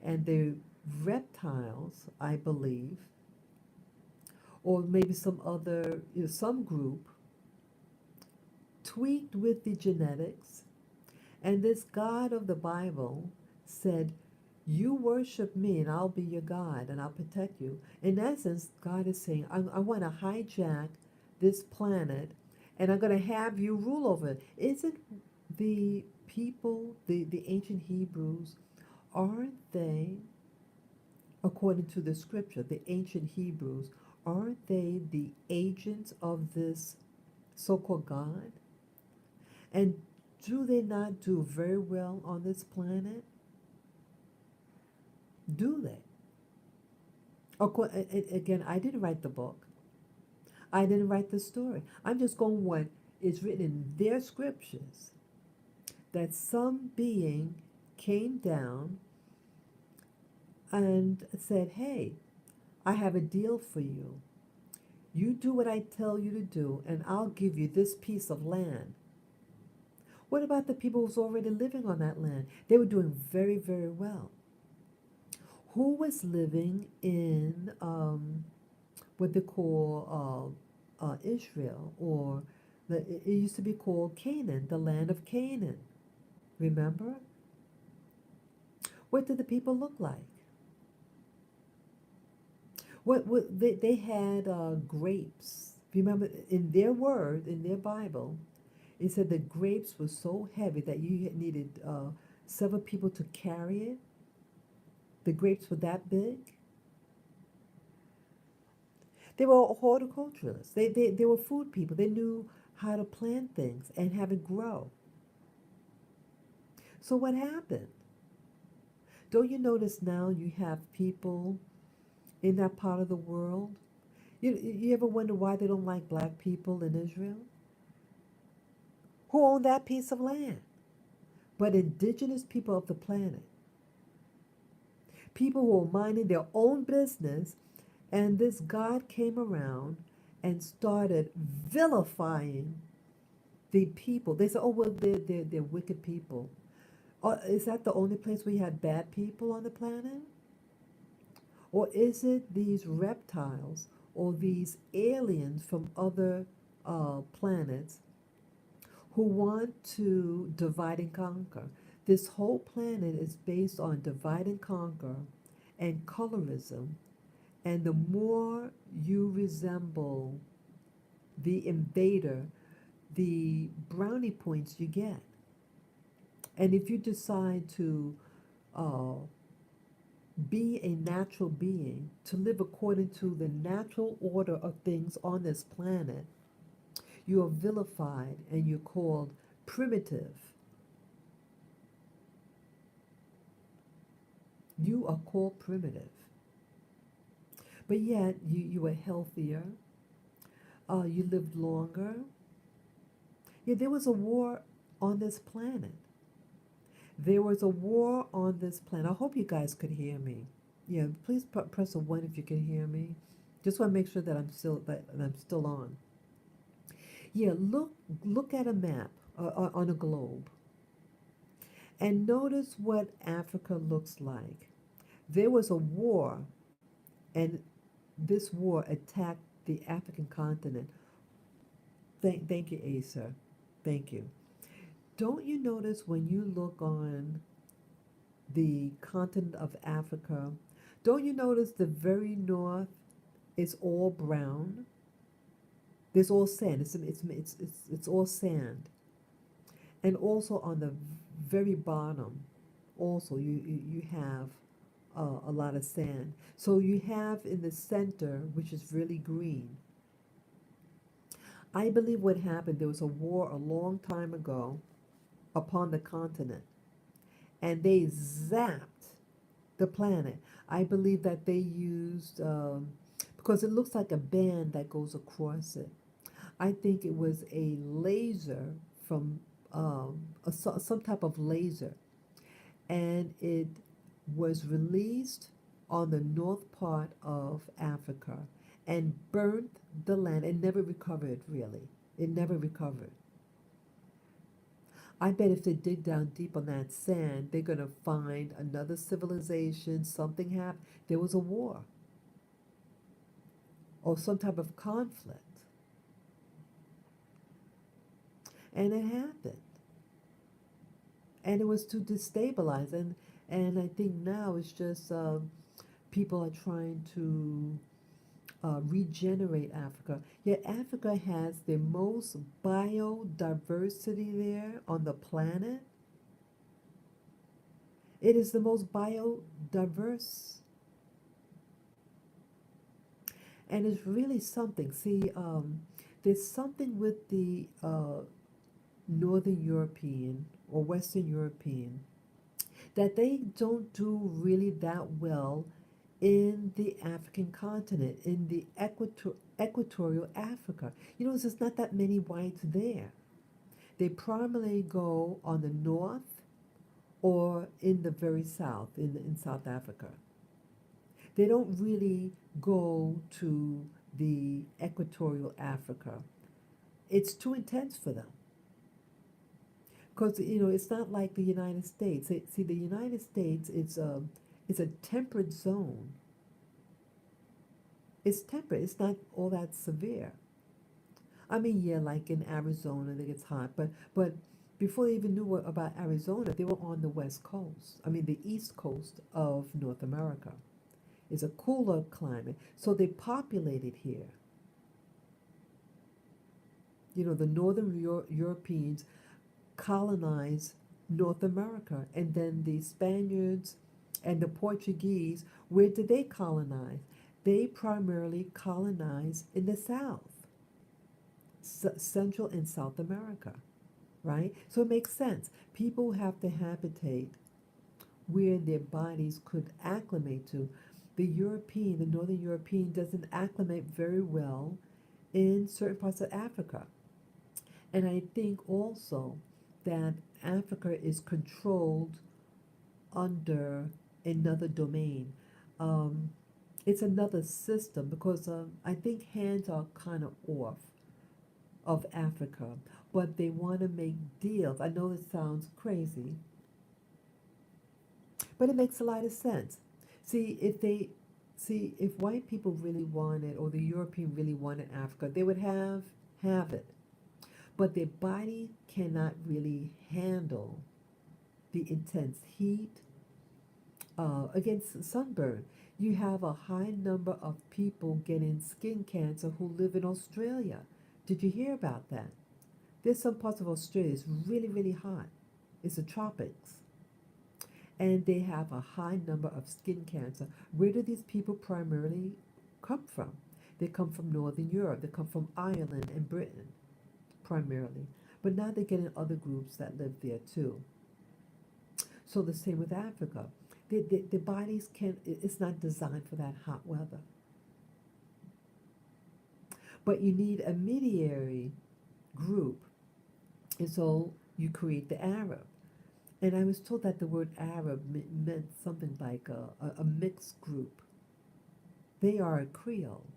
And the reptiles, I believe, or maybe some other, some group, tweaked with the genetics, and this God of the Bible said, you worship me and I'll be your God and I'll protect you. In essence, God is saying, I want to hijack this planet and I'm going to have you rule over it. Isn't the people, the ancient Hebrews, aren't they, according to the scripture, the ancient Hebrews, aren't they the agents of this so-called God? And do they not do very well on this planet? Do they? Again, I didn't write the book. I didn't write the story. I'm just going what is written in their scriptures. That some being came down and said, hey, I have a deal for you. You do what I tell you to do, and I'll give you this piece of land. What about the people who's already living on that land? They were doing very, very well. Who was living in what they call Israel, or it used to be called Canaan, the land of Canaan? Remember? What did the people look like? What they had grapes. Remember, in their word, in their Bible, it said the grapes were so heavy that you needed several people to carry it. The grapes were that big. They were horticulturalists. They were food people. They knew how to plant things and have it grow. So what happened? Don't you notice now you have people in that part of the world. You ever wonder why they don't like black people in Israel? Who own that piece of land? But indigenous people of the planet. People who were minding their own business, and this God came around and started vilifying the people. They said, oh, well, they're wicked people. Is that the only place we had bad people on the planet? Or is it these reptiles or these aliens from other planets who want to divide and conquer? This whole planet is based on divide and conquer and colorism. And the more you resemble the invader, the brownie points you get. And if you decide to uh, be a natural being, to live according to the natural order of things on this planet, you are vilified and you're called primitive. You are called primitive. But yet, you were healthier, you lived longer. Yeah, there was a war on this planet. There was a war on this planet. I hope you guys could hear me. Yeah, please press a 1 if you can hear me. Just want to make sure that I'm still on. Yeah, look at a map on a globe and notice what Africa looks like. There was a war, and this war attacked the African continent. Thank you, Asa. Thank you. Don't you notice when you look on the continent of Africa, don't you notice the very north is all brown? There's all sand. It's all sand. And also on the very bottom, also you have a lot of sand. So you have in the center, which is really green. I believe what happened, there was a war a long time ago upon the continent, and they zapped the planet. I believe that they used, because it looks like a band that goes across it. I think it was a laser from some type of laser, and it was released on the north part of Africa and burnt the land. It never recovered, really. It never recovered. I bet if they dig down deep on that sand, they're going to find another civilization, something happened. There was a war or some type of conflict. And it happened. And it was to destabilize. And I think now it's just people are trying to regenerate Africa. Yet Africa has the most biodiversity there on the planet. It is the most biodiverse. And it's really something. See, there's something with the Northern European or Western European that they don't do really that well in the African continent, in the equatorial Africa. You know, there's not that many whites there. They primarily go on the north or in the very south, in South Africa. They don't really go to the equatorial Africa. It's too intense for them. Because, you know, it's not like the United States. See, the United States, it's a temperate zone. It's temperate. It's not all that severe. I mean, yeah, like in Arizona, it gets hot. But before they even knew about Arizona, they were on the West Coast. I mean, the East Coast of North America. It's a cooler climate. So they populated here. You know, the Northern Europeans colonized North America. And then the Spaniards and the Portuguese, where did they colonize? They primarily colonized in the South, Central and South America, right? So it makes sense. People have to habitate where their bodies could acclimate to. the Northern European, doesn't acclimate very well in certain parts of Africa. And I think also that Africa is controlled under another domain. Um, it's another system because I think hands are kind of off of Africa, but they want to make deals. I know it sounds crazy, but it makes a lot of sense. See, if white people really wanted, or the European really wanted Africa, they would have it. But their body cannot really handle the intense heat against sunburn. You have a high number of people getting skin cancer who live in Australia. Did you hear about that? There's some parts of Australia it's really, really hot. It's the tropics. And they have a high number of skin cancer. Where do these people primarily come from? They come from Northern Europe. They come from Ireland and Britain, primarily. But now they're getting other groups that live there too. So the same with Africa. The bodies it's not designed for that hot weather. But you need a mediary group. And so you create the Arab. And I was told that the word Arab meant something like a mixed group. They are a Creole.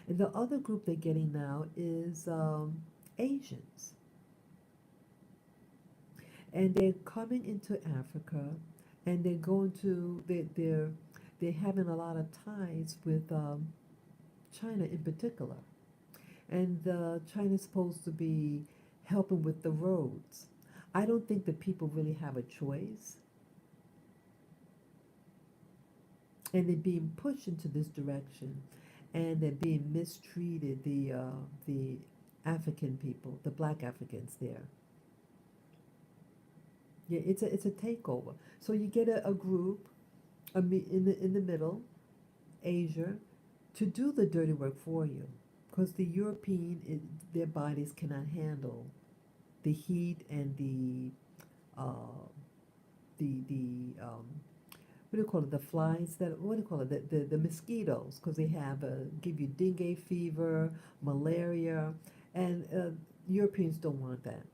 And the other group they're getting now is Asians. And they're coming into Africa, and they're going to they're having a lot of ties with China in particular. And China's supposed to be helping with the roads. I don't think that people really have a choice. And they're being pushed into this direction. And they're being mistreated, the African people, the black Africans there. Yeah, it's a takeover. So you get a group in the middle, Asia, to do the dirty work for you, because the their bodies cannot handle the heat and the what do you call it? The flies that what do you call it? The mosquitoes, because they have give you dengue fever, malaria, and Europeans don't want that.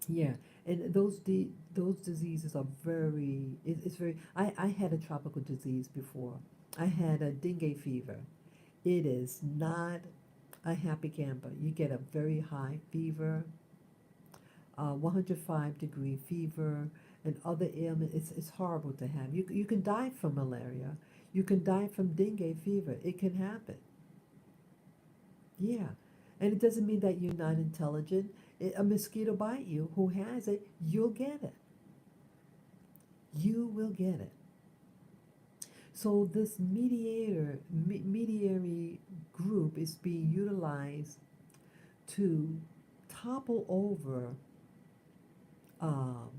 Yeah, and those diseases are it's very. I had a tropical disease before. I had a dengue fever. It is not a happy camper. You get a very high fever, 105-degree fever, and other ailments. It's horrible to have. You can die from malaria. You can die from dengue fever. It can happen. Yeah, and it doesn't mean that you're not intelligent. A mosquito bite you, who has it, you'll get it. You will get it. So this mediary group is being utilized to topple over um,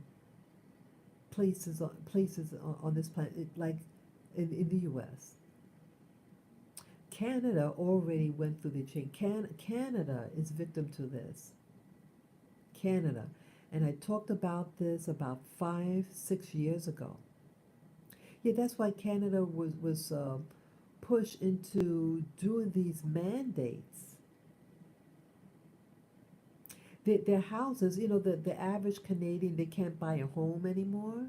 places on this planet, like in the U.S. Canada already went through the chain. Canada is victim to this. Canada. And I talked about this about 5-6 years ago. Yeah, that's why Canada was pushed into doing these mandates. Their houses, the average Canadian, they can't buy a home anymore.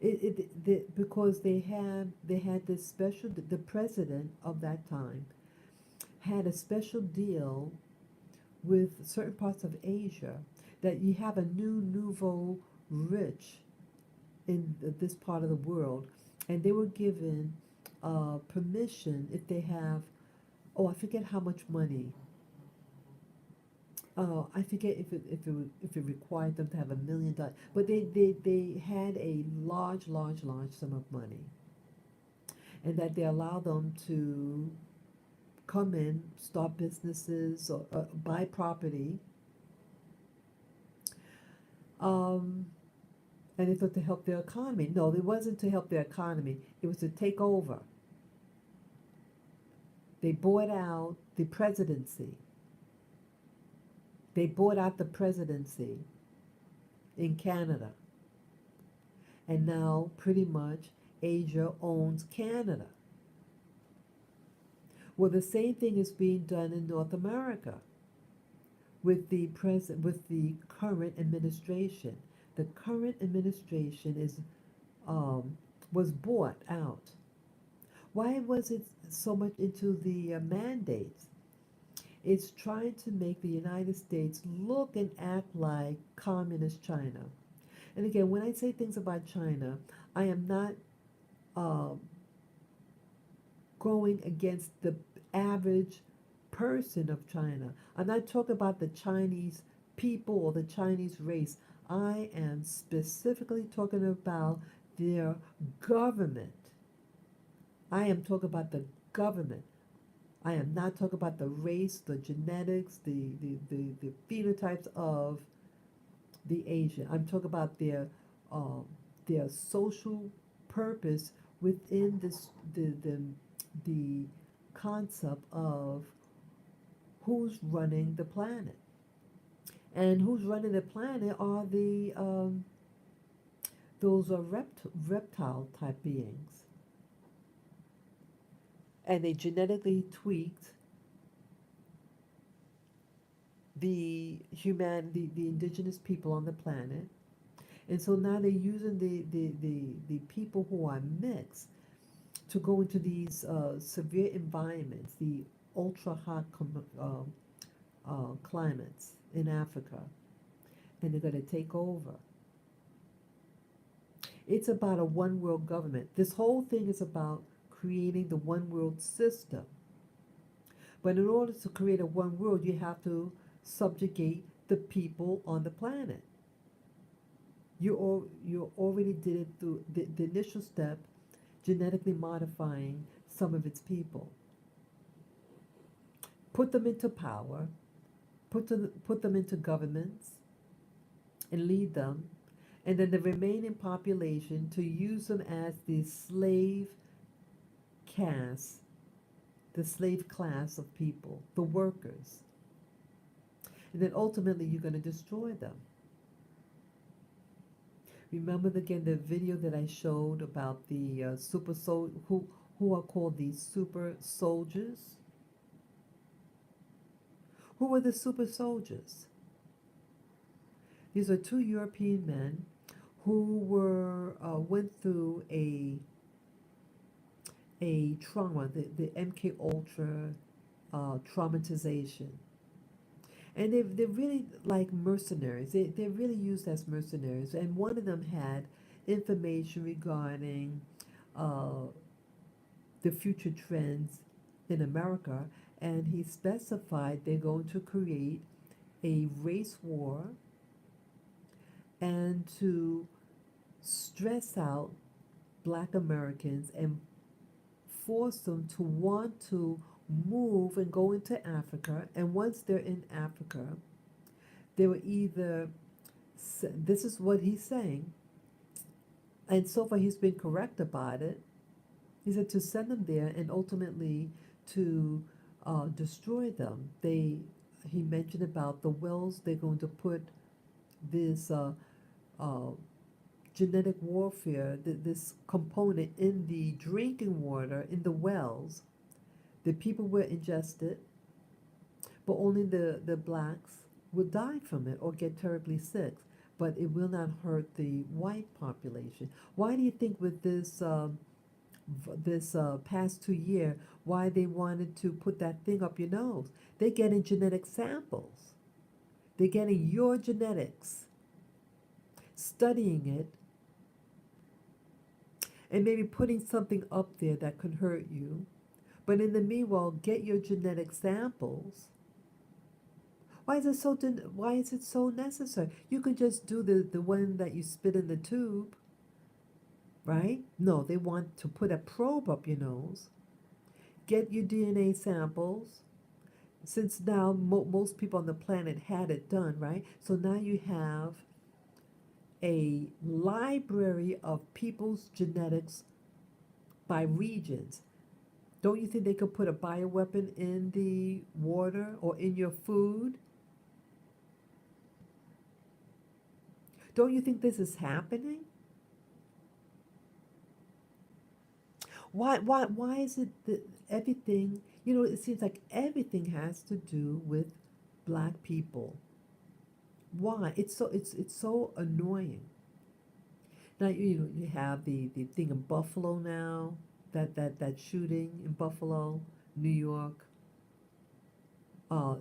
Because they had this special, the president of that time had a special deal with certain parts of Asia, that you have a new nouveau rich in this part of the world, and they were given permission if they have, oh, I forget how much money. I forget if it required them to have $1 million, but they had a large sum of money, and that they allowed them to come in, start businesses, or buy property. Um, and they thought to help their economy. No, it wasn't to help their economy. It was to take over. They bought out the presidency. They bought out the presidency in Canada. And now, pretty much, Asia owns Canada. Well, the same thing is being done in North America with the current administration. The current administration is was bought out. Why was it so much into the mandates? It's trying to make the United States look and act like communist China. And again, when I say things about China, I am not uh, going against the average person of China. I'm not talking about the Chinese people or the Chinese race. I am specifically talking about their government. I am talking about the government. I am not talking about the race, the genetics, the phenotypes of the Asian. I'm talking about um, their social purpose within the concept of who's running the planet. And who's running the planet are the those are reptile type beings. And they genetically tweaked the indigenous people on the planet. And so now they're using the people who are mixed to go into these severe environments, the ultra hot climates in Africa, and they're going to take over. It's about a one world government. This whole thing is about creating the one world system. But in order to create a one world, you have to subjugate the people on the planet. You already did it through the initial step, genetically modifying some of its people. Put them into power, put them into governments, and lead them, and then the remaining population to use them as the slave caste, the slave class of people, the workers. And then ultimately you're going to destroy them. Remember again the video that I showed about the who are called the super soldiers? Who were the super soldiers? These are two European men who went through a trauma, the MK Ultra traumatization. And they're really like mercenaries. They're really used as mercenaries. And one of them had information regarding uh, the future trends in America. And he specified they're going to create a race war and to stress out Black Americans and force them to want to move and go into Africa. And once they're in Africa, they were either, this is what he's saying, and so far he's been correct about it. He said to send them there and ultimately to destroy them. He mentioned about the wells. They're going to put this genetic warfare, this component in the drinking water, in the wells. The people will ingest it, but only the blacks will die from it or get terribly sick. But it will not hurt the white population. Why do you think with this past 2 year, why they wanted to put that thing up your nose? They're getting genetic samples. They're getting your genetics, studying it, and maybe putting something up there that could hurt you. But in the meanwhile, get your genetic samples. Why is it so necessary? You could just do the one that you spit in the tube, right? No, they want to put a probe up your nose, get your DNA samples. Since now most people on the planet had it done, right? So now you have a library of people's genetics by regions. Don't you think they could put a bioweapon in the water or in your food? Don't you think this is happening? Why is it that everything, it seems like everything has to do with black people? Why? It's so annoying. Now, you have the thing in Buffalo now, that shooting in Buffalo, New York.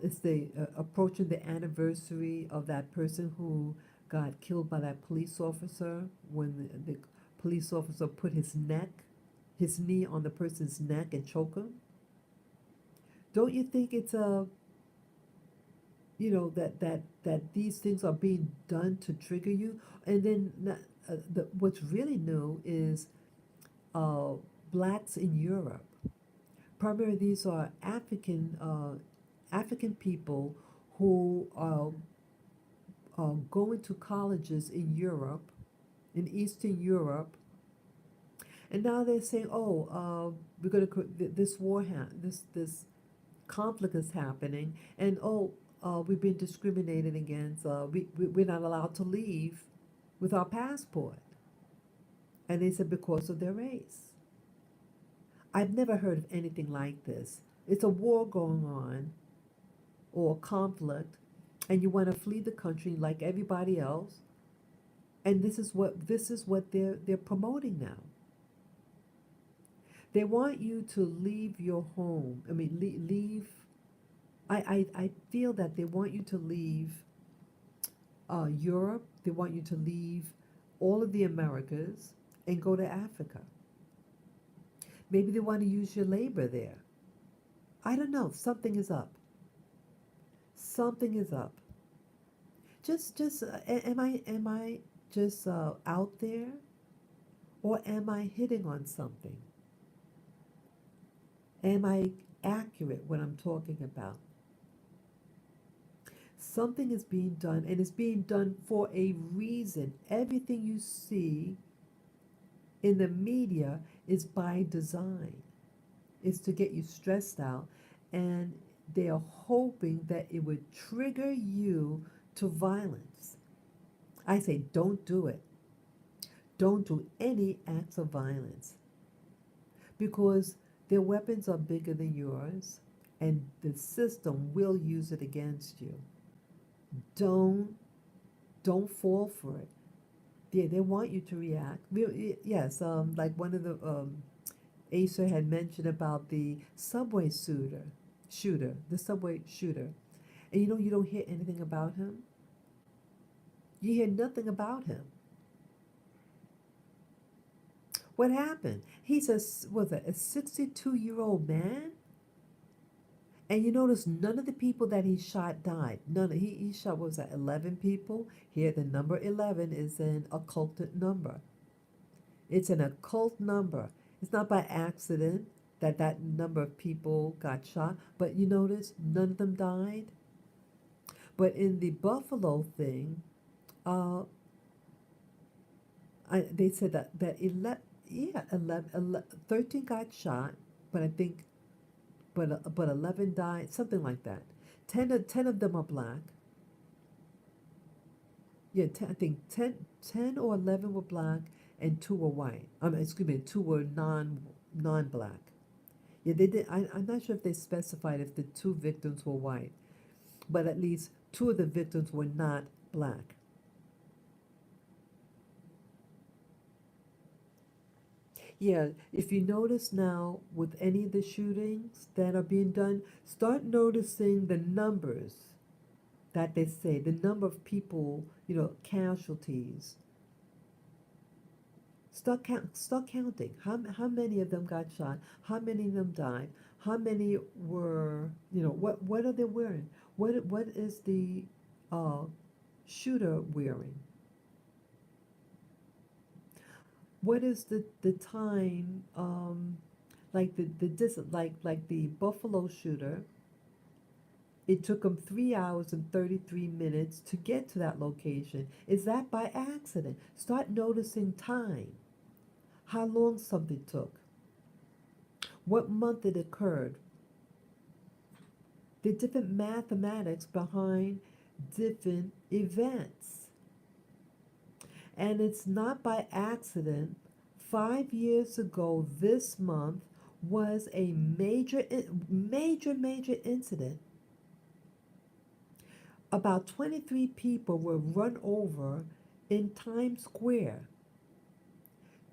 It's the approaching the anniversary of that person who got killed by that police officer when the police officer put his knee on the person's neck and choked him. Don't you think it's that these things are being done to trigger you? And then what's really new is uh, blacks in Europe. Primarily, these are African people who are going to colleges in Europe, in Eastern Europe, and now they're saying, "Oh, we're going to this this conflict is happening, and we've been discriminated against. We're not allowed to leave with our passport." And they said because of their race. I've never heard of anything like this. It's a war going on or a conflict, and you want to flee the country like everybody else, and this is what they're promoting now. They want you to leave your home. I mean, leave. I feel that they want you to leave Europe. They want you to leave all of the Americas and go to Africa. Maybe they want to use your labor there. I don't know. Something is up. Something is up. Just am I just out there, or am I hitting on something? Am I accurate when I'm talking about? Something is being done, and it's being done for a reason. Everything you see in the media is by design. It's to get you stressed out, and they are hoping that it would trigger you to violence. I say, don't do it. Don't do any acts of violence, because their weapons are bigger than yours, and the system will use it against you. Don't don't fall for it. They want you to react. Yes, like one of the Asa had mentioned about the subway the subway shooter, and you don't hear anything about him. You hear nothing about him. What happened? He's a 62-year-old man, and you notice none of the people that he shot died. He shot, what was that, 11 people? Here, the number 11 is an occulted number. It's an occult number. It's not by accident that number of people got shot, but you notice none of them died. But in the Buffalo thing, uh, they said that 13 got shot, but I think but 11 died, something like that. 10 of them are black. Yeah, I think 10 or 11 were black and two were white. Excuse me, two were non-black. Yeah, they did. I'm not sure if they specified if the two victims were white, but at least two of the victims were not black. Yeah, if you notice now with any of the shootings that are being done, start noticing the numbers that they say, the number of people, casualties. Start counting. How many of them got shot? How many of them died? How many were, what are they wearing? What is the uh, shooter wearing? What is the time? Like like the Buffalo shooter. It took them 3 hours and 33 minutes to get to that location. Is that by accident? Start noticing time. How long something took. What month it occurred. The different mathematics behind different events. And it's not by accident 5 years ago this month was a major incident. About 23 people were run over in Times Square.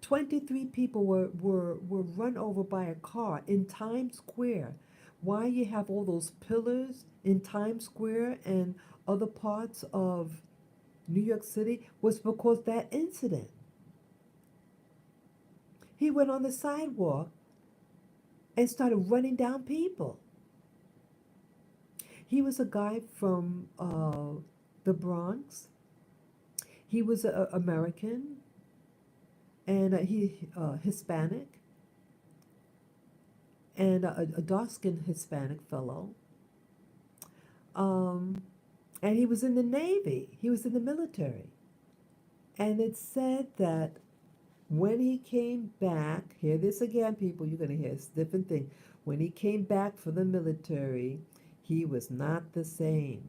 23 people were run over by a car in Times Square. Why you have all those pillars in Times Square and other parts of New York City was because that incident. He went on the sidewalk and started running down people. He was a guy from the Bronx. He was American and he Hispanic and a dark-skinned Hispanic fellow. And he was in the Navy. He was in the military. And it said that when he came back, hear this again, people, you're going to hear a different thing. When he came back from the military, he was not the same.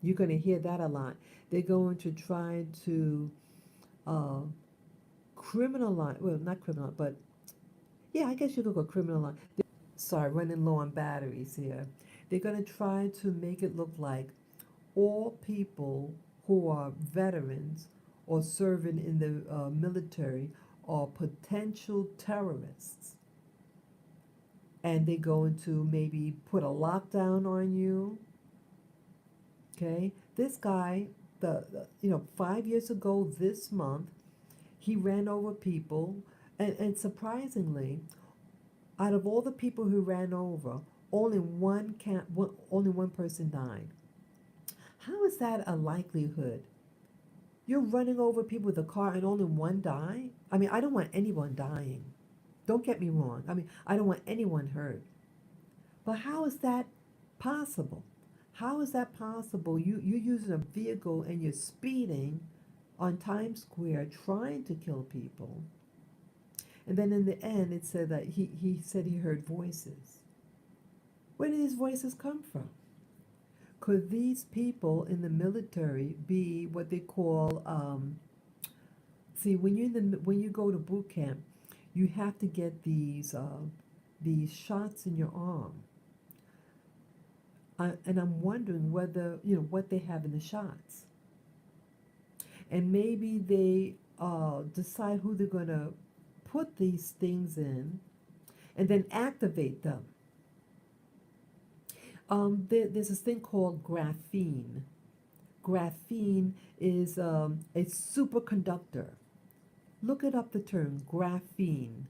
You're going to hear that a lot. They're going to try to criminalize, well, not criminal, but yeah, I guess you could go criminalize. Sorry, running low on batteries here. They're going to try to make it look like all people who are veterans or serving in the military are potential terrorists. And they're going to maybe put a lockdown on you. Okay? This guy, 5 years ago this month, he ran over people. And surprisingly, out of all the people who ran over, only one person died. How is that a likelihood? You're running over people with a car and only one died? I mean, I don't want anyone dying. Don't get me wrong. I mean, I don't want anyone hurt. But how is that possible? How is that possible? You're using a vehicle and you're speeding on Times Square trying to kill people. And then in the end, it said that he said he heard voices. Where did these voices come from? Could these people in the military be what they call, when you go to boot camp, you have to get these shots in your arm. And I'm wondering whether, what they have in the shots. And maybe they decide who they're going to put these things in and then activate them. There's this thing called graphene. Graphene is a superconductor. Look it up, the term graphene.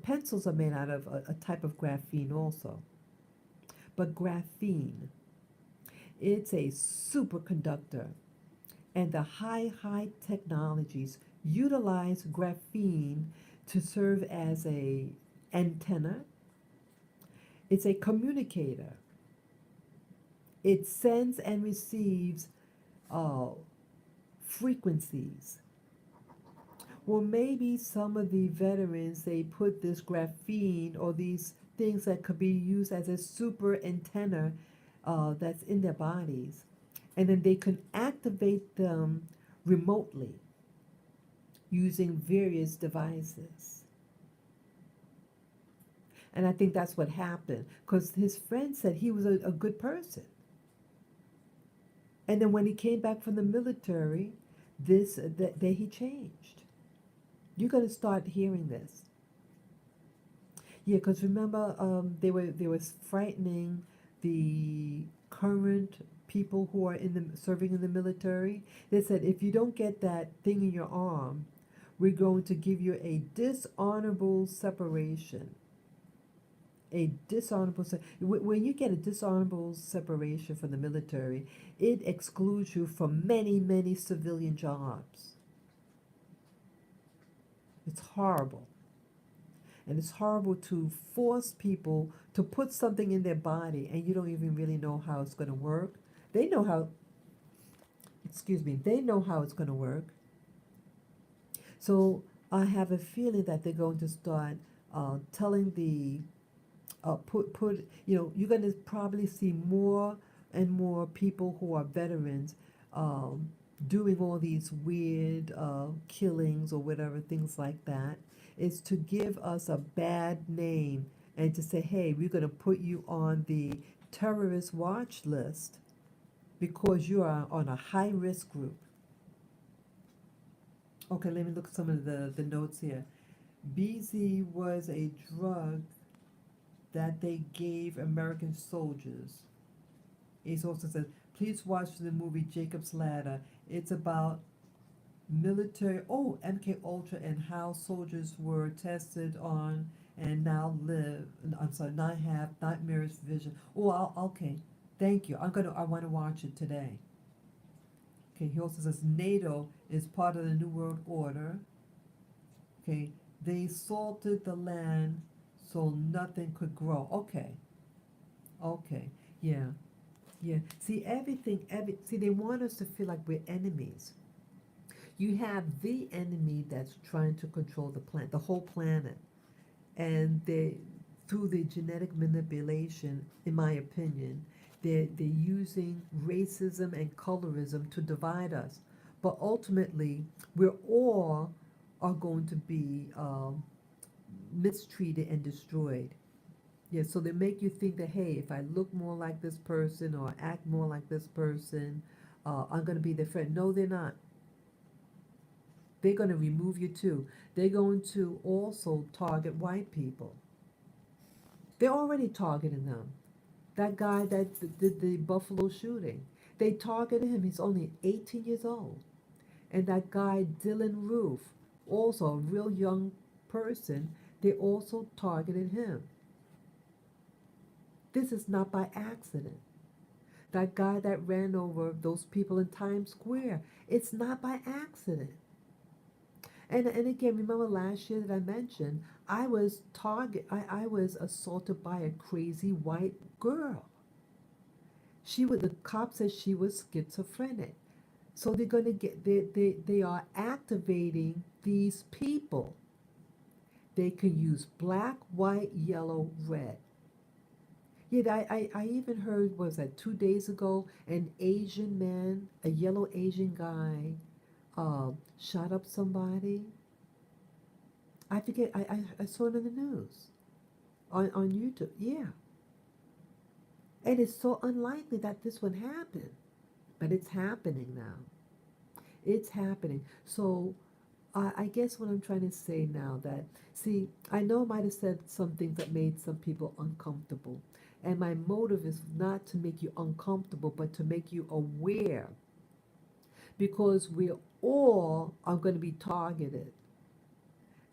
Pencils are made out of a type of graphene also. But graphene, it's a superconductor. And the high technologies utilize graphene to serve as a antenna. It's a communicator. It sends and receives frequencies. Well, maybe some of the veterans, they put this graphene or these things that could be used as a super antenna that's in their bodies. And then they can activate them remotely using various devices. And I think that's what happened, because his friend said he was a good person. And then when he came back from the military, that he changed. You're going to start hearing this. Yeah, because remember, they were frightening the current people who are serving in the military. They said, if you don't get that thing in your arm, we're going to give you a dishonorable separation. When you get a dishonorable separation from the military, it excludes you from many civilian jobs. It's horrible. And it's horrible to force people to put something in their body and you don't even really know how it's going to work. They know how it's going to work. So I have a feeling that they're going to start telling you're going to probably see more and more people who are veterans doing all these weird killings or whatever, things like that, is to give us a bad name and to say, hey, we're going to put you on the terrorist watch list because you are on a high risk group. Okay, let me look at some of the notes here. BZ was a drug that they gave American soldiers. It also says, please watch the movie Jacob's Ladder. It's about MK Ultra and how soldiers were tested on and now live. I'm sorry, not have nightmarish vision. Okay. Thank you. I want to watch it today. Okay, he also says NATO is part of the New World Order. Okay, they salted the land so nothing could grow. Okay, yeah, yeah. See, see, they want us to feel like we're enemies. You have the enemy that's trying to control the whole planet. And through the genetic manipulation, in my opinion, they're using racism and colorism to divide us. But ultimately, we're all are going to be mistreated and destroyed. Yeah, so they make you think that, hey, if I look more like this person or act more like this person, I'm going to be their friend. No, they're not. They're going to remove you too. They're going to also target white people. They're already targeting them. That guy that did the Buffalo shooting, they targeted him. He's only 18 years old. And that guy, Dylan Roof, also a real young person, they also targeted him. This is not by accident. That guy that ran over those people in Times Square, it's not by accident. And again, remember last year that I mentioned, I was assaulted by a crazy white girl. The cop said she was schizophrenic. So they're going to they are activating these people. They can use black, white, yellow, red. Yeah, I even heard, was that 2 days ago, an Asian man, a yellow Asian guy, shot up somebody. I forget, I saw it in the news, on YouTube. Yeah. And it's so unlikely that this would happen. But it's happening now. It's happening. So I guess what I'm trying to say now that, see, I know I might have said some things that made some people uncomfortable. And my motive is not to make you uncomfortable, but to make you aware. Because we all are going to be targeted.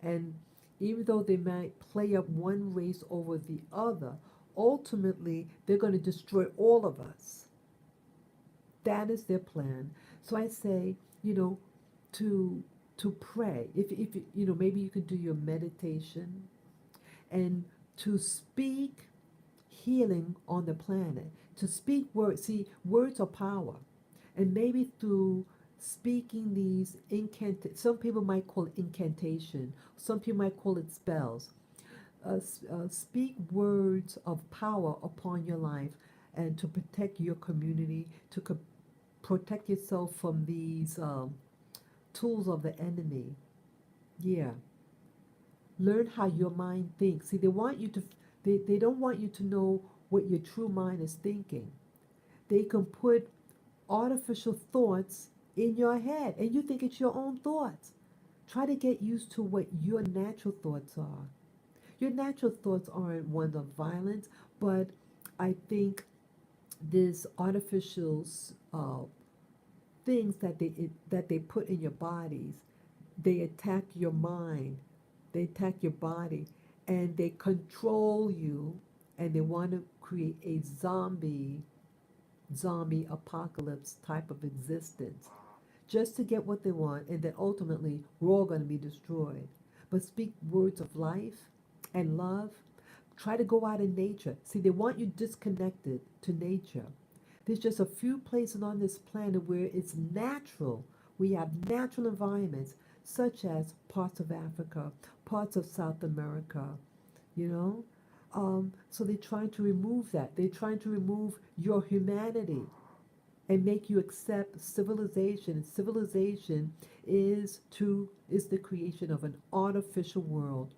And even though they might play up one race over the other, ultimately they're going to destroy all of us. That is their plan. So I say, to pray. If maybe you could do your meditation and to speak healing on the planet. To speak words. See, words are power. And maybe through speaking these some people might call it incantation. Some people might call it spells. Speak words of power upon your life and to protect your community, to protect yourself from these tools of the enemy. Yeah. Learn how your mind thinks. See, they don't want you to know what your true mind is thinking. They can put artificial thoughts in your head and you think it's your own thoughts. Try to get used to what your natural thoughts are. Your natural thoughts aren't ones of violence, but I think this artificial things that they put in your bodies, they attack your mind, they attack your body, and they control you, and they want to create a zombie apocalypse type of existence just to get what they want, and then ultimately we're all going to be destroyed. But speak words of life and love. Try to go out in nature. See, they want you disconnected to nature. There's just a few places on this planet where it's natural. We have natural environments, such as parts of Africa, parts of South America, you know? So they're trying to remove that. They're trying to remove your humanity. and make you accept civilization. And civilization is the creation of an artificial world,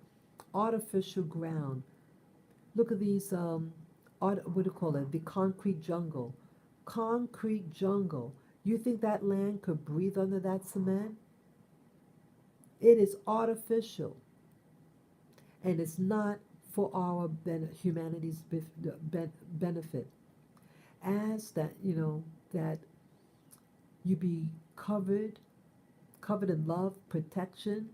artificial ground. Look at these what do you call it? The concrete jungle. Concrete jungle. You think that land could breathe under that cement? It is artificial, and it's not for our humanity's benefit. As that, that you be covered in love, protection.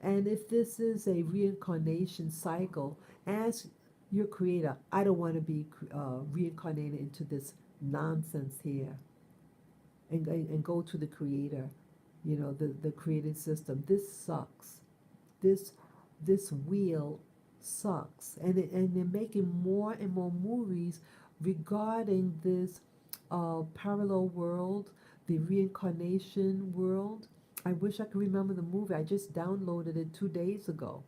And if this is a reincarnation cycle, ask your creator, I don't want to be reincarnated into this nonsense here. And go to the creator, the created system. This sucks. This this wheel sucks. And they're making more and more movies regarding this parallel world, the reincarnation world. I wish I could remember the movie. I just downloaded it 2 days ago.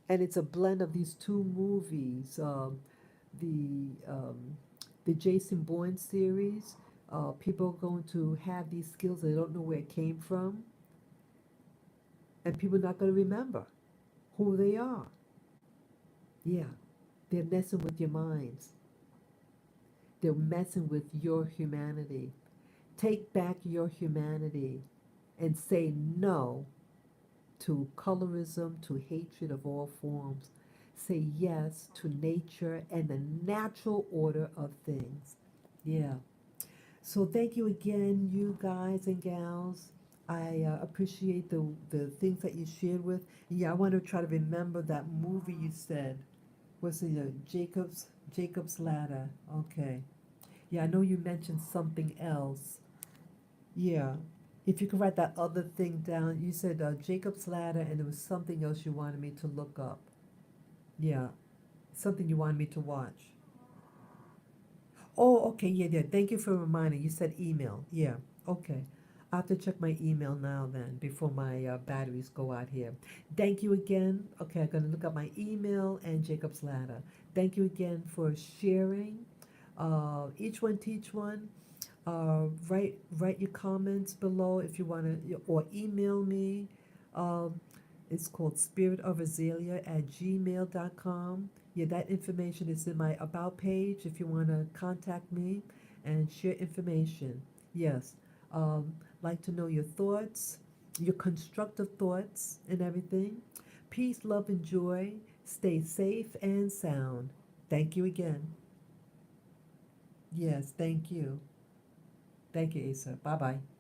And it's a blend of these two movies, the um, the Jason Bourne series. People are going to have these skills, they don't know where it came from, and people are not going to remember who they are. Yeah, they're messing with your minds. They're messing with your humanity. Take back your humanity and say no to colorism, to hatred of all forms. Say yes to nature and the natural order of things. Yeah. So thank you again, you guys and gals. I appreciate the things that you shared with. Yeah, I want to try to remember that movie you said. What's it? Jacob's Ladder. Okay. Yeah, I know you mentioned something else. Yeah. If you could write that other thing down, you said Jacob's Ladder, and there was something else you wanted me to look up. Yeah, something you wanted me to watch. Oh, okay, yeah, yeah. Thank you for reminding. You said email. Yeah, okay. I have to check my email now then before my batteries go out here. Thank you again. Okay, I'm going to look up my email and Jacob's Ladder. Thank you again for sharing. Each one teach one. Write your comments below if you want to, or email me. Um, it's called spiritofazalea@gmail.com. Yeah, that information is in my about page if you want to contact me and share information. Yes. Like to know your thoughts, your constructive thoughts and everything. Peace, love, and joy. Stay safe and sound. Thank you again. Yes, thank you. Thank you, Asa. Bye bye.